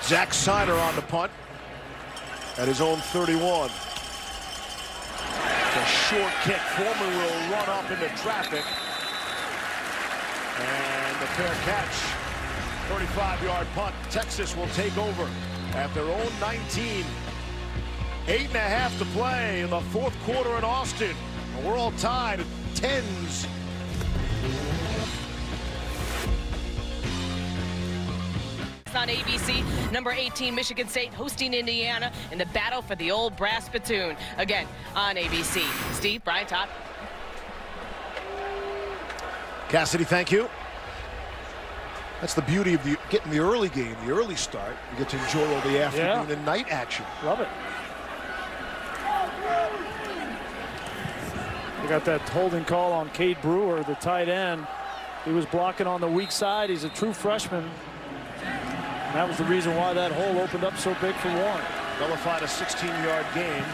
S2: Zach Siner on the punt at his own 31. It's a short kick. Foreman will run up into traffic. And the fair catch. 35-yard punt. Texas will take over at their own 19. 8.5 to play in the 4th quarter in Austin. We're all tied at 10s.
S15: On ABC, number 18 Michigan State hosting Indiana in the battle for the old brass spittoon. Again on ABC. Steve, Brian, Todd.
S2: Cassidy, thank you. That's the beauty of getting the early game, the early start. You get to enjoy all the afternoon and night action.
S4: Love it. We got that holding call on Cade Brewer, the tight end. He was blocking on the weak side. He's a true freshman. And that was the reason why that hole opened up so big for Warren.
S2: Nullified a 16-yard gain.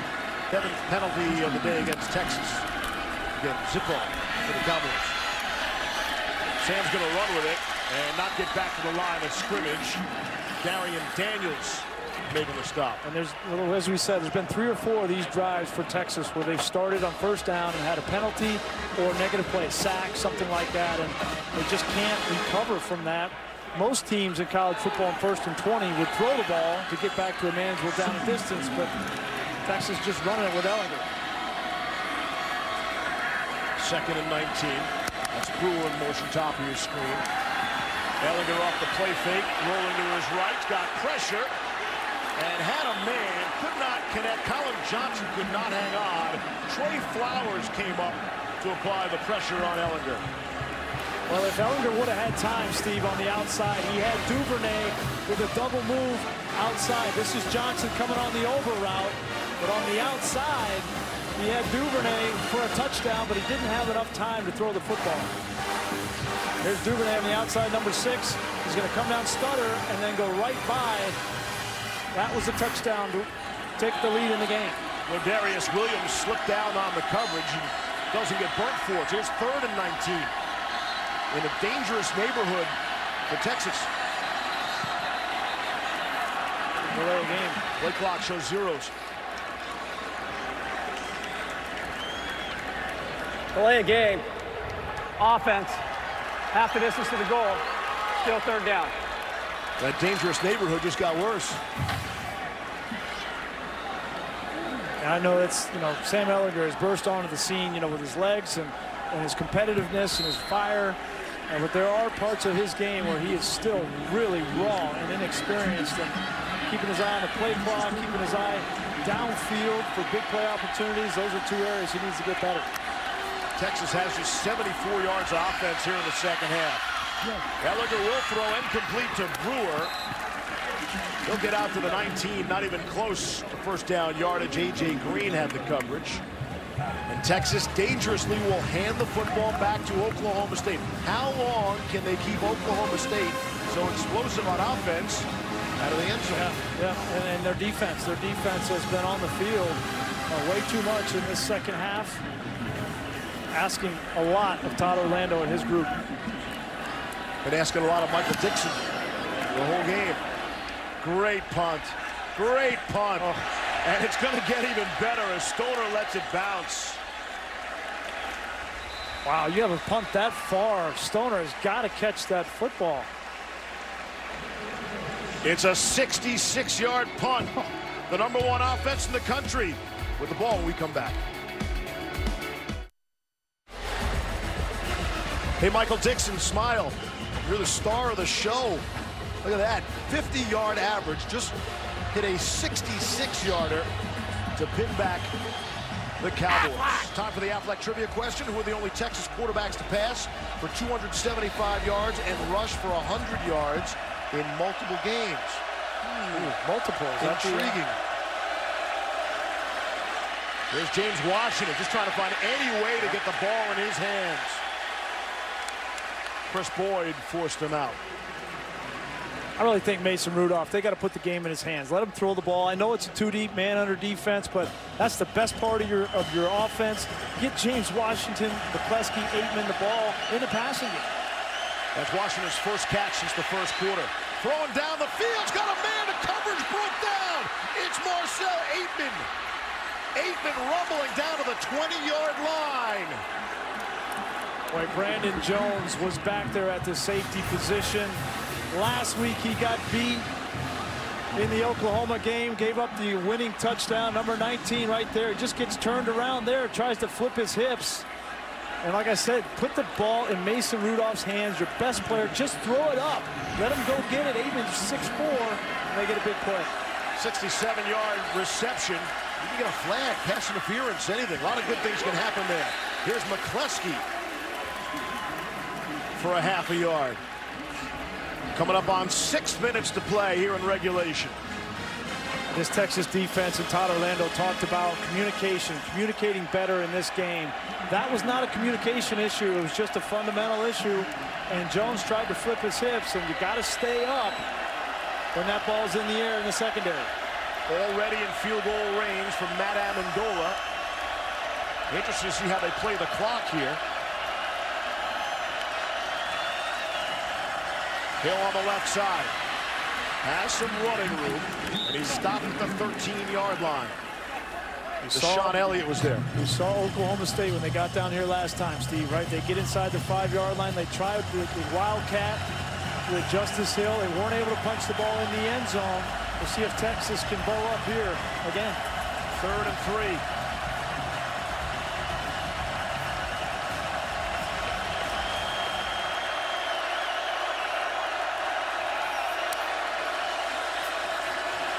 S2: 7th penalty of the day against Texas. Again, zip on for the Cowboys. Sam's going to run with it and not get back to the line of scrimmage. Darian Daniels making the stop.
S4: And there's, as we said, there's been 3 or 4 of these drives for Texas where they've started on first down and had a penalty or negative play, sack, something like that, and they just can't recover from that. Most teams in college football on 1st and 20 would throw the ball to get back to a manageable down and distance, but Texas just running it with Ellinger.
S2: 2nd and 19. That's Brewer in motion, top of your screen. Ellinger off the play fake, rolling to his right, got pressure, and had a man, could not connect. Colin Johnson could not hang on. Trey Flowers came up to apply the pressure on Ellinger.
S4: Well, if Ellinger would have had time, Steve, on the outside, he had Duvernay with a double move outside. This is Johnson coming on the over route, but on the outside, he had Duvernay for a touchdown, but he didn't have enough time to throw the football. Here's Duvernay on the outside, number 6. He's going to come down stutter and then go right by. That was a touchdown to take the lead in the game.
S2: Ladarius Williams slipped down on the coverage and doesn't get burnt for it. Here's 3rd and 19. In a dangerous neighborhood for Texas.
S4: Delay game.
S2: Play clock shows zeros.
S9: Delay a game. Offense. Half the distance to the goal. Still 3rd down.
S2: That dangerous neighborhood just got worse.
S4: And I know that's, Sam Ellinger has burst onto the scene, with his legs and his competitiveness and his fire. But there are parts of his game where he is still really raw and inexperienced, and keeping his eye on the play clock, keeping his eye downfield for big play opportunities. Those are 2 areas he needs to get better.
S2: Texas has just 74 yards of offense here in the 2nd half. Ellinger will throw incomplete to Brewer. He'll get out to the 19, not even close to 1st down yardage. A.J. Green had the coverage. And Texas dangerously will hand the football back to Oklahoma State. How long can they keep Oklahoma State so explosive on offense out of the end zone?
S4: Yeah. And their defense has been on the field way too much in this 2nd half, asking a lot of Todd Orlando and his group.
S2: Been asking a lot of Michael Dixon the whole game. Great punt. Great punt. Oh. And it's going to get even better as Stoner lets it bounce.
S4: Wow, you have a punt that far. Stoner has got to catch that football.
S2: It's a 66-yard punt. The #1 offense in the country. With the ball when we come back. Hey, Michael Dixon, smile. You're the star of the show. Look at that. 50-yard average. Just hit a 66-yarder to pin back the Cowboys. Time for the Affleck trivia question. Who are the only Texas quarterbacks to pass for 275 yards and rush for 100 yards in multiple games?
S4: Multiples.
S2: Intriguing. There's James Washington just trying to find any way to get the ball in his hands. Chris Boyd forced him out.
S4: I really think Mason Rudolph, they got to put the game in his hands. Let him throw the ball. I know it's a 2-deep man under defense, but that's the best part of your offense. Get James Washington, McCleskey, Aitman the ball in the passing game.
S2: That's Washington's first catch since the first quarter. Throwing down the field's got a man. The coverage broke down. It's Marcel Aitman. Aitman rumbling down to the 20-yard line.
S4: Boy, Brandon Jones was back there at the safety position. Last week he got beat in the Oklahoma game, gave up the winning touchdown, number 19 right there. He just gets turned around there, tries to flip his hips. And like I said, put the ball in Mason Rudolph's hands, your best player, just throw it up. Let him go get it. Aitman's 6'4", and they get a big play.
S2: 67-yard reception. You can get a flag, pass interference, anything. A lot of good things can happen there. Here's McCleskey for a half a yard. Coming up on 6 minutes to play here in regulation.
S4: This Texas defense, and Todd Orlando talked about communicating better in this game. That was not a communication issue. It was just a fundamental issue. And Jones tried to flip his hips, and you got to stay up when that ball's in the air in the secondary.
S2: Already in field goal range from Matt Amendola. Interesting to see how they play the clock here. Hill on the left side. Has some running room, and he's stopped at the 13-yard line. Sean Elliott was there.
S4: We saw Oklahoma State when they got down here last time, Steve, right? They get inside the 5-yard line. They tried the Wildcat with Justice Hill. They weren't able to punch the ball in the end zone. We'll see if Texas can bow up here again.
S2: 3rd and 3.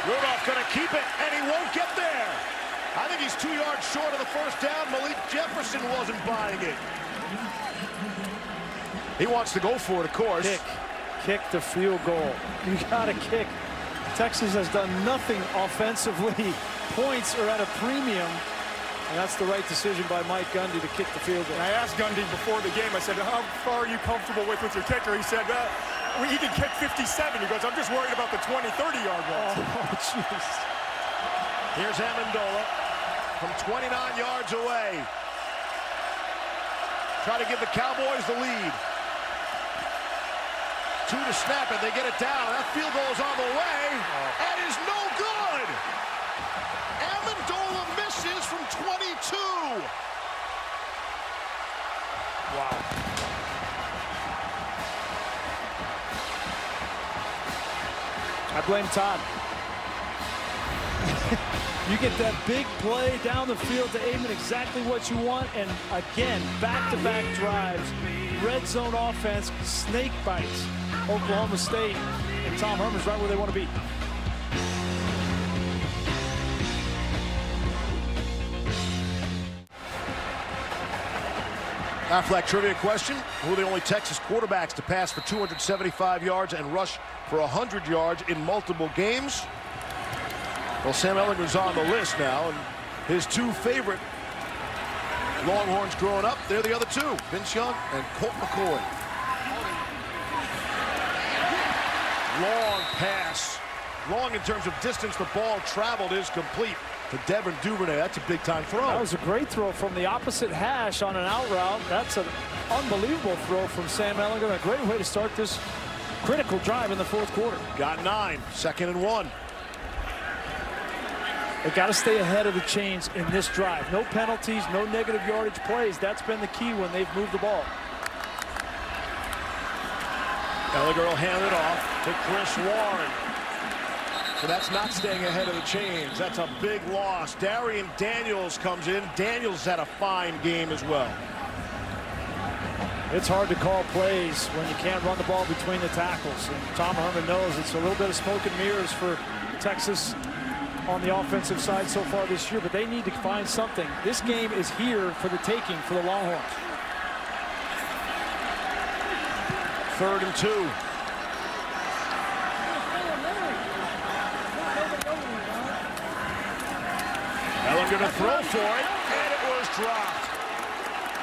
S2: Rudolph going to keep it, and he won't get there. I think he's 2 yards short of the first down. Malik Jefferson wasn't buying it. He wants to go for it, of course.
S4: Kick the field goal. You got to kick. Texas has done nothing offensively. Points are at a premium, and that's the right decision by Mike Gundy to kick the field goal.
S5: And I asked Gundy before the game, I said, how far are you comfortable with your kicker? He said, he can kick 57. He goes, I'm just worried about the 20, 30-yard ones.
S4: Oh, jeez.
S2: Here's Amendola from 29 yards away. Try to give the Cowboys the lead. 2 to snap it. They get it down. That field goal is on the way and is no good. Amendola misses from 22.
S4: Wow. I blame Todd. You get that big play down the field to aim at exactly what you want, and again, back-to-back drives, red zone offense, snake bites. Oklahoma State, and Tom Herman's right where they want to be.
S2: Affleck trivia question. Who are the only Texas quarterbacks to pass for 275 yards and rush for 100 yards in multiple games? Well, Sam Ehlinger's on the list now, and his 2 favorite Longhorns growing up, they're the other 2, Vince Young and Colt McCoy. Long pass. Long in terms of distance. The ball traveled is complete to Devin Duvernay. That's a big-time throw.
S4: That was a great throw from the opposite hash on an out route. That's an unbelievable throw from Sam Ehlinger. A great way to start this critical drive in the 4th quarter.
S2: Got 9. 2nd and 1.
S4: They got to stay ahead of the chains in this drive. No penalties, no negative yardage plays. That's been the key when they've moved the ball.
S2: Ehlinger will hand it off to Chris Warren. So that's not staying ahead of the chains. That's a big loss. Darian Daniels comes in. Daniels had a fine game as well.
S4: It's hard to call plays when you can't run the ball between the tackles. And Tom Herman knows it's a little bit of smoke and mirrors for Texas on the offensive side so far this year, but they need to find something. This game is here for the taking for the Longhorns.
S2: 3rd and 2. Ehlinger to throw for it, and it was dropped.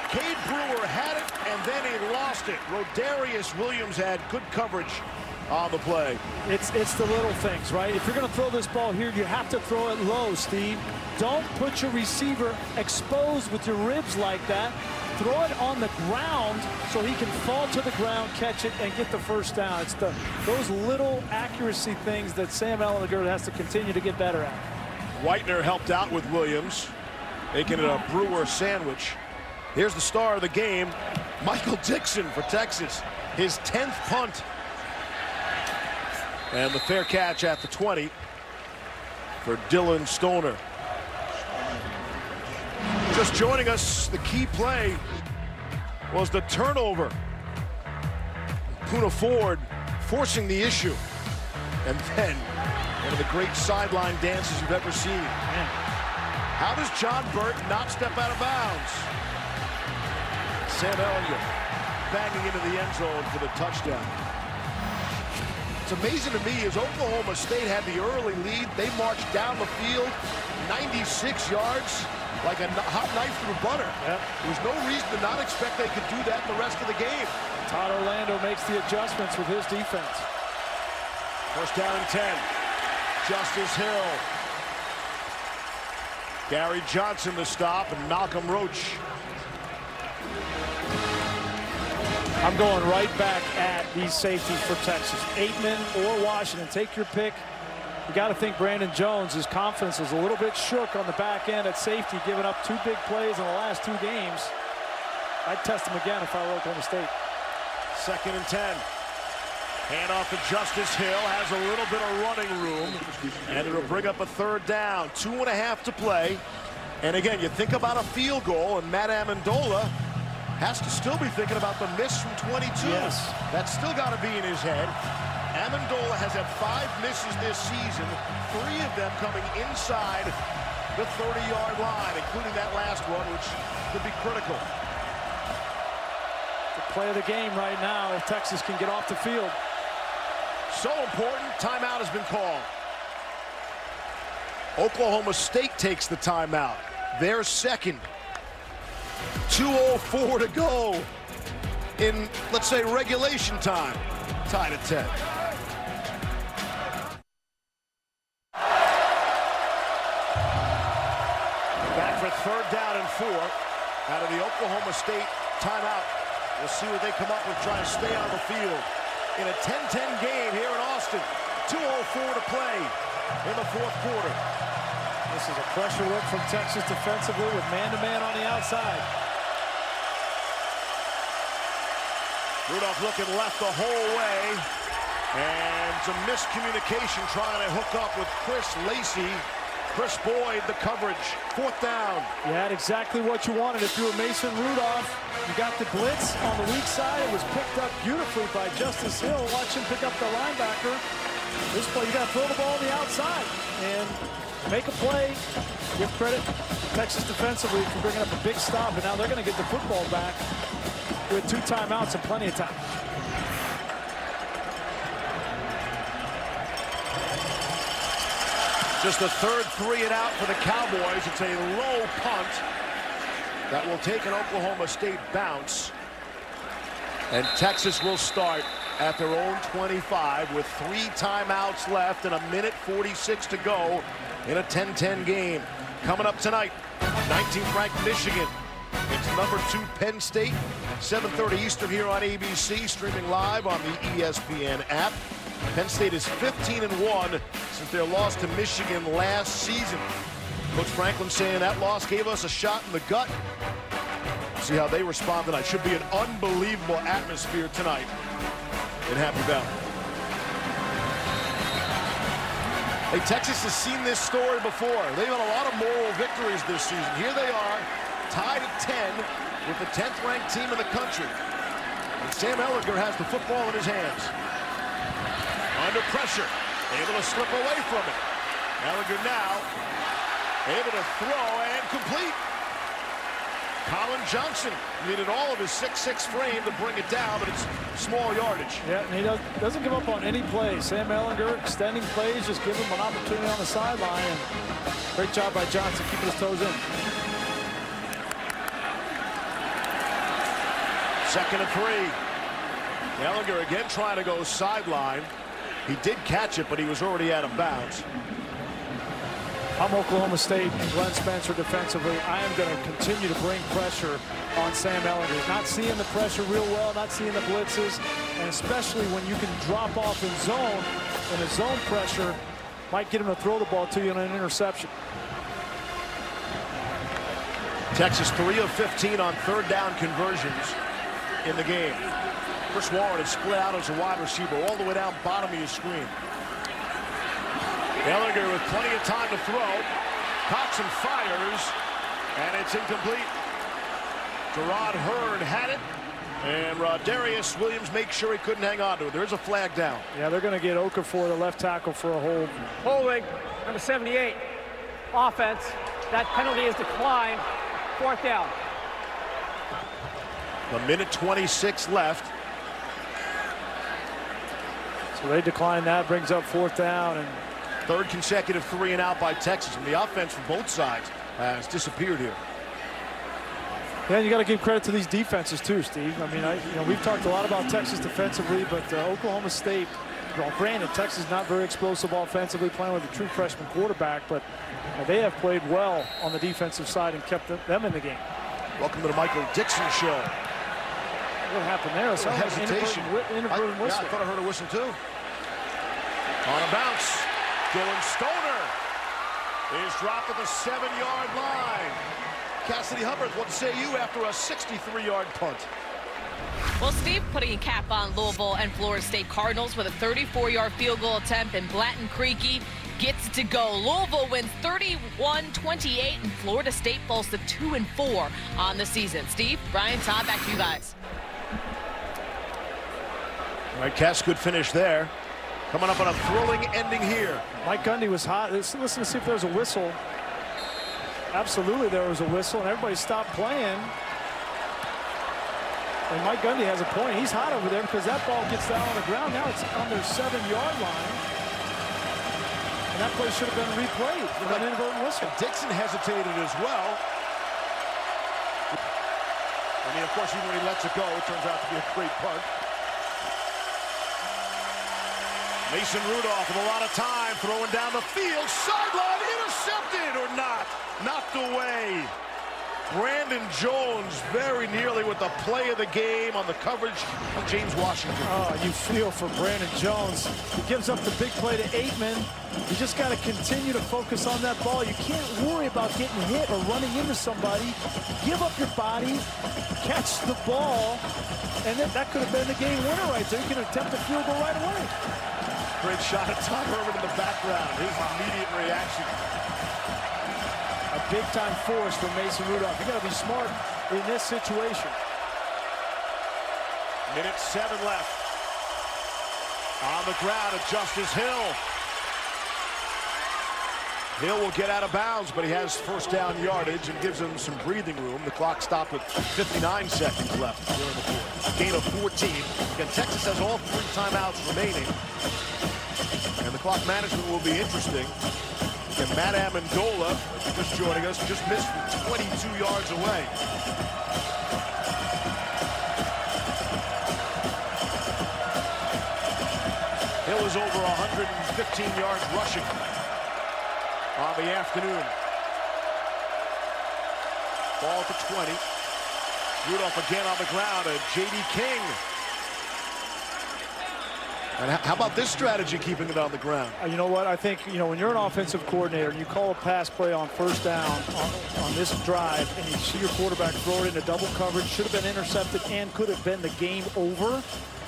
S2: Cade Brewer had it, and then he lost it. Rodarius Williams had good coverage on the play.
S4: It's the little things, right? If you're going to throw this ball here, you have to throw it low, Steve. Don't put your receiver exposed with your ribs like that. Throw it on the ground so he can fall to the ground, catch it, and get the first down. It's those little accuracy things that Sam Ehlinger has to continue to get better at.
S2: Whitener helped out with Williams, making it a Brewer sandwich. Here's the star of the game, Michael Dixon for Texas. His 10th punt. And the fair catch at the 20 for Dylan Stoner. Just joining us, the key play was the turnover. Puna Ford forcing the issue. And then one of the great sideline dances you've ever seen. Man. How does John Burt not step out of bounds? Sam Ehlinger banging into the end zone for the touchdown. what's amazing to me is Oklahoma State had the early lead. They marched down the field 96 yards like a hot knife through butter.
S4: Yep.
S2: There was no reason to not expect they could do that the rest of the game.
S4: Todd Orlando makes the adjustments with his defense.
S2: First down and 10. Justice Hill. Gary Johnson the stop, and Malcolm Roach.
S4: I'm going right back at these safeties for Texas. Aitman or Washington, take your pick. You got to think Brandon Jones, his confidence is a little bit shook on the back end at safety, giving up 2 big plays in the last 2 games. I'd test him again if I were Oklahoma State.
S2: Second and 10. Handoff to Justice Hill, has a little bit of running room, and it'll bring up a third down. 2.5 to play. And again, you think about a field goal, and Matt Amendola has to still be thinking about the miss from 22.
S4: Yes.
S2: That's still got to be in his head. Amendola has had 5 misses this season, 3 of them coming inside the 30-yard line, including that last one, which could be critical.
S4: The play of the game right now if Texas can get off the field.
S2: So important, timeout has been called. Oklahoma State takes the timeout. Their second. 2:04 to go in, let's say, regulation time. Tied at 10. Back for third down and 4 out of the Oklahoma State timeout. We'll see what they come up with trying to stay on the field in a 10-10 game here in Austin. 2:04 to play in the 4th quarter.
S4: This is a pressure look from Texas defensively with man-to-man on the outside.
S2: Rudolph looking left the whole way. And some miscommunication trying to hook up with Chris Lacey. Chris Boyd, the coverage. 4th down.
S4: You had exactly what you wanted if you were Mason Rudolph. You got the blitz on the weak side. It was picked up beautifully by Justice Hill. Watch him pick up the linebacker. This play, you got to throw the ball on the outside and make a play. Give credit Texas defensively for bringing up a big stop, and now they're going to get the football back with 2 timeouts and plenty of time.
S2: Just the third 3 and out for the Cowboys. It's a low punt that will take an Oklahoma State bounce. And Texas will start at their own 25 with 3 timeouts left and 1:46 to go in a 10-10 game. Coming up tonight, 19th ranked Michigan. It's number 2 Penn State, 7:30 Eastern here on ABC, streaming live on the ESPN app. Penn State is 15-1 since their loss to Michigan last season. Coach Franklin saying that loss gave us a shot in the gut. See how they respond tonight. Should be an unbelievable atmosphere tonight in Happy Valley. Hey, Texas has seen this story before. They've had a lot of moral victories this season. Here they are, tied at 10 with the 10th ranked team in the country. And Sam Ehlinger has the football in his hands. Under pressure, able to slip away from it. Ehlinger now able to throw and complete. Colin Johnson needed all of his 6'6" frame to bring it down, but it's small yardage.
S4: Yeah, and he doesn't give up on any plays. Sam Ehlinger extending plays, just give him an opportunity on the sideline. And great job by Johnson keeping his toes in.
S2: 2nd and 3. Ehlinger again trying to go sideline. He did catch it, but he was already out of bounds.
S4: I'm Oklahoma State and Glenn Spencer defensively. I am going to continue to bring pressure on Sam Ehlinger. Not seeing the pressure real well, not seeing the blitzes, and especially when you can drop off in zone, and a zone pressure might get him to throw the ball to you on an interception.
S2: Texas 3 of 15 on 3rd down conversions in the game. Chris Warren is split out as a wide receiver all the way down bottom of your screen. Ehlinger with plenty of time to throw. Cocks and fires, and it's incomplete. Gerard Hearn had it, and Rodarius Williams makes sure he couldn't hang on to it. There's a flag down.
S4: Yeah, they're going to get Okafor, the left tackle, for a hold.
S9: Holding, number 78. Offense. That penalty is declined. 4th down.
S2: 1:26 left.
S4: So they decline that, brings up 4th down. And
S2: third consecutive 3 and out by Texas. And the offense from both sides has disappeared here.
S4: Yeah, you got to give credit to these defenses too, Steve. I mean, we've talked a lot about Texas defensively, but Oklahoma State, well, granted, Texas not very explosive offensively, playing with a true freshman quarterback, but they have played well on the defensive side and kept them in the game.
S2: Welcome to the Michael Dixon Show.
S4: What happened there? Some
S2: hesitation.
S4: Inadvertent whistle.
S2: Yeah, I thought I heard a whistle too. On a bounce, Dylan Stoner is dropped at the 7-yard line. Cassidy Hubbard, what say you after a 63-yard punt?
S15: Well, Steve, putting a cap on Louisville and Florida State Cardinals with a 34-yard field goal attempt, and Blanton Creaky gets to go. Louisville wins 31-28, and Florida State falls to 2-4 on the season. Steve, Brian, Todd, back to you guys.
S2: All right, Cass, good finish there. Coming up on a thrilling ending here.
S4: Mike Gundy was hot. Let's listen to see if there's a whistle. Absolutely, there was a whistle, and everybody stopped playing. And Mike Gundy has a point. He's hot over there because that ball gets down on the ground. Now it's on their 7-yard line. And that play should have been replayed with an inadvertent whistle.
S2: Dixon hesitated as well. I mean, of course, even when he lets it go, it turns out to be a great punt. Mason Rudolph with a lot of time throwing down the field. Sideline intercepted or not. Knocked away. Brandon Jones very nearly with the play of the game on the coverage of James Washington.
S4: Oh, you feel for Brandon Jones. He gives up the big play to Aitman. You just got to continue to focus on that ball. You can't worry about getting hit or running into somebody. Give up your body, catch the ball, and then that could have been the game winner right there. You can attempt a field goal right away.
S2: Great shot at Tom Herman in the background. His immediate reaction.
S4: A big-time force for Mason Rudolph. You got to be smart in this situation.
S2: Minute 7 left. On the ground at Justice Hill. Hill will get out of bounds, but he has first down yardage and gives him some breathing room. The clock stopped with 59 seconds left here in the fourth. A gain of 14. Again, Texas has all 3 timeouts remaining. And the clock management will be interesting. And Matt Amendola, just joining us, just missed from 22 yards away. Hill is over 115 yards rushing on the afternoon. Ball to 20. Rudolph again on the ground, and J.D. King. And how about this strategy, keeping it on the ground?
S4: You know what? I think, when you're an offensive coordinator and you call a pass play on first down on this drive and you see your quarterback throw it into double coverage, should have been intercepted and could have been the game over,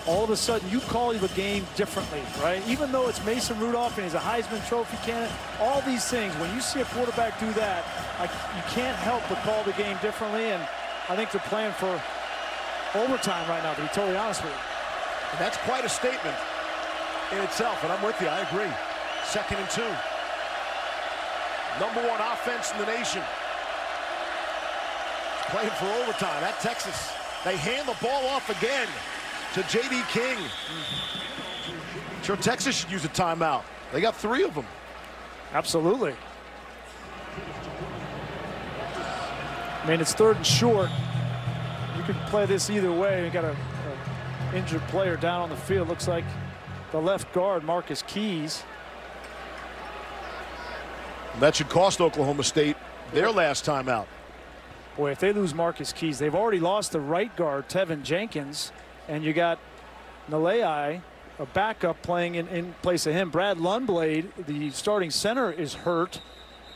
S4: all of a sudden you call the game differently, right? Even though it's Mason Rudolph and he's a Heisman Trophy candidate, all these things, when you see a quarterback do that, you can't help but call the game differently, and I think they're playing for overtime right now, to be totally honest with you.
S2: And that's quite a statement in itself, and I'm with you. I agree. 2nd and 2. #1 offense in the nation. Playing for overtime at Texas. They hand the ball off again to J.D. King. Sure, Texas should use a timeout. They got 3 of them.
S4: Absolutely. I mean, it's 3rd and short. You could play this either way. You got a injured player down on the field. Looks like the left guard, Marcus Keys.
S2: That should cost Oklahoma State their last timeout.
S4: Boy, if they lose Marcus Keys, they've already lost the right guard, Tevin Jenkins, and you got Nalei, a backup, playing in place of him. Brad Lundblade, the starting center, is hurt.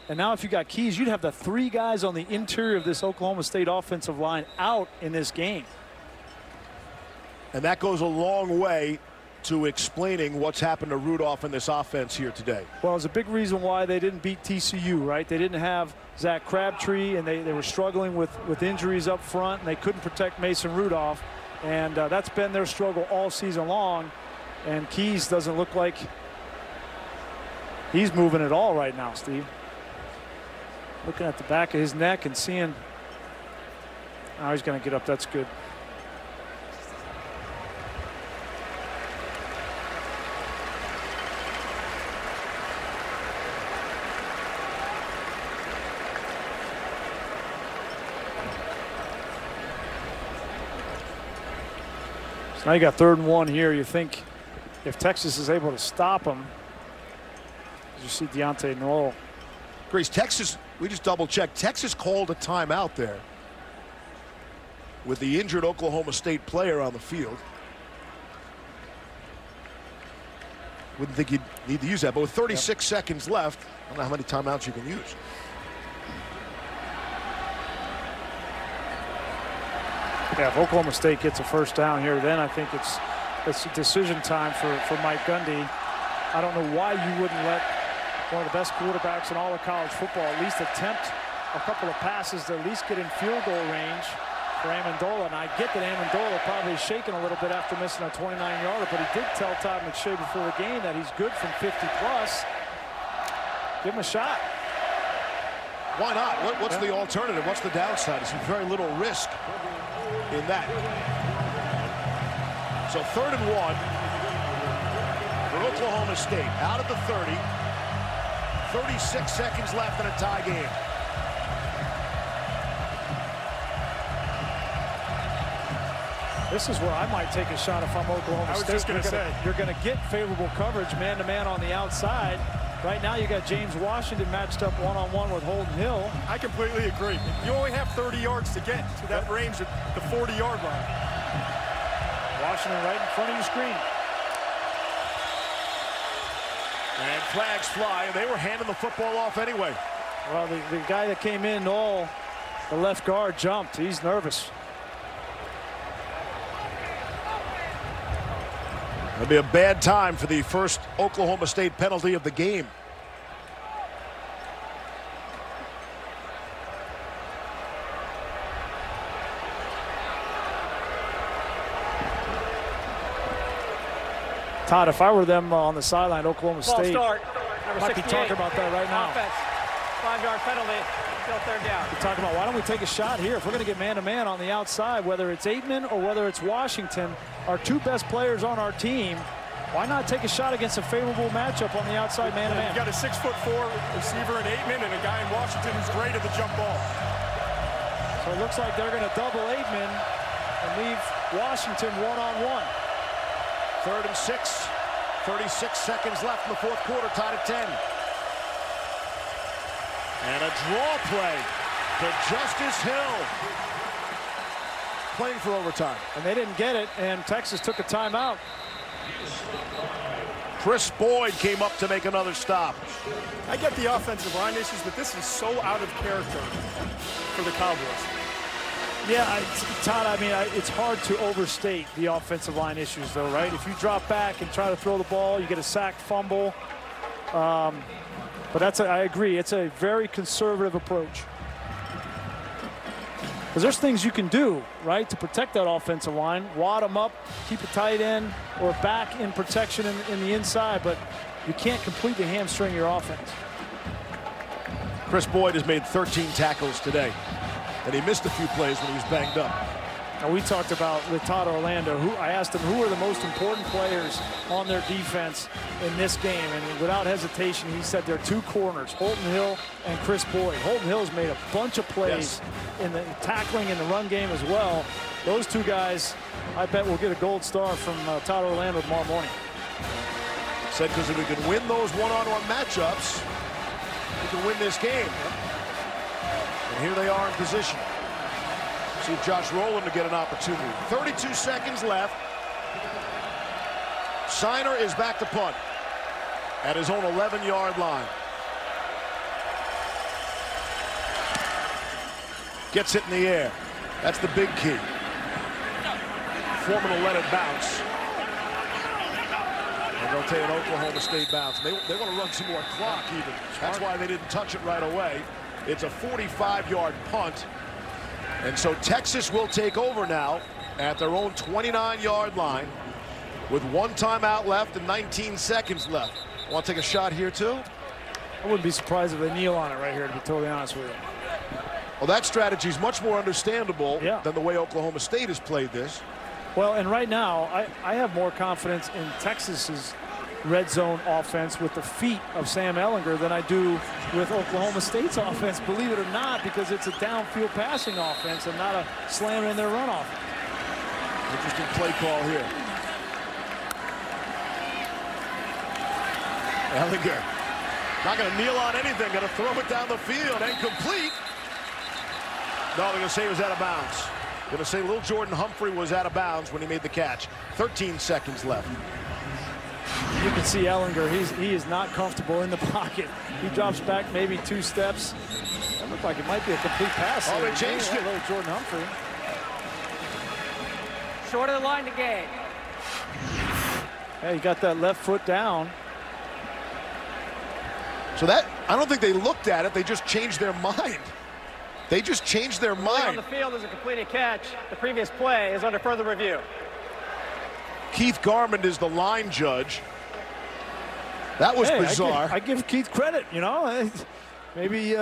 S4: And now if you got Keys, you'd have the 3 guys on the interior of this Oklahoma State offensive line out in this game.
S2: And that goes a long way to explaining what's happened to Rudolph in this offense here today.
S4: Well, it's a big reason why they didn't beat TCU, right? They didn't have Zach Crabtree, and they were struggling with injuries up front, and they couldn't protect Mason Rudolph. And that's been their struggle all season long. And Keys doesn't look like he's moving at all right now, Steve. Looking at the back of his neck and seeing, oh, he's going to get up. That's good. So now you got 3rd and 1 here. You think if Texas is able to stop them, as you see Deontay Noel.
S2: Grace, Texas, we just double-checked. Texas called a timeout there with the injured Oklahoma State player on the field. Wouldn't think you'd need to use that, but with 36 seconds left, I don't know how many timeouts you can use.
S4: Yeah, if Oklahoma State gets a first down here, then I think it's decision time for Mike Gundy. I don't know why you wouldn't let one of the best quarterbacks in all of college football at least attempt a couple of passes to at least get in field goal range for Amendola. And I get that Amendola probably is shaking a little bit after missing a 29-yarder, but he did tell Todd McShay before the game that he's good from 50+. Give him a shot.
S2: Why not? What's the alternative? What's the downside? There's very little risk in that. So 3rd and 1 for Oklahoma State. Out of the 30. 36 seconds left in a tie game.
S4: This is where I might take a shot if I'm Oklahoma State.
S5: I was just going to say.
S4: You're going to get favorable coverage man-to-man on the outside. Right now you got James Washington matched up one-on-one with Holden Hill.
S5: I completely agree. You only have 30 yards to get to that range at the 40-yard line.
S4: Washington right in front of your screen.
S2: And flags fly, and they were handing the football off anyway.
S4: Well, the guy that came in, Noel, the left guard, jumped. He's nervous.
S2: It'll be a bad time for the first Oklahoma State penalty of the game.
S4: Todd, if I were them on the sideline, Oklahoma State
S9: start,
S4: might be talking about that right now.
S9: Offense, 5-yard penalty, still 3rd down.
S4: We're talking about why don't we take a shot here? If we're going to get man-to-man on the outside, whether it's Aitman or whether it's Washington, our 2 best players on our team, why not take a shot against a favorable matchup on the outside man-to-man?
S5: You got a 6'4" receiver in Aitman and a guy in Washington who's great at the jump ball.
S4: So it looks like they're going to double Aitman and leave Washington one-on-one.
S2: 3rd and 6. 36 seconds left in the 4th quarter, tied at 10. And a draw play to Justice Hill. Playing for overtime.
S4: And they didn't get it, and Texas took a timeout.
S2: Chris Boyd came up to make another stop.
S5: I get the offensive line issues, but this is so out of character for the Cowboys.
S4: Yeah, Todd, I mean, it's hard to overstate the offensive line issues, though, right? If you drop back and try to throw the ball, you get a sack fumble. But I agree, it's a very conservative approach. Because there's things you can do, right, to protect that offensive line. Wad them up, keep a tight end or back in protection in the inside, but you can't completely hamstring your offense.
S2: Chris Boyd has made 13 tackles today, and he missed a few plays when he was banged up.
S4: Now, we talked about with Todd Orlando, I asked him who are the most important players on their defense in this game, and without hesitation, he said they're 2 corners, Holden Hill and Chris Boyd. Holden Hill's made a bunch of plays in the tackling in the run game as well. Those 2 guys, I bet will get a gold star from Todd Orlando tomorrow morning.
S2: Said because if we can win those one-on-one matchups, we can win this game. And here they are in position. See Josh Rowland to get an opportunity. 32 seconds left. Siner is back to punt at his own 11-yard line. Gets it in the air. That's the big key. Foreman will let it bounce. And they'll take an Oklahoma State bounce. They want to run some more clock even. That's why they didn't touch it right away. It's a 45-yard punt. And so Texas will take over now at their own 29-yard line with 1 timeout left and 19 seconds left. Want to take a shot here too?
S4: I wouldn't be surprised if they kneel on it right here, to be totally honest with you.
S2: Well, that strategy is much more understandable than the way Oklahoma State has played this.
S4: Well, and right now, I have more confidence in Texas's red zone offense with the feet of Sam Ehlinger than I do with Oklahoma State's offense, believe it or not, because it's a downfield passing offense and not a slam in their run offense.
S2: Interesting play call here. Ellinger not going to kneel on anything, going to throw it down the field, incomplete. No, they're going to say he was out of bounds. Going to say little Jordan Humphrey was out of bounds when he made the catch. 13 seconds left.
S4: You can see Ellinger, he is not comfortable in the pocket. He drops back maybe 2 steps. That looked like it might be a complete pass.
S2: Oh, they changed it.
S4: Little Jordan Humphrey.
S9: Short of the line to gain.
S4: Yeah, he got that left foot down.
S2: So that, I don't think they looked at it. They just changed their mind. They just changed their mind.
S9: On the field is a completed catch. The previous play is under further review.
S2: Keith Garmond is the line judge. That was bizarre.
S4: I give Keith credit, you know. Maybe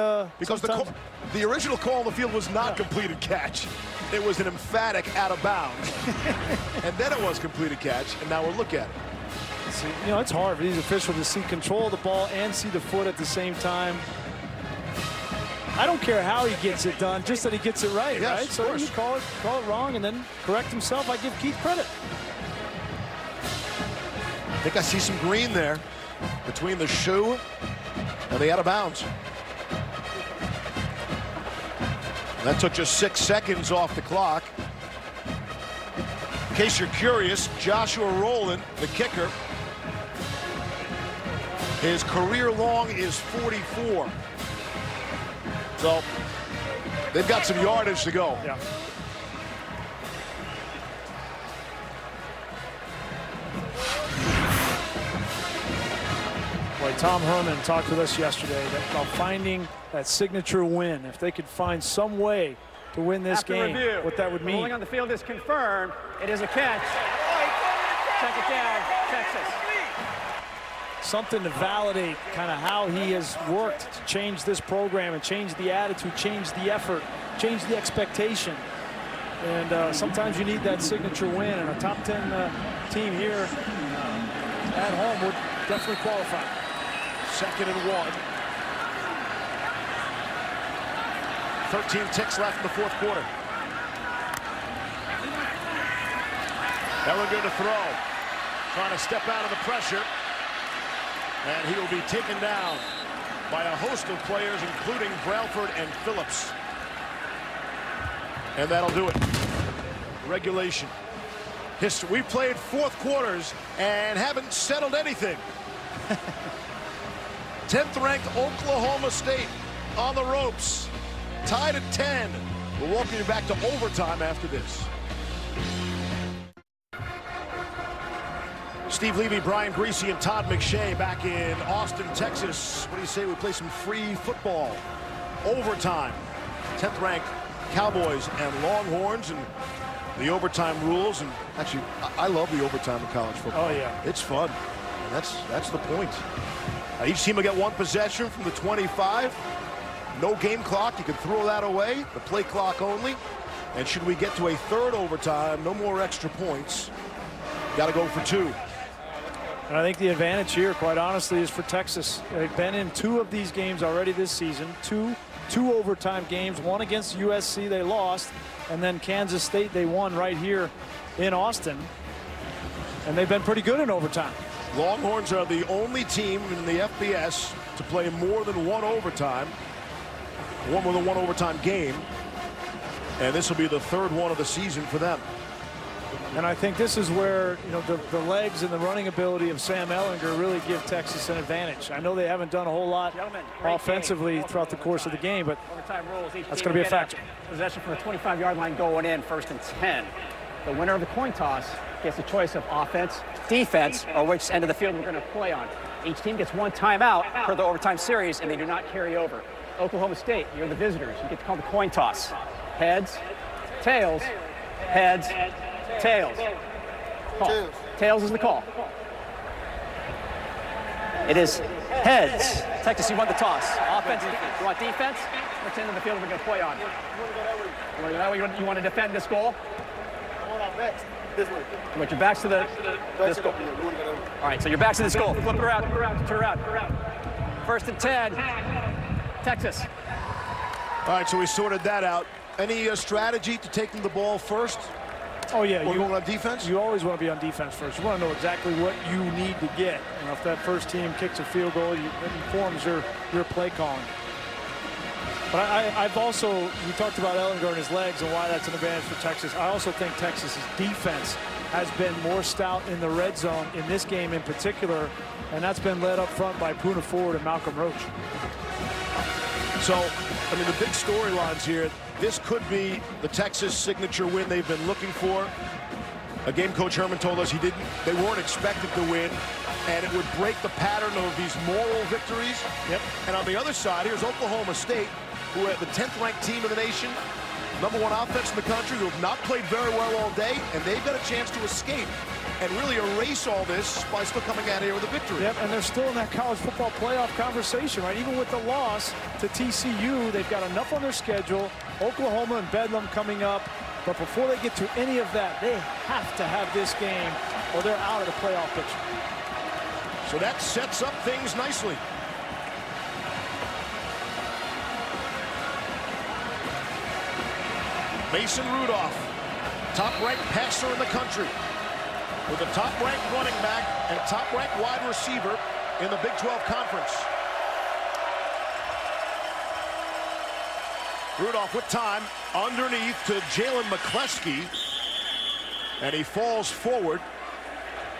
S2: because the original call on the field was not completed catch. It was an emphatic out of bounds. And then it was completed catch, and now we'll look at it.
S4: See, you know, it's hard for these officials to see control of the ball and see the foot at the same time. I don't care how he gets it done, just that he gets it right,
S2: yes,
S4: right? So you call it wrong and then correct himself. I give Keith credit.
S2: I think I see some green there between the shoe and the out of bounds. That took just 6 seconds off the clock. In case you're curious, Joshua Rowland, the kicker, his career long is 44. So they've got some yardage to go.
S4: Yeah. Boy, Tom Herman talked with us yesterday about finding that signature win. If they could find some way to win this game, what that would mean.
S9: Rolling on the field is confirmed. It is a catch. Check it down, Texas.
S4: Something to validate kind of how he has worked to change this program and change the attitude, change the effort, change the expectation. And sometimes you need that signature win, and a top 10 team here at home would definitely qualify.
S2: 2nd and 1. 13 ticks left in the 4th quarter. Ellinger to throw. Trying to step out of the pressure. And he will be taken down by a host of players, including Brailford and Phillips. And that'll do it. Regulation. History. We played 4th quarters and haven't settled anything. 10th ranked Oklahoma State on the ropes. Tied at 10. We'll welcome you back to overtime after this. Steve Levy, Brian Greasy, and Todd McShay back in Austin, Texas. What do you say we play some free football? Overtime. 10th ranked Cowboys and Longhorns, and the overtime rules. And actually, I love the overtime in college football.
S4: Oh, yeah.
S2: It's fun. And that's the point. Each team will get 1 possession from the 25. No game clock. You can throw that away. The play clock only. And should we get to a 3rd overtime, no more extra points. Got to go for 2.
S4: And I think the advantage here, quite honestly, is for Texas. They've been in 2 of these games already this season. Two overtime games. One against USC they lost, and then Kansas State they won right here in Austin. And they've been pretty good in overtime.
S2: Longhorns are the only team in the FBS to play more than 1 overtime. One with a 1 overtime game. And this will be the 3rd one of the season for them.
S4: And I think this is where, you know, the legs and the running ability of Sam Ellinger really give Texas an advantage. I know they haven't done a whole lot offensively throughout the course of the game, but that's going to be a factor.
S9: Possession from the 25-yard line going in, 1st and 10. The winner of the coin toss gets the choice of offense, defense, or which end of the field we're going to play on. Each team gets 1 timeout per the overtime series, and they do not carry over. Oklahoma State, you're the visitors. You get to call the coin toss. Heads, tails, heads, tails. Call. Tails is the call. It is heads. Texas, you want the toss. Offense, you want defense? Which end of the field we're going to play on? You want to defend this goal? You want your backs to this goal. All right, so your backs to this goal. Flip it around, turn around. 1st and 10, Texas.
S2: All right, so we sorted that out. Any strategy to taking the ball first?
S4: Oh, yeah.
S2: Or going on defense?
S4: You always want to be on defense first. You want to know exactly what you need to get. You know, if that first team kicks a field goal, it informs your play calling. But I've also, you talked about Ellinger and his legs and why that's an advantage for Texas. I also think Texas's defense has been more stout in the red zone in this game in particular, and that's been led up front by Poona Ford and Malcolm Roach.
S2: So, I mean, the big storylines here, this could be the Texas signature win they've been looking for. A game coach Herman told us they weren't expected to win, and it would break the pattern of these moral victories.
S4: Yep.
S2: And on the other side, here's Oklahoma State, who are the 10th ranked team in the nation, #1 offense in the country, who have not played very well all day, and they've got a chance to escape and really erase all this by still coming out here with a victory.
S4: Yep, and they're still in that college football playoff conversation, right? Even with the loss to TCU, they've got enough on their schedule. Oklahoma and Bedlam coming up. But before they get to any of that, they have to have this game or they're out of the playoff picture.
S2: So that sets up things nicely. Mason Rudolph, top-ranked passer in the country, with a top-ranked running back and top-ranked wide receiver in the Big 12 Conference. Rudolph with time underneath to Jalen McCleskey, and he falls forward.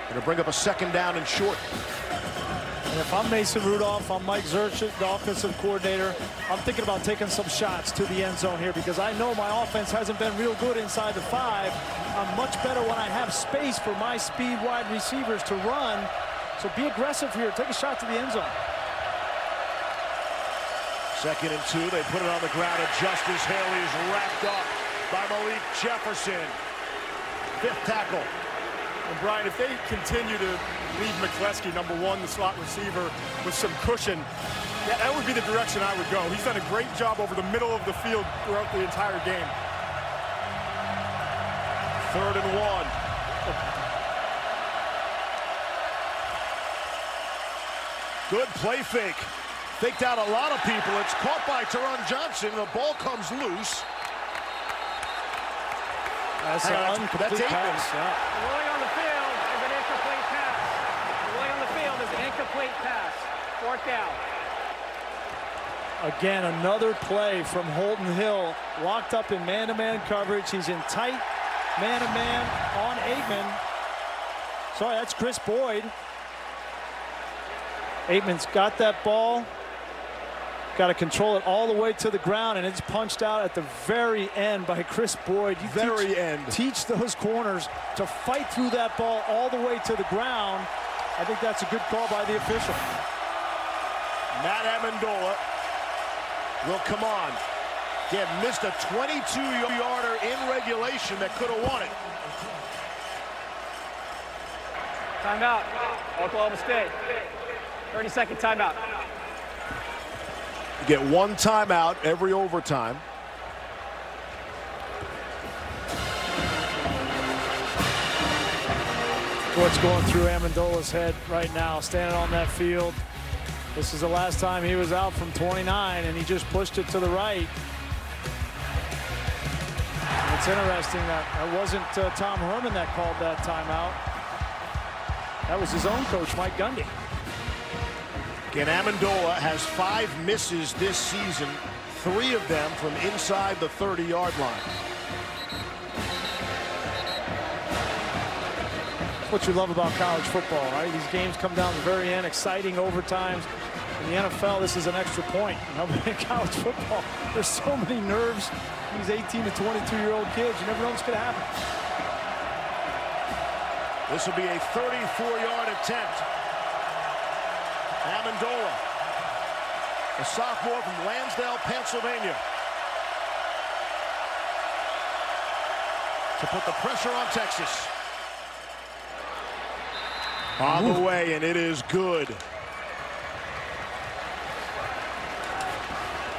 S2: Going to bring up a second down and short.
S4: And if I'm Mason Rudolph, I'm Mike Zurchik, the offensive coordinator, I'm thinking about taking some shots to the end zone here because I know my offense hasn't been real good inside the 5. I'm much better when I have space for my speed wide receivers to run. So be aggressive here. Take a shot to the end zone.
S2: 2nd and 2. They put it on the ground, and Justice Haley is wrapped up by Malik Jefferson. 5th tackle.
S5: And Brian, if they continue to leave McCleskey, #1, the slot receiver, with some cushion, yeah, that would be the direction I would go. He's done a great job over the middle of the field throughout the entire game.
S2: 3rd and 1. Good play fake. Faked out a lot of people. It's caught by Teron Johnson. The ball comes loose.
S4: That's an incomplete pass. Yeah.
S9: Rolling on the field is an incomplete pass. Rolling on the field is an incomplete pass. 4th down.
S4: Again, another play from Holton Hill, locked up in man-to-man coverage. He's in tight man-to-man on Aitman. Sorry, that's Chris Boyd. Aitman's got that ball. Got to control it all the way to the ground, and it's punched out at the very end by Chris Boyd. Teach those corners to fight through that ball all the way to the ground. I think that's a good call by the official.
S2: Matt Amendola will come on. Again, missed a 22-yarder in regulation that could have won it.
S9: Timeout. Oklahoma State. 30-second timeout.
S2: You get 1 timeout every overtime.
S4: What's going through Amendola's head right now, standing on that field. This is the last time he was out from 29, and he just pushed it to the right. And it's interesting that it wasn't Tom Herman that called that timeout. That was his own coach, Mike Gundy.
S2: Again, Amendola has 5 misses this season, 3 of them from inside the 30-yard line.
S4: That's what you love about college football, right? These games come down to the very end, exciting overtimes. In the NFL, this is an extra point. You know, in college football, there's so many nerves. These 18 to 22-year-old kids, you never know what's going to happen.
S2: This will be a 34-yard attempt. Amendola, a sophomore from Lansdale, Pennsylvania, to put the pressure on Texas. On the way, and it is good.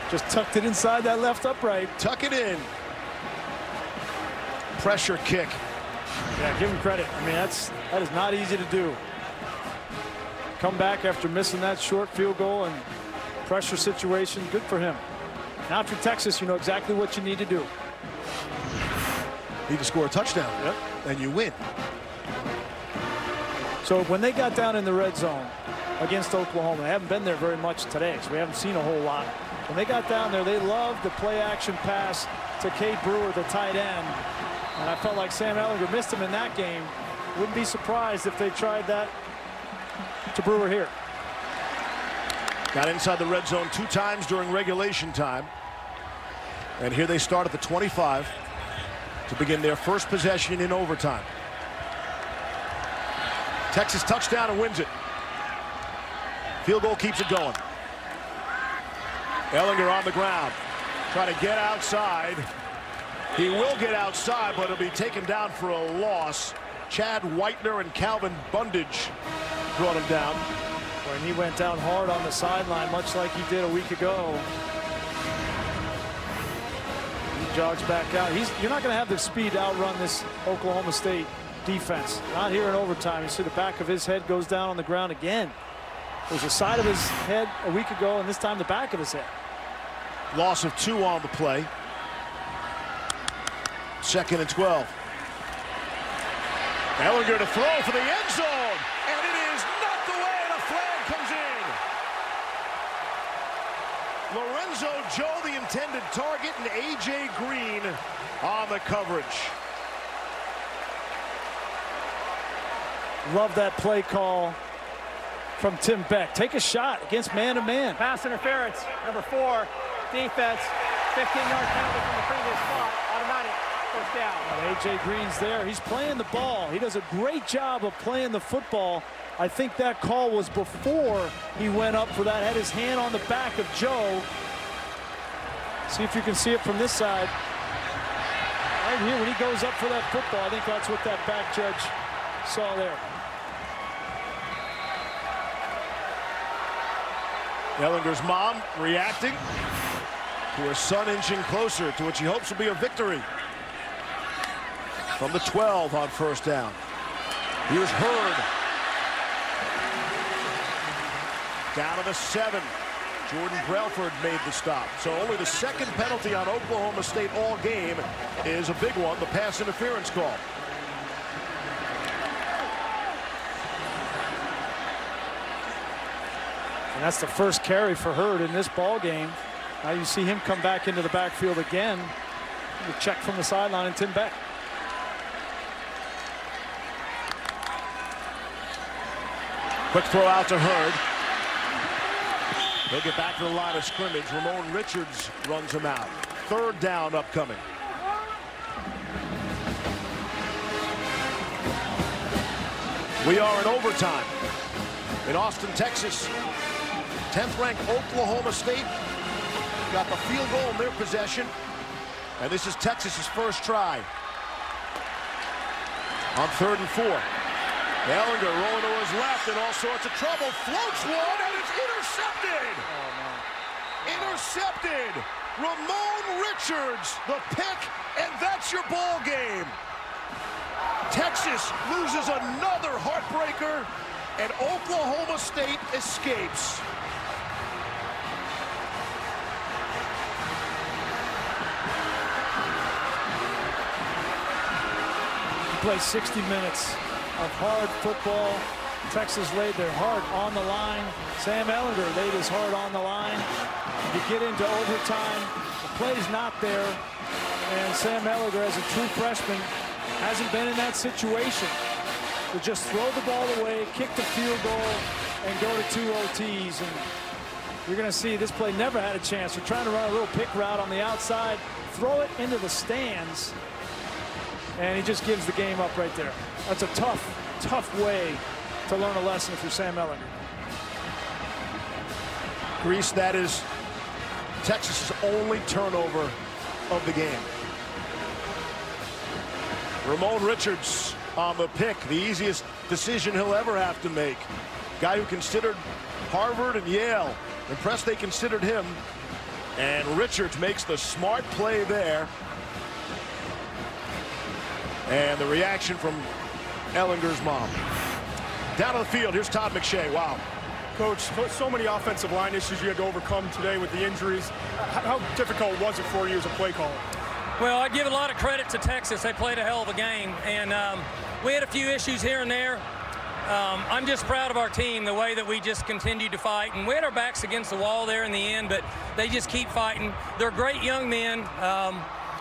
S4: Just tucked it inside that left upright.
S2: Tuck it in. Pressure kick.
S4: Yeah, give him credit. I mean, that is not easy to do. Come back after missing that short field goal and pressure situation. Good for him. Now, if you're Texas, you know exactly what you need to do.
S2: Need to score a touchdown, and you win.
S4: So when they got down in the red zone against Oklahoma, they haven't been there very much today, so we haven't seen a whole lot. When they got down there, they loved the play-action pass to Cade Brewer, the tight end. And I felt like Sam Ehlinger missed him in that game. Wouldn't be surprised if they tried that to Brewer here.
S2: Got inside the red zone 2 times during regulation time. And here they start at the 25 to begin their first possession in overtime. Texas touchdown and wins it. Field goal keeps it going. Ehlinger on the ground, trying to get outside. He will get outside, but it'll be taken down for a loss. Chad Whitener and Calvin Bundage brought him down.
S4: And he went down hard on the sideline, much like he did a week ago. He jogs back out. You're not going to have the speed to outrun this Oklahoma State defense. Not here in overtime. You see the back of his head goes down on the ground again. There's the side of his head a week ago, and this time the back of his head.
S2: Loss of 2 on the play. 2nd and 12. Ehlinger to throw for the end zone, and it is not the way. The flag comes in. Lorenzo Joe, the intended target, and A.J. Green on the coverage.
S4: Love that play call from Tim Beck. Take a shot against man-to-man.
S9: Pass interference, number 4, defense, 15-yard penalty from the previous spot, automatic. First down.
S4: A.J. Green's there. He's playing the ball. He does a great job of playing the football. I think that call was before he went up for that. Had his hand on the back of Joe. See if you can see it from this side. Right here, when he goes up for that football, I think that's what that back judge saw there.
S2: Ehlinger's mom reacting to her son inching closer to what she hopes will be a victory. From the 12 on first down. Here's Hurd. Down to the 7. Jordan Brelford made the stop. So only the 2nd penalty on Oklahoma State all game is a big one, the pass interference call.
S4: And that's the first carry for Hurd in this ball game. Now you see him come back into the backfield again. The check from the sideline and Tim Beck.
S2: Quick throw out to Hurd. He'll get back to the line of scrimmage. Ramon Richards runs him out. 3rd down upcoming. We are in overtime in Austin, Texas. 10th ranked Oklahoma State got the field goal in their possession. And this is Texas's first try. On 3rd and 4. Ehlinger rolling to his left in all sorts of trouble. Floats one, and it's intercepted. Intercepted. Ramon Richards, the pick, and that's your ball game. Texas loses another heartbreaker, and Oklahoma State escapes.
S4: Play 60 minutes of hard football. Texas laid their heart on the line. Sam Ehlinger laid his heart on the line. You get into overtime, the play's not there, and Sam Ehlinger, as a true freshman, hasn't been in that situation to just throw the ball away, kick the field goal, and go to 2 OTs. And you're going to see this play never had a chance. They're trying to run a little pick route on the outside, throw it into the stands, and he just gives the game up right there. That's a tough way to learn a lesson if you're Sam Ehlinger.
S2: Grease, that is Texas's only turnover of the game. Ramon Richards on the pick, the easiest decision he'll ever have to make. Guy who considered Harvard and Yale. Impressed they considered him. And Richards makes the smart play there. And the reaction from Ehlinger's mom. Down to the field, here's Todd McShay. Wow.
S5: Coach, so many offensive line issues you had to overcome today with the injuries. How difficult was it for you as a play caller?
S16: Well, I give a lot of credit to Texas. They played a hell of a game, and we had a few issues here and there. I'm just proud of our team, the way that we just continued to fight. And we had our backs against the wall there in the end, but they just keep fighting. They're great young men.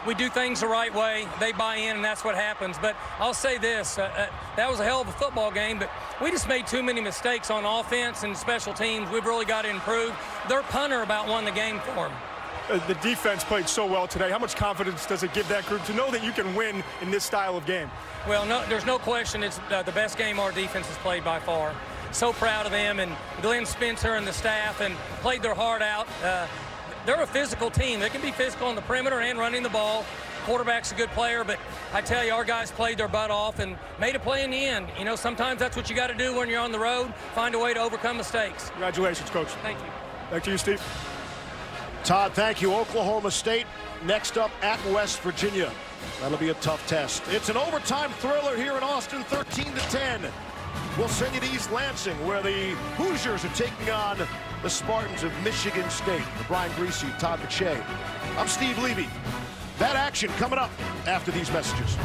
S16: We do things the right way. They buy in, and that's what happens. But I'll say this, that was a hell of a football game, but we just made too many mistakes on offense and special teams. We've really got to improve. Their punter about won the game for them.
S5: The defense played so well today. How much confidence does it give that group to know that you can win in this style of game?
S16: Well, no, there's no question it's the best game our defense has played by far. So proud of them, and Glenn Spencer and the staff, and played their heart out. They're a physical team. They can be physical on the perimeter and running the ball. Quarterback's a good player, but I tell you, our guys played their butt off and made a play in the end. You know, sometimes that's what you got to do when you're on the road, find a way to overcome mistakes.
S5: Congratulations, Coach.
S16: Thank you.
S5: Back to you, Steve.
S2: Todd, thank you. Oklahoma State next up at West Virginia. That'll be a tough test. It's an overtime thriller here in Austin, 13-10. We'll send you to East Lansing, where the Hoosiers are taking on the Spartans of Michigan State. Brian Greasy, Todd McShay. I'm Steve Levy. That action coming up after these messages.